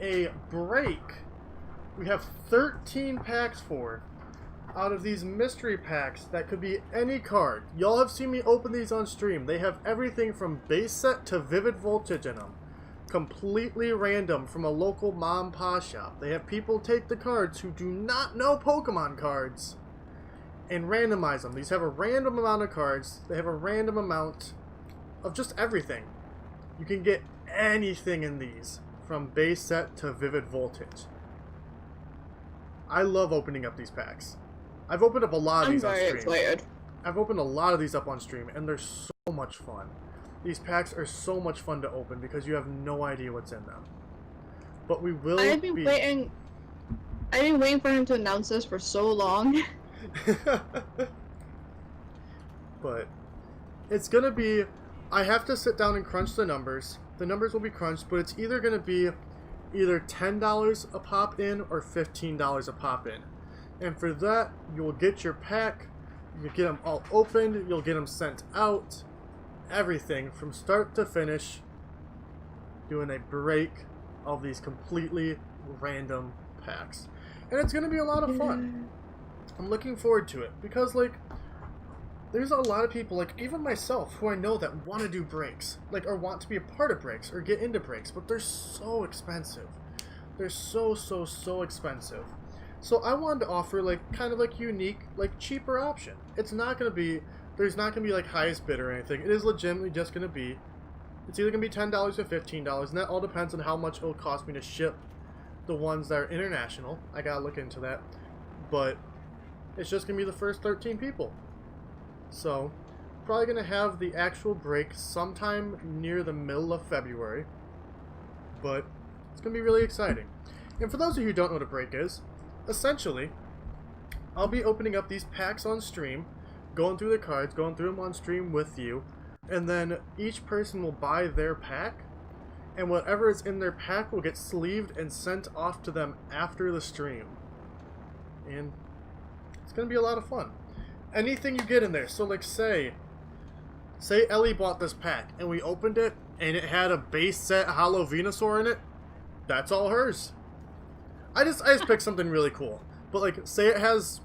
a break. We have 13 packs for out of these mystery packs that could be any card. Y'all have seen me open these on stream. They have everything from base set to vivid voltage in them. completely random from a local mom pa shop. They have people take the cards who do not know Pokemon cards and randomize them. These have a random amount of cards. They have a random amount of just everything. You can get anything in these, from base set to Vivid Voltage. I love opening up these packs. I've opened up a lot of these on stream. Excited. I've opened a lot of these up on stream, and they're so much fun. These packs are so much fun to open because you have no idea what's in them. But we will I've been waiting for him to announce this for so long. But it's gonna be, I have to sit down and crunch the numbers. The numbers will be crunched, but it's either gonna be either $10 a pop in or $15 a pop in. And for that, you'll get your pack, you get them all opened, you'll get them sent out, everything from start to finish, doing a break of these completely random packs. And it's gonna be a lot of fun. I'm looking forward to it because, like, there's a lot of people, like even myself, who I know that want to do breaks, like, or want to be a part of breaks or get into breaks, but they're so expensive. They're so expensive. So I wanted to offer, like, kind of like unique, like cheaper option. It's not gonna be, there's not gonna be like highest bid or anything. It is legitimately just gonna be, it's either gonna be $10 or $15, and that all depends on how much it'll cost me to ship the ones that are international. I gotta look into that, but it's just gonna be the first 13 people. So, probably going to have the actual break sometime near the middle of February. But it's going to be really exciting. And for those of you who don't know what a break is, essentially, I'll be opening up these packs on stream, going through the cards, going through them on stream with you, and then each person will buy their pack, and whatever is in their pack will get sleeved and sent off to them after the stream. And it's going to be a lot of fun. Anything you get in there, so like say Ellie bought this pack and we opened it and it had a base set Hollow Venusaur in it, that's all hers. I just picked something really cool. But like say it has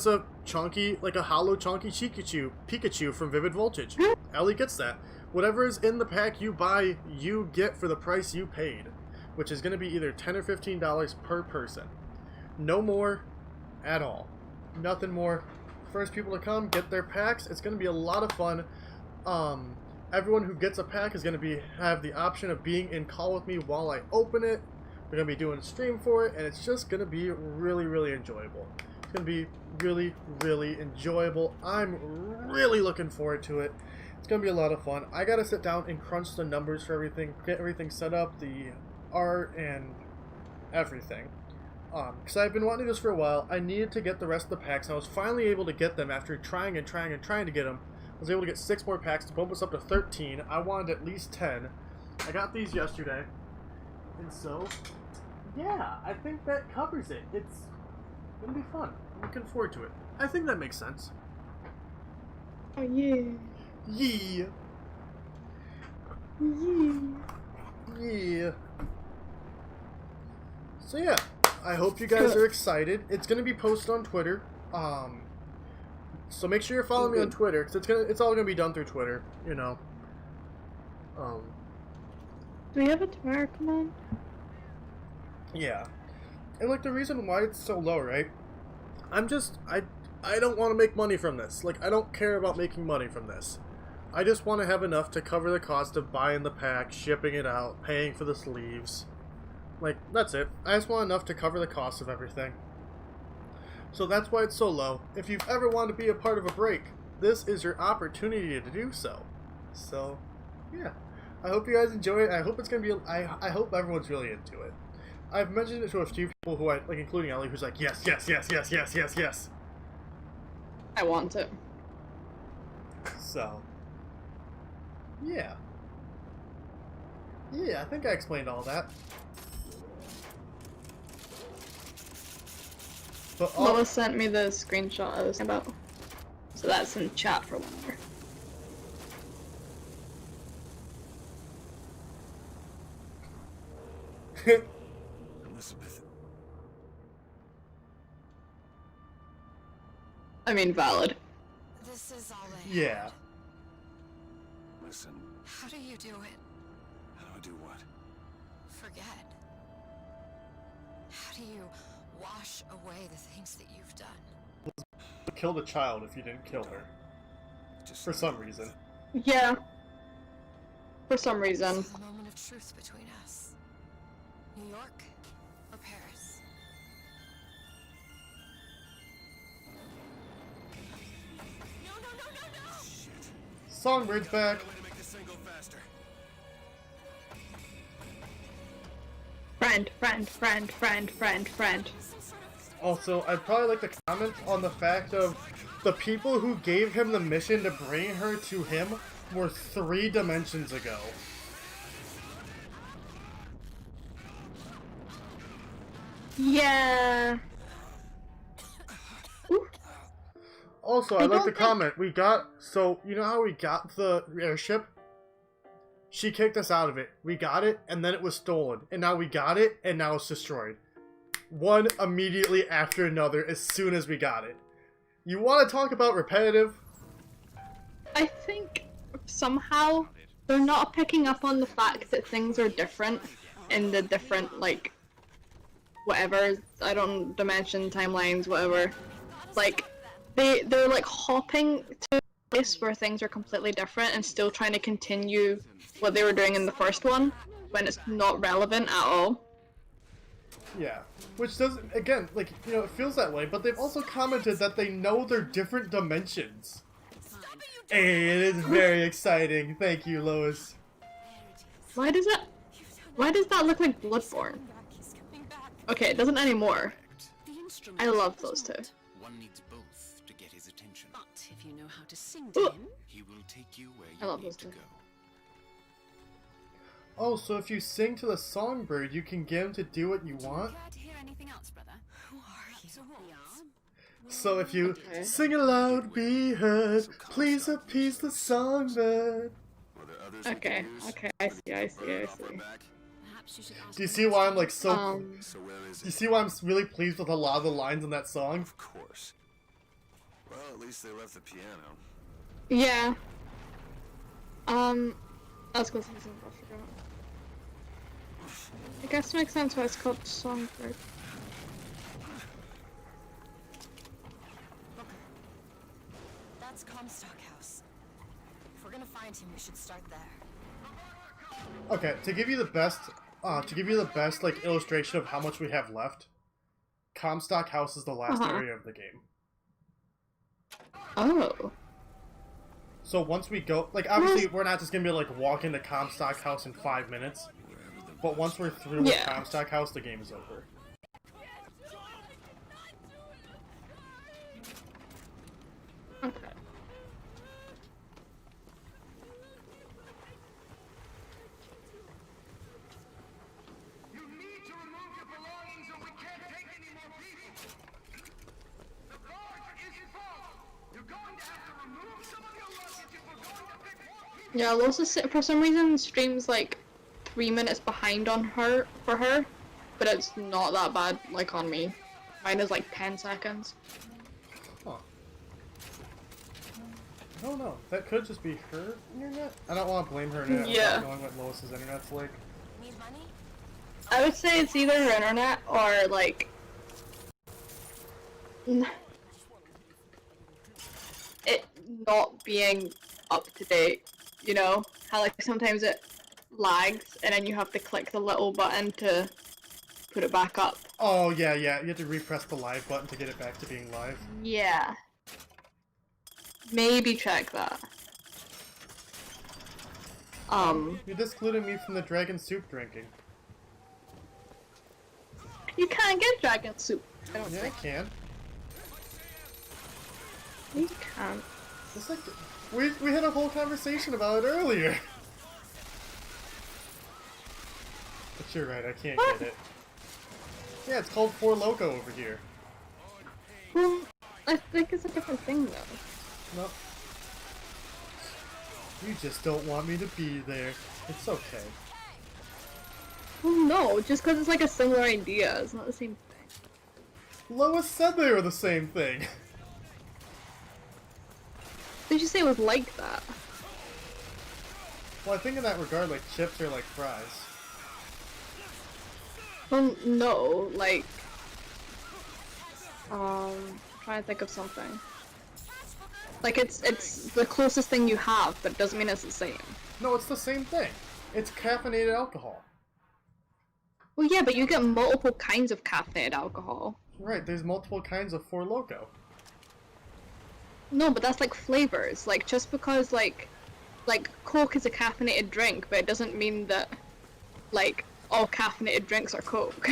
a chunky, like a hollow chunky Pikachu from Vivid Voltage. Ellie gets that. Whatever is in the pack you buy, you get for the price you paid, which is going to be either $10 or $15 per person. No more at all. Nothing more. First people to come get their packs. It's going to be a lot of fun. Everyone who gets a pack is going to have the option of being in call with me while I open it. We're going to be doing a stream for it, and it's just going to be really enjoyable. It's going to be really enjoyable. I'm really looking forward to it. It's going to be a lot of fun. I got to sit down and crunch the numbers for everything, get everything set up, the art and everything. Because I've been wanting this for a while. I needed to get the rest of the packs, and I was finally able to get them after trying to get them. I was able to get 6 more packs to bump us up to 13. I wanted at least 10. I got these yesterday. And so, yeah, I think that covers it. It's going to be fun. I'm looking forward to it. I think that makes sense. Oh, yeah. Yeah. Yeah. So, yeah. I hope you guys are excited. It's going to be posted on Twitter. So make sure you're following me on Twitter, because it's all going to be done through Twitter, you know. Do we have a tomorrow? Come on. Yeah. And like the reason why it's so low, right? I don't want to make money from this. Like, I don't care about making money from this. I just want to have enough to cover the cost of buying the pack, shipping it out, paying for the sleeves. Like, that's it. I just want enough to cover the cost of everything. So that's why it's so low. If you've ever wanted to be a part of a break, this is your opportunity to do so. So, yeah. I hope you guys enjoy it. I hope it's going to be... I hope everyone's really into it. I've mentioned it to a few people who like, including Ellie, who's like, yes. I want it. So, yeah. Yeah, I think I explained all that. But Lois sent me the screenshot I was talking about. So that's in chat for whenever. Elizabeth. I mean, valid. This is all I yeah. had. Listen, How do you do it? how do I do what? Forget. How do you wash away the things that you've done? Kill the child if you didn't kill her. Just For some reason. Yeah. For some reason. This is a moment of truth between us. New York or Paris? No! Songbird's back. Way to make this thing go faster. Friend. Also, I'd probably like to comment on the fact of the people who gave him the mission to bring her to him were 3 dimensions ago. Yeah. Ooh. Also, I'd like to comment, we got, so, you know how we got the airship? She kicked us out of it. We got it, and then it was stolen. And now we got it, and now it's destroyed. One immediately after another as soon as we got it. You want to talk about repetitive? I think somehow they're not picking up on the fact that things are different in the different, like, whatever, I don't dimension, timelines, whatever. Like, they're like hopping to a place where things are completely different and still trying to continue what they were doing in the first one when it's not relevant at all. Yeah. Which doesn't, again, like, you know, it feels that way, but they've also commented that they know they're different dimensions. Hey, it is very exciting. Thank you, Lois. Why does that look like Bloodborne? Okay, it doesn't anymore. I love those two. One needs both to get his attention. But if you know how to sing to Ooh. him, He will take you where I you love need those to two. go. Oh, so if you sing to the songbird, you can get him to do what you want? care to hear anything else, brother? Who are you? So if you Okay. sing aloud, be heard, please appease the songbird. Were there others we Okay, could use? okay, I see. Bird off our back? Perhaps you should ask Do you him see next why I'm time. like so... So where is Do you it? see why I'm really pleased with a lot of the lines in that song? Of course. Well, at least they left the piano. Yeah. I was gonna say something, I forgot. I guess it makes sense why it's called Songbird. That's Comstock House. If we're gonna find him, we should start there. Okay, to give you the best, like, illustration of how much we have left, Comstock House is the last area of the game. Oh. So once we go, like, obviously we're not just gonna be like walk into Comstock House in 5 minutes, but once we're through with Comstock House, the game is over. Okay. You need to remove your belongings or we can't take any more people. The barge is full. You're going to have to remove some of your luggage if we're going to pick more people. Yeah, Lois for some reason streams like 3 minutes behind on her for her, but it's not that bad like on me. Mine is like 10 seconds. Huh. I don't know. That could just be her internet. I don't want to blame her internet Yeah. without knowing what Lois's internet's like. Need money? I would say it's either her internet or like it not being up to date. You know how like sometimes it lags and then you have to click the little button to put it back up. Oh yeah, you have to repress the live button to get it back to being live. Yeah. Maybe check that. You excluded me from the dragon soup drinking. You can't get dragon soup. I don't Yeah, I think. can. You can't. It's like we had a whole conversation about it earlier. But you're right, I can't get it. Yeah, it's called Four Loco over here. Well, I think it's a different thing though. Nope. You just don't want me to be there. It's okay. Well, no, just because it's like a similar idea, it's not the same thing. Lois said they were the same thing. Did you say it was like that? Well, I think in that regard, like, chips are like fries. Well, no, like, trying to think of something. Like, it's the closest thing you have, but it doesn't mean it's the same. No, it's the same thing. It's caffeinated alcohol. Well, yeah, but you get multiple kinds of caffeinated alcohol. Right, there's multiple kinds of Four Loko. No, but that's like flavors. Like, just because, like Coke is a caffeinated drink, but it doesn't mean that, like, all caffeinated drinks are Coke.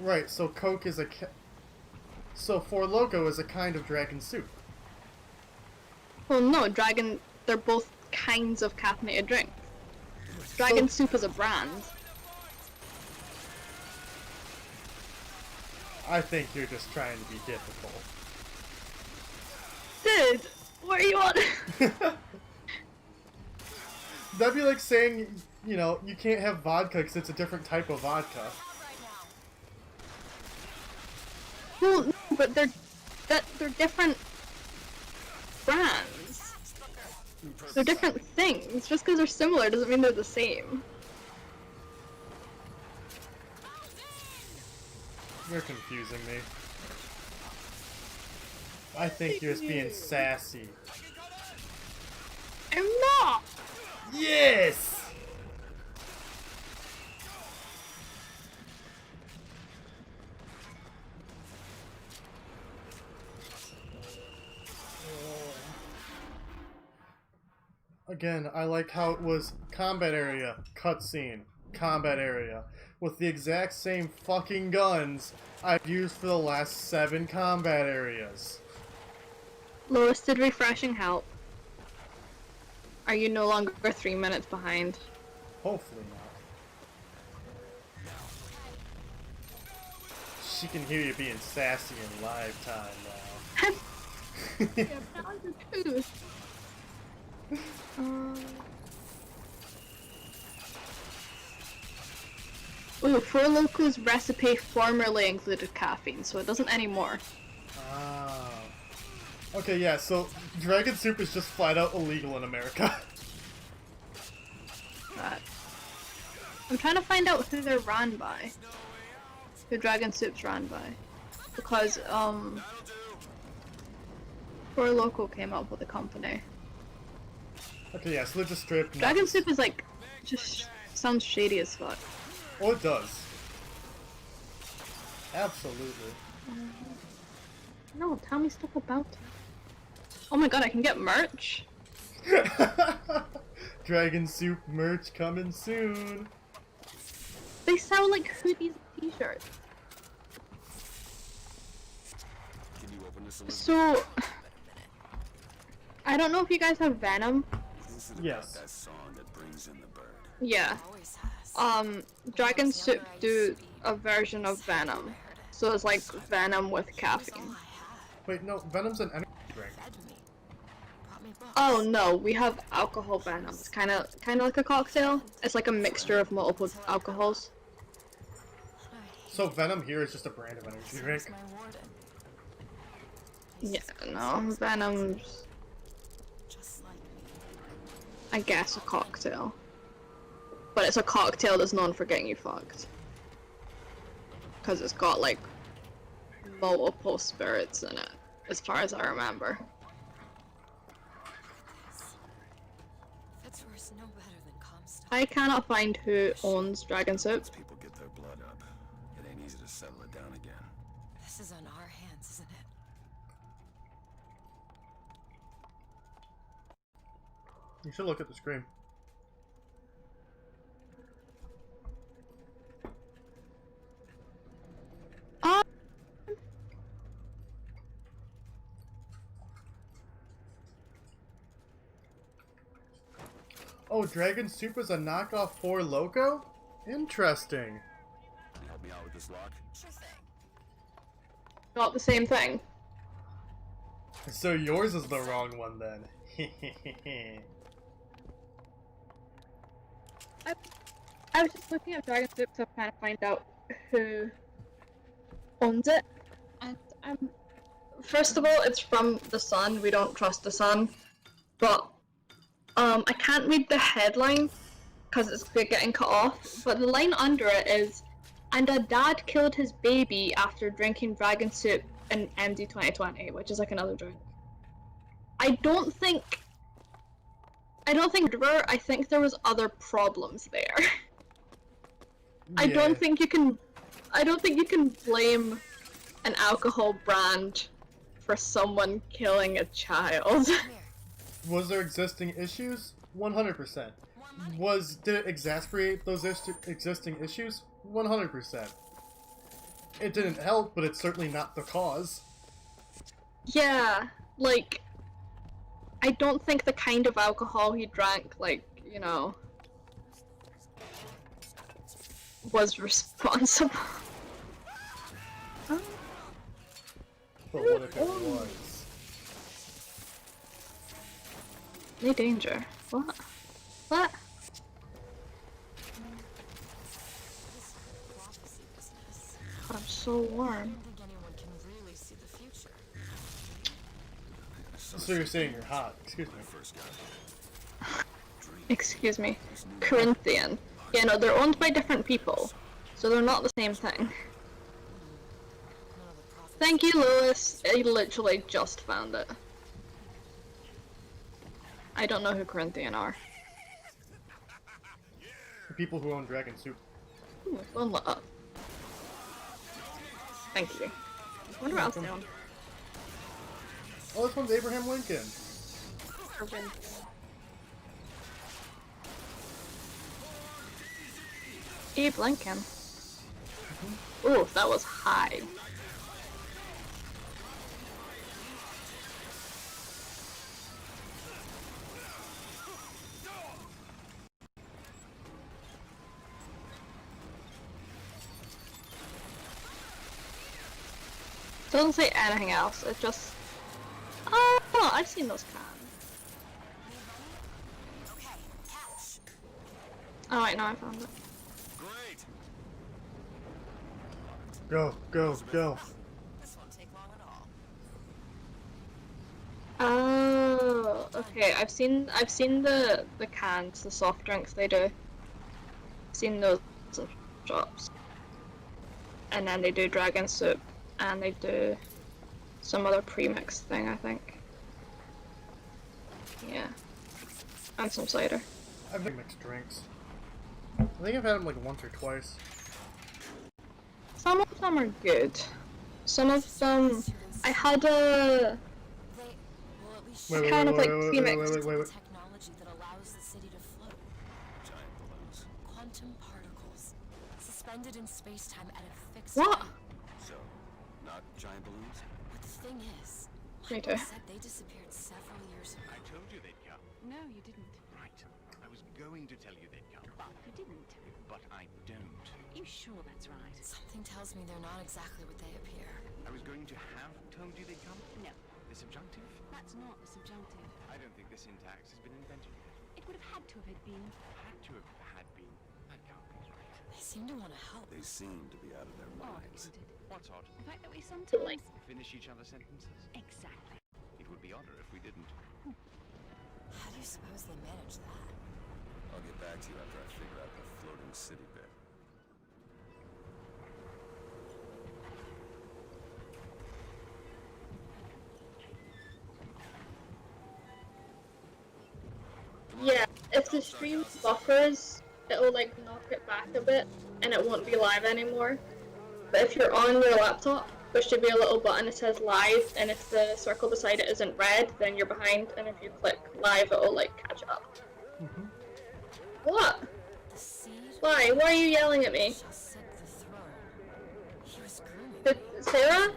Right, so Coke is so Four Loko is a kind of dragon soup. Well, no, they're both kinds of caffeinated drinks. Dragon Soup is a brand. I think you're just trying to be difficult. Dude, what are you on? That'd be like saying, you know, you can't have vodka because it's a different type of vodka. Well, no, but they're different brands. They're different things. Just because they're similar doesn't mean they're the same. You're confusing me. I think you're just being sassy. I'm not! Yes! Again, I like how it was combat area, cutscene, combat area, with the exact same fucking guns I've used for the last 7 combat areas. Lois, did refreshing help? Are you no longer 3 minutes behind? Hopefully not. She can hear you being sassy in live time now. Ooh, Four Loco's recipe formerly included caffeine, so it doesn't anymore. Ah. Okay, yeah, so Dragon Soup is just flat out illegal in America. I'm trying to find out who they're run by. Who Dragon Soup's run by. Because, Four Loco came up with a company. Okay, yeah, so they're just straight up Dragon nuts. Soup is like, just sounds shady as fuck. Oh, it does. Absolutely. No, tell me stuff about it. Oh my god, I can get merch? Dragon Soup merch coming soon. They sell like hoodies and t-shirts. Can you open this a little? So, I don't know if you guys have Venom. Is it about Yes. that song that brings in the bird? Yeah. Always has. Dragon Soup do a version of Venom. So it's like Venom with caffeine. Wait, no, Venom's an energy drink. Oh no, we have alcohol Venom. It's kind of like a cocktail. It's like a mixture of multiple alcohols. So Venom here is just a brand of energy drink. Yeah, no, Venom's, I guess, a cocktail. But it's a cocktail that's known for getting you fucked. Because it's got, like, multiple spirits in it, as far as I remember. Fitzroy's no better than Comstock. I cannot find who owns Dragon Soup. Once people get their blood up, it ain't easy to settle it down again. This is on our hands, isn't it? You should look at the screen. Oh, Dragon Soup is a knockoff Four Loko? Interesting. Can you help me out with this lock? Sure thing. Not the same thing. So yours is the wrong one then. I was just looking at Dragon Soup to kind of find out who owns it. And first of all, it's from the Sun. We don't trust the Sun. But I can't read the headline because it's getting cut off, but the line under it is, and a dad killed his baby after drinking dragon soup in MD 2020, which is like another drink. I don't think murderer, I think there was other problems there. I don't think you can blame an alcohol brand for someone killing a child. Was there existing issues? 100%. Did it exasperate those existing issues? 100%. It didn't help, but it's certainly not the cause. Yeah, like, I don't think the kind of alcohol he drank, like, you know, was responsible. But what if it was? No danger. What? What? God, I'm so warm. So you're saying you're hot. Excuse me. Excuse me. Corinthian. Yeah, no, they're owned by different people, so they're not the same thing. Thank you, Lewis. I literally just found it. I don't know who Corinthian are. The people who own Dragon Soup. Ooh, phone lit up. Thank you. I wonder what else they own. Oh, this one's Abraham Lincoln. Abe Lincoln. Ooh, that was high. Doesn't say anything else, it just... Oh, I've seen those cans. Oh wait, no, I found it. Great. Go, go, go. This won't take long at Oh, all. okay. I've seen the cans, the soft drinks they do. I've seen those shops. And then they do dragon soup, and they do some other premix thing, I think. Yeah. And some cider. I've had mixed drinks. I think I've had them like once or twice. Some of them are good. Some of them... I had a... Wait, kind of like wait. Technology that allows the city to float. Giant balloons. Quantum particles suspended in space-time at a fixed What? time. So, not giant balloons? But the thing is, Me Michael too. said they disappeared several years ago. I told you they'd come. No, you didn't. Right. I was going to tell you they'd come. But you didn't. But I don't. You sure that's right? Something tells me they're not exactly what they appear. I was going to have told you they'd come. No, The subjunctive? that's not the subjunctive. I don't think the syntax has been invented yet. It would have had to have been. Had to have had been. That can't be right. They seem to want to help. They seem to be out of their minds. Odd-ended. What's odd? The fact that we sometimes... Finish each other's sentences? Exactly. It would be odder if we didn't. How do you suppose they manage that? I'll get back to you after I figure out the floating city bit. Yeah, if the stream buffers, it'll like knock it back a bit and it won't be live anymore. But if you're on your laptop, there should be a little button that says live, and if the circle beside it isn't red, then you're behind, and if you click live, it'll like catch up. What? The seed Why? Why are you yelling at me? shall sit the throne. He was grooming me. Sarah?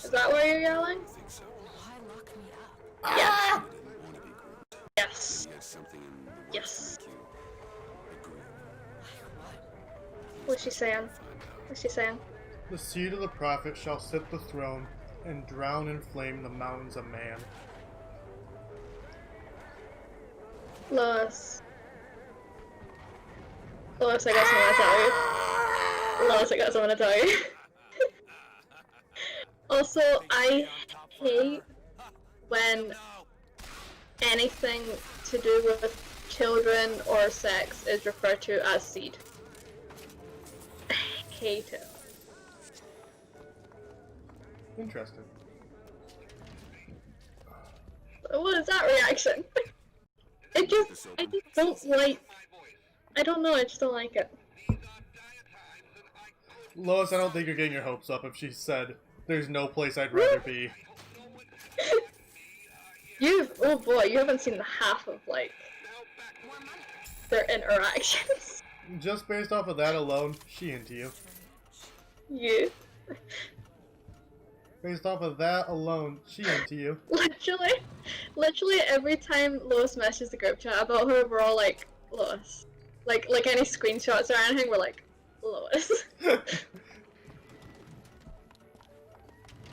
Is that why you're yelling? I think so. Why lock me up? Yes. You didn't want to be groomed. Yes. He has something in the works Yes. to make you agree. Like what? What's she saying? Find out. What's she saying? The seed of the prophet shall sit the throne and drown in flame the mountains of man. Lois. Lois, I got something to tell you. Lois, I got something to tell you. Also, I hate when anything to do with children or sex is referred to as seed. Hate it. Interesting. What is that reaction? I just don't like. I don't know. I just don't like it. Lois, I don't think you're getting your hopes up if she said, "There's no place I'd rather be." Oh boy, you haven't seen the half of like their interactions. Just based off of that alone, she into you. You. Based off of that alone, she into you. Literally every time Lois messages the group chat about her, we're all like, Lois. Like any screenshots or anything, we're like, Lois.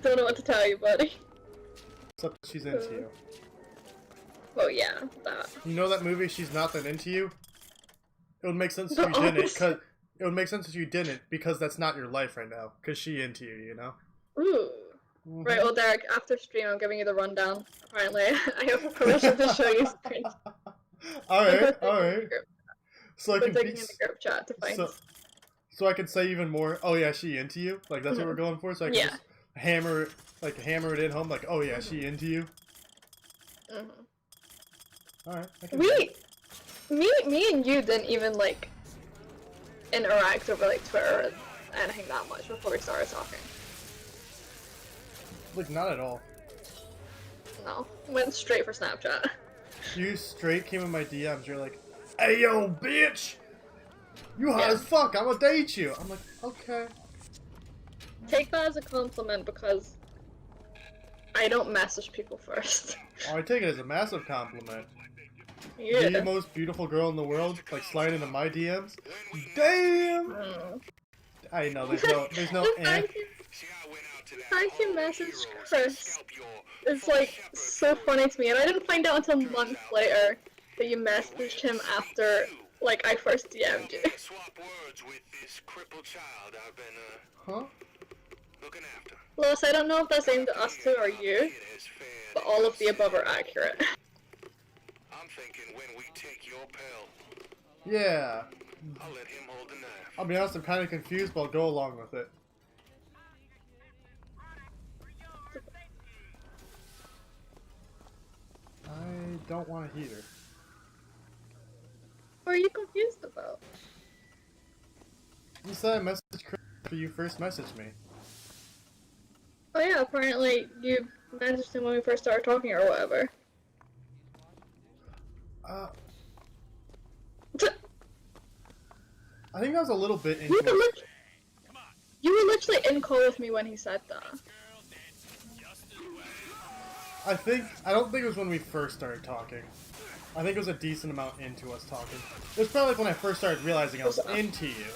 Don't know what to tell you, buddy. Except she's into you. Oh yeah, that. You know that movie, She's Not That Into You? It would make sense if you didn't, cause it would make sense if you didn't, because that's not your life right now. Cause she into you, you know? Ooh. Mm-hmm. Right, well Derek, after stream I'm giving you the rundown. Apparently, I have permission to show you screens. Alright. So I can digging in the group chat to find. So I can say even more, oh yeah, she into you? Like that's what we're going for? So I can just hammer it in home, like, oh yeah, she into you? Alright, me and you didn't even like interact over like Twitter or anything that much before we started talking. Like, not at all. No, went straight for Snapchat. You straight came in my DMs, you're like, hey yo, bitch! You hot as fuck, I'ma date you! I'm like, okay. Take that as a compliment because I don't message people first. Oh, I take it as a massive compliment. Yeah. The most beautiful girl in the world, like sliding into my DMs. Damn! I know, there's no Thank you, message Chris. It's like so funny to me, and I didn't find out until months later that you messaged him after like I first DM'd you. Huh? Lois, I don't know if that's aimed at us two or you, but all of the above are accurate. I'm thinking when we take your pill. Yeah. I'll let him hold the knife. I'll be honest, I'm kind of confused, but I'll go along with it. I don't want a heater. What are you confused about? You said I messaged Chris after you first messaged me. Oh yeah, apparently you messaged him when we first started talking or whatever. I think that was a little bit into You were literally in call with me when he said that. I don't think it was when we first started talking. I think it was a decent amount into us talking. It was probably like when I first started realizing I was into you.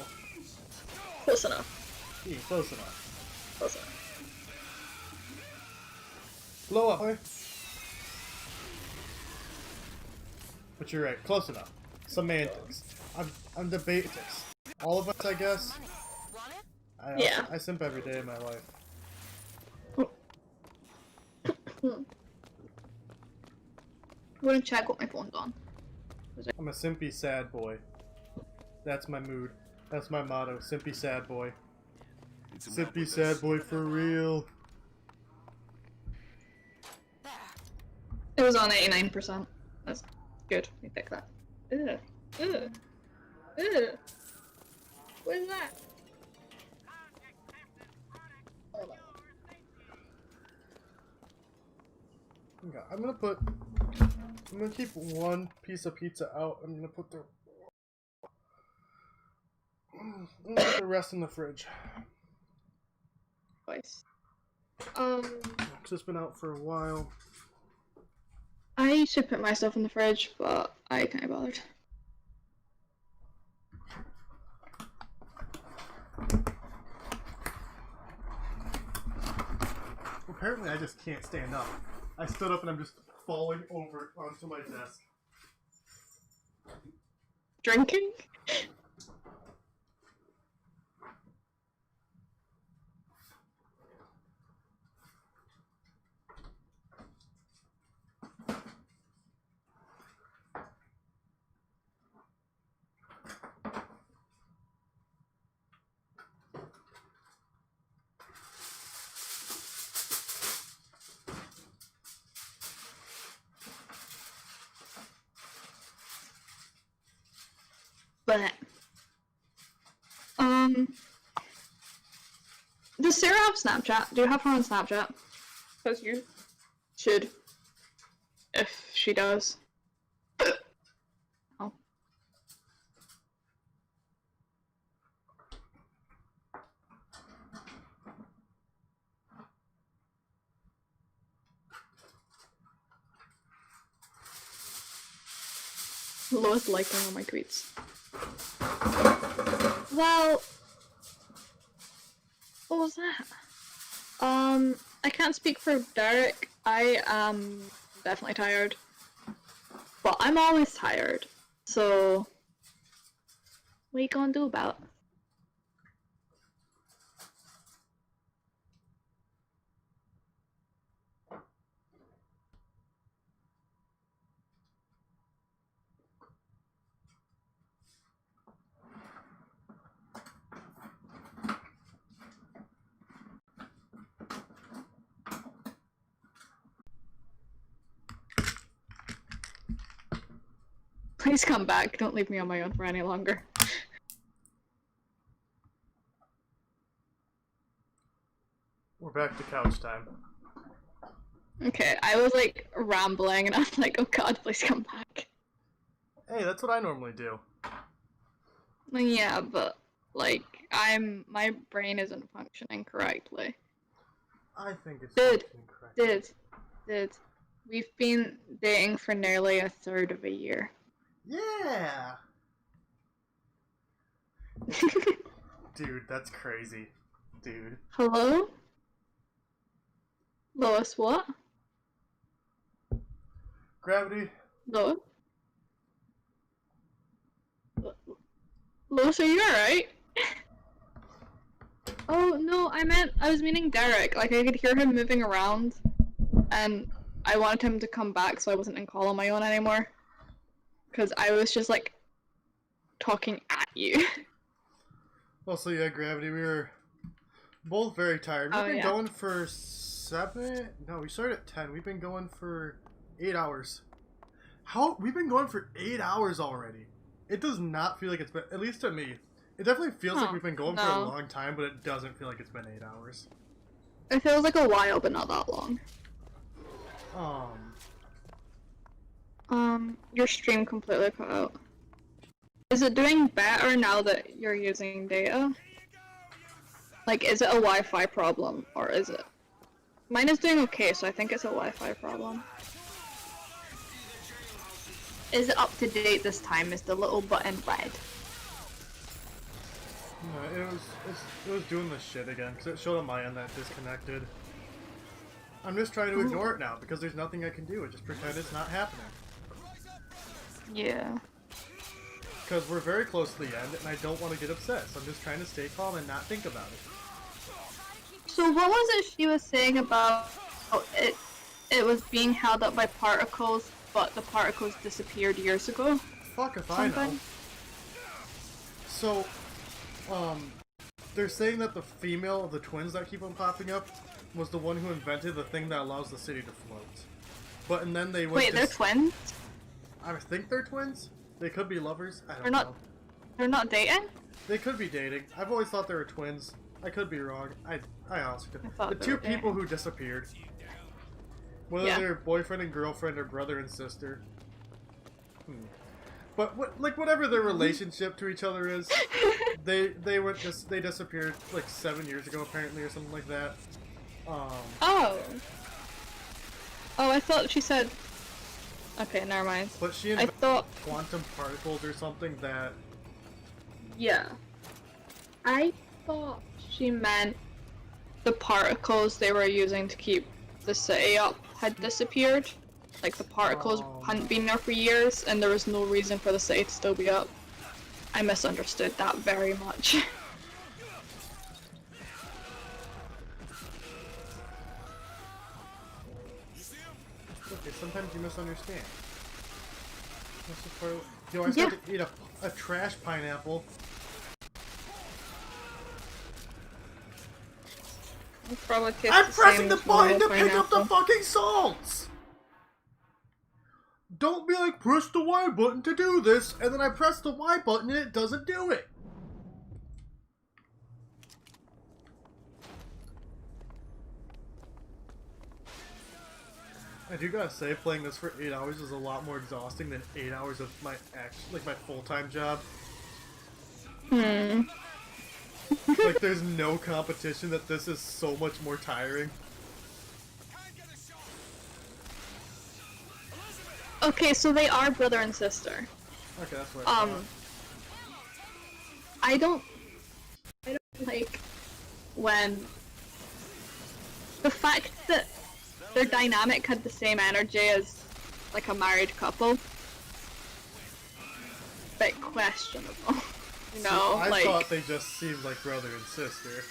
Close enough. Yeah, close enough. Close enough. Blow up, okay? But you're right, close enough. Semantics. I'm debating. All of us, I guess. I simp every day of my life. I'm gonna check what my phone's on. I'm a simpy sad boy. That's my mood. That's my motto. Simpy sad boy. Simpy sad boy for real. It was on 89%. That's good. We pick that. Ugh. Ugh. Ugh. What is that? Hold on. Okay, I'm gonna keep one piece of pizza out. I'm gonna put the rest in the fridge. Twice. It's been out for a while. I should put my stuff in the fridge, but I can't be bothered. Apparently I just can't stand up. I stood up and I'm just falling over onto my desk. Drinking? But does Sarah have Snapchat? Do you have her on Snapchat? Because you should, if she does. Oh. Lois liking all my tweets. Well, what was that? I can't speak for Derek. I am definitely tired. But I'm always tired. So, what you gonna do about it? Please come back. Don't leave me on my own for any longer. We're back to couch time. Okay, I was like rambling and I was like, oh god, please come back. Hey, that's what I normally do. Yeah, but like my brain isn't functioning correctly. I think it's Dude, functioning correctly. We've been dating for nearly a third of a year. Yeah! Dude, that's crazy. Dude. Hello? Lois, what? Gravity. Lois? Lois, are you alright? Oh, no, I was meaning Derek. Like, I could hear him moving around, and I wanted him to come back so I wasn't in call on my own anymore. Because I was just, like, talking at you. Well, so yeah, Gravity, we were both very tired. We've been going for 7? No, we started at 10. We've been going for 8 hours. We've been going for 8 hours already. It does not feel like it's been, at least to me, it definitely feels like we've been going for a long time, but it doesn't feel like it's been 8 hours. It feels like a while, but not that long. Your stream completely cut out. Is it doing better now that you're using data? Like, is it a Wi-Fi problem, or is it? Mine is doing okay, so I think it's a Wi-Fi problem. Is it up to date this time? Is the little button red? No, it was doing this shit again, because it showed on my end that it disconnected. I'm just trying to ignore it now, because there's nothing I can do. I just pretend it's not happening. Yeah. Because we're very close to the end, and I don't want to get upset, so I'm just trying to stay calm and not think about it. So what was it she was saying about it was being held up by particles, but the particles disappeared years ago? Fuck if I know. So, they're saying that the female of the twins that keep on popping up was the one who invented the thing that allows the city to float. And then they went Wait, they're twins? I think they're twins? They could be lovers? I don't know. They're not dating? They could be dating. I've always thought they were twins. I could be wrong. I honestly could. The two people who disappeared. Whether they're boyfriend and girlfriend or brother and sister. But whatever their relationship to each other is, they disappeared like 7 years ago apparently or something like that. Oh, I thought she said. Okay, never mind. But she invented quantum particles or something that. Yeah. I thought she meant the particles they were using to keep the city up had disappeared. Like the particles hadn't been there for years and there was no reason for the city to still be up. I misunderstood that very much. Okay, sometimes you misunderstand. That's the part. Yo, I just had to eat a trash pineapple. I'm pressing the button to pick up the fucking salts! Don't be like, press the Y button to do this, and then I press the Y button and it doesn't do it. I do gotta say, playing this for 8 hours is a lot more exhausting than 8 hours of my my full-time job. Like, there's no competition that this is so much more tiring. Okay, so they are brother and sister. Okay, that's what I thought. I don't like when the fact that their dynamic had the same energy as like a married couple. Bit questionable. You know, I like thought they just seemed like brother and sister.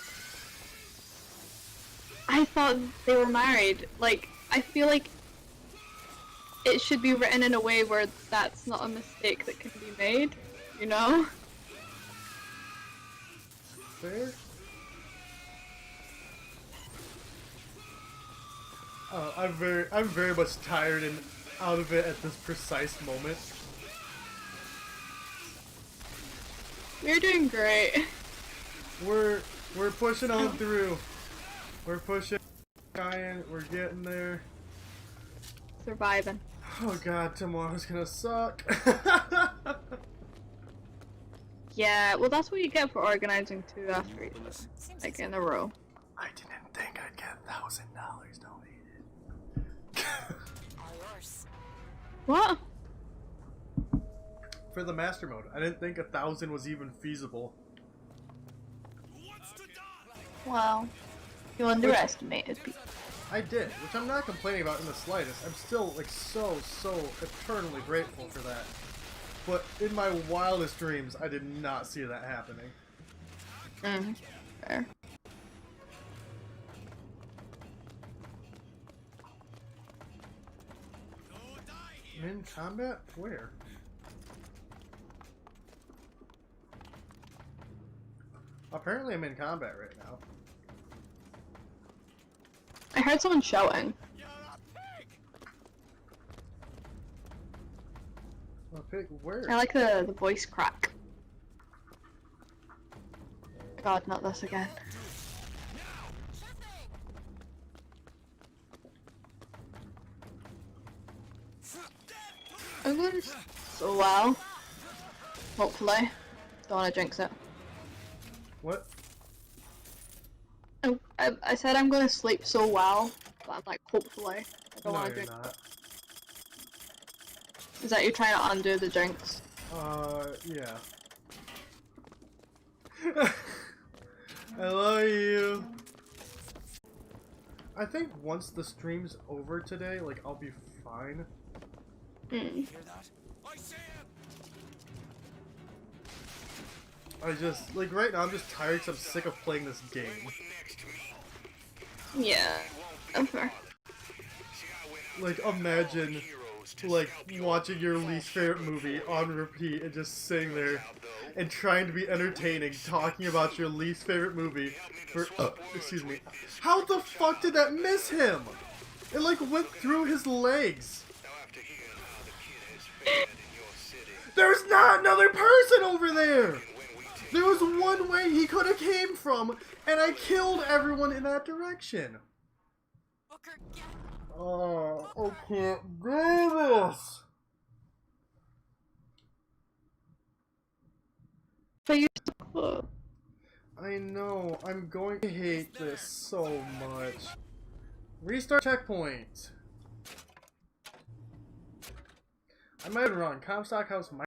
I thought they were married. Like, I feel like it should be written in a way where that's not a mistake that can be made, you know? Fair? I'm very much tired and out of it at this precise moment. You're doing great. We're pushing on through. We're pushing, trying, we're getting there. Surviving. Oh god, tomorrow's gonna suck. Yeah, well that's what you get for organizing 2 athletes, like in a row. I didn't think I'd get $1,000 donated. What? For the master mode, I didn't think 1,000 was even feasible. Well, you underestimated people. I did, which I'm not complaining about in the slightest. I'm still like so eternally grateful for that. But in my wildest dreams, I did not see that happening. Fair. I'm in combat? Where? Apparently I'm in combat right now. I heard someone shouting. A pig? Where? I like the voice crack. God, not this again. I'm going so well. Hopefully. Don't want to jinx it. What? I said I'm going to sleep so well, but I'm like, hopefully. I don't No, want to you're jinx not. it. Is that you trying to undo the jinx? Yeah. I love you. I think once the stream's over today, like, I'll be fine. Hear that? I say it! I just, like, right now I'm just tired because I'm sick of playing this game. Yeah. Fair. Like, imagine, like, watching your least favorite movie on repeat and just sitting there and trying to be entertaining, talking about your least favorite movie for, excuse me. How the fuck did that miss him? It, like, went through his legs. There's not another person over there! There was one way he could have came from, and I killed everyone in that direction. Oh, I can't do this! But you're so close. I know, I'm going to hate this so much. Restart checkpoint. I might have been wrong. Comstock House might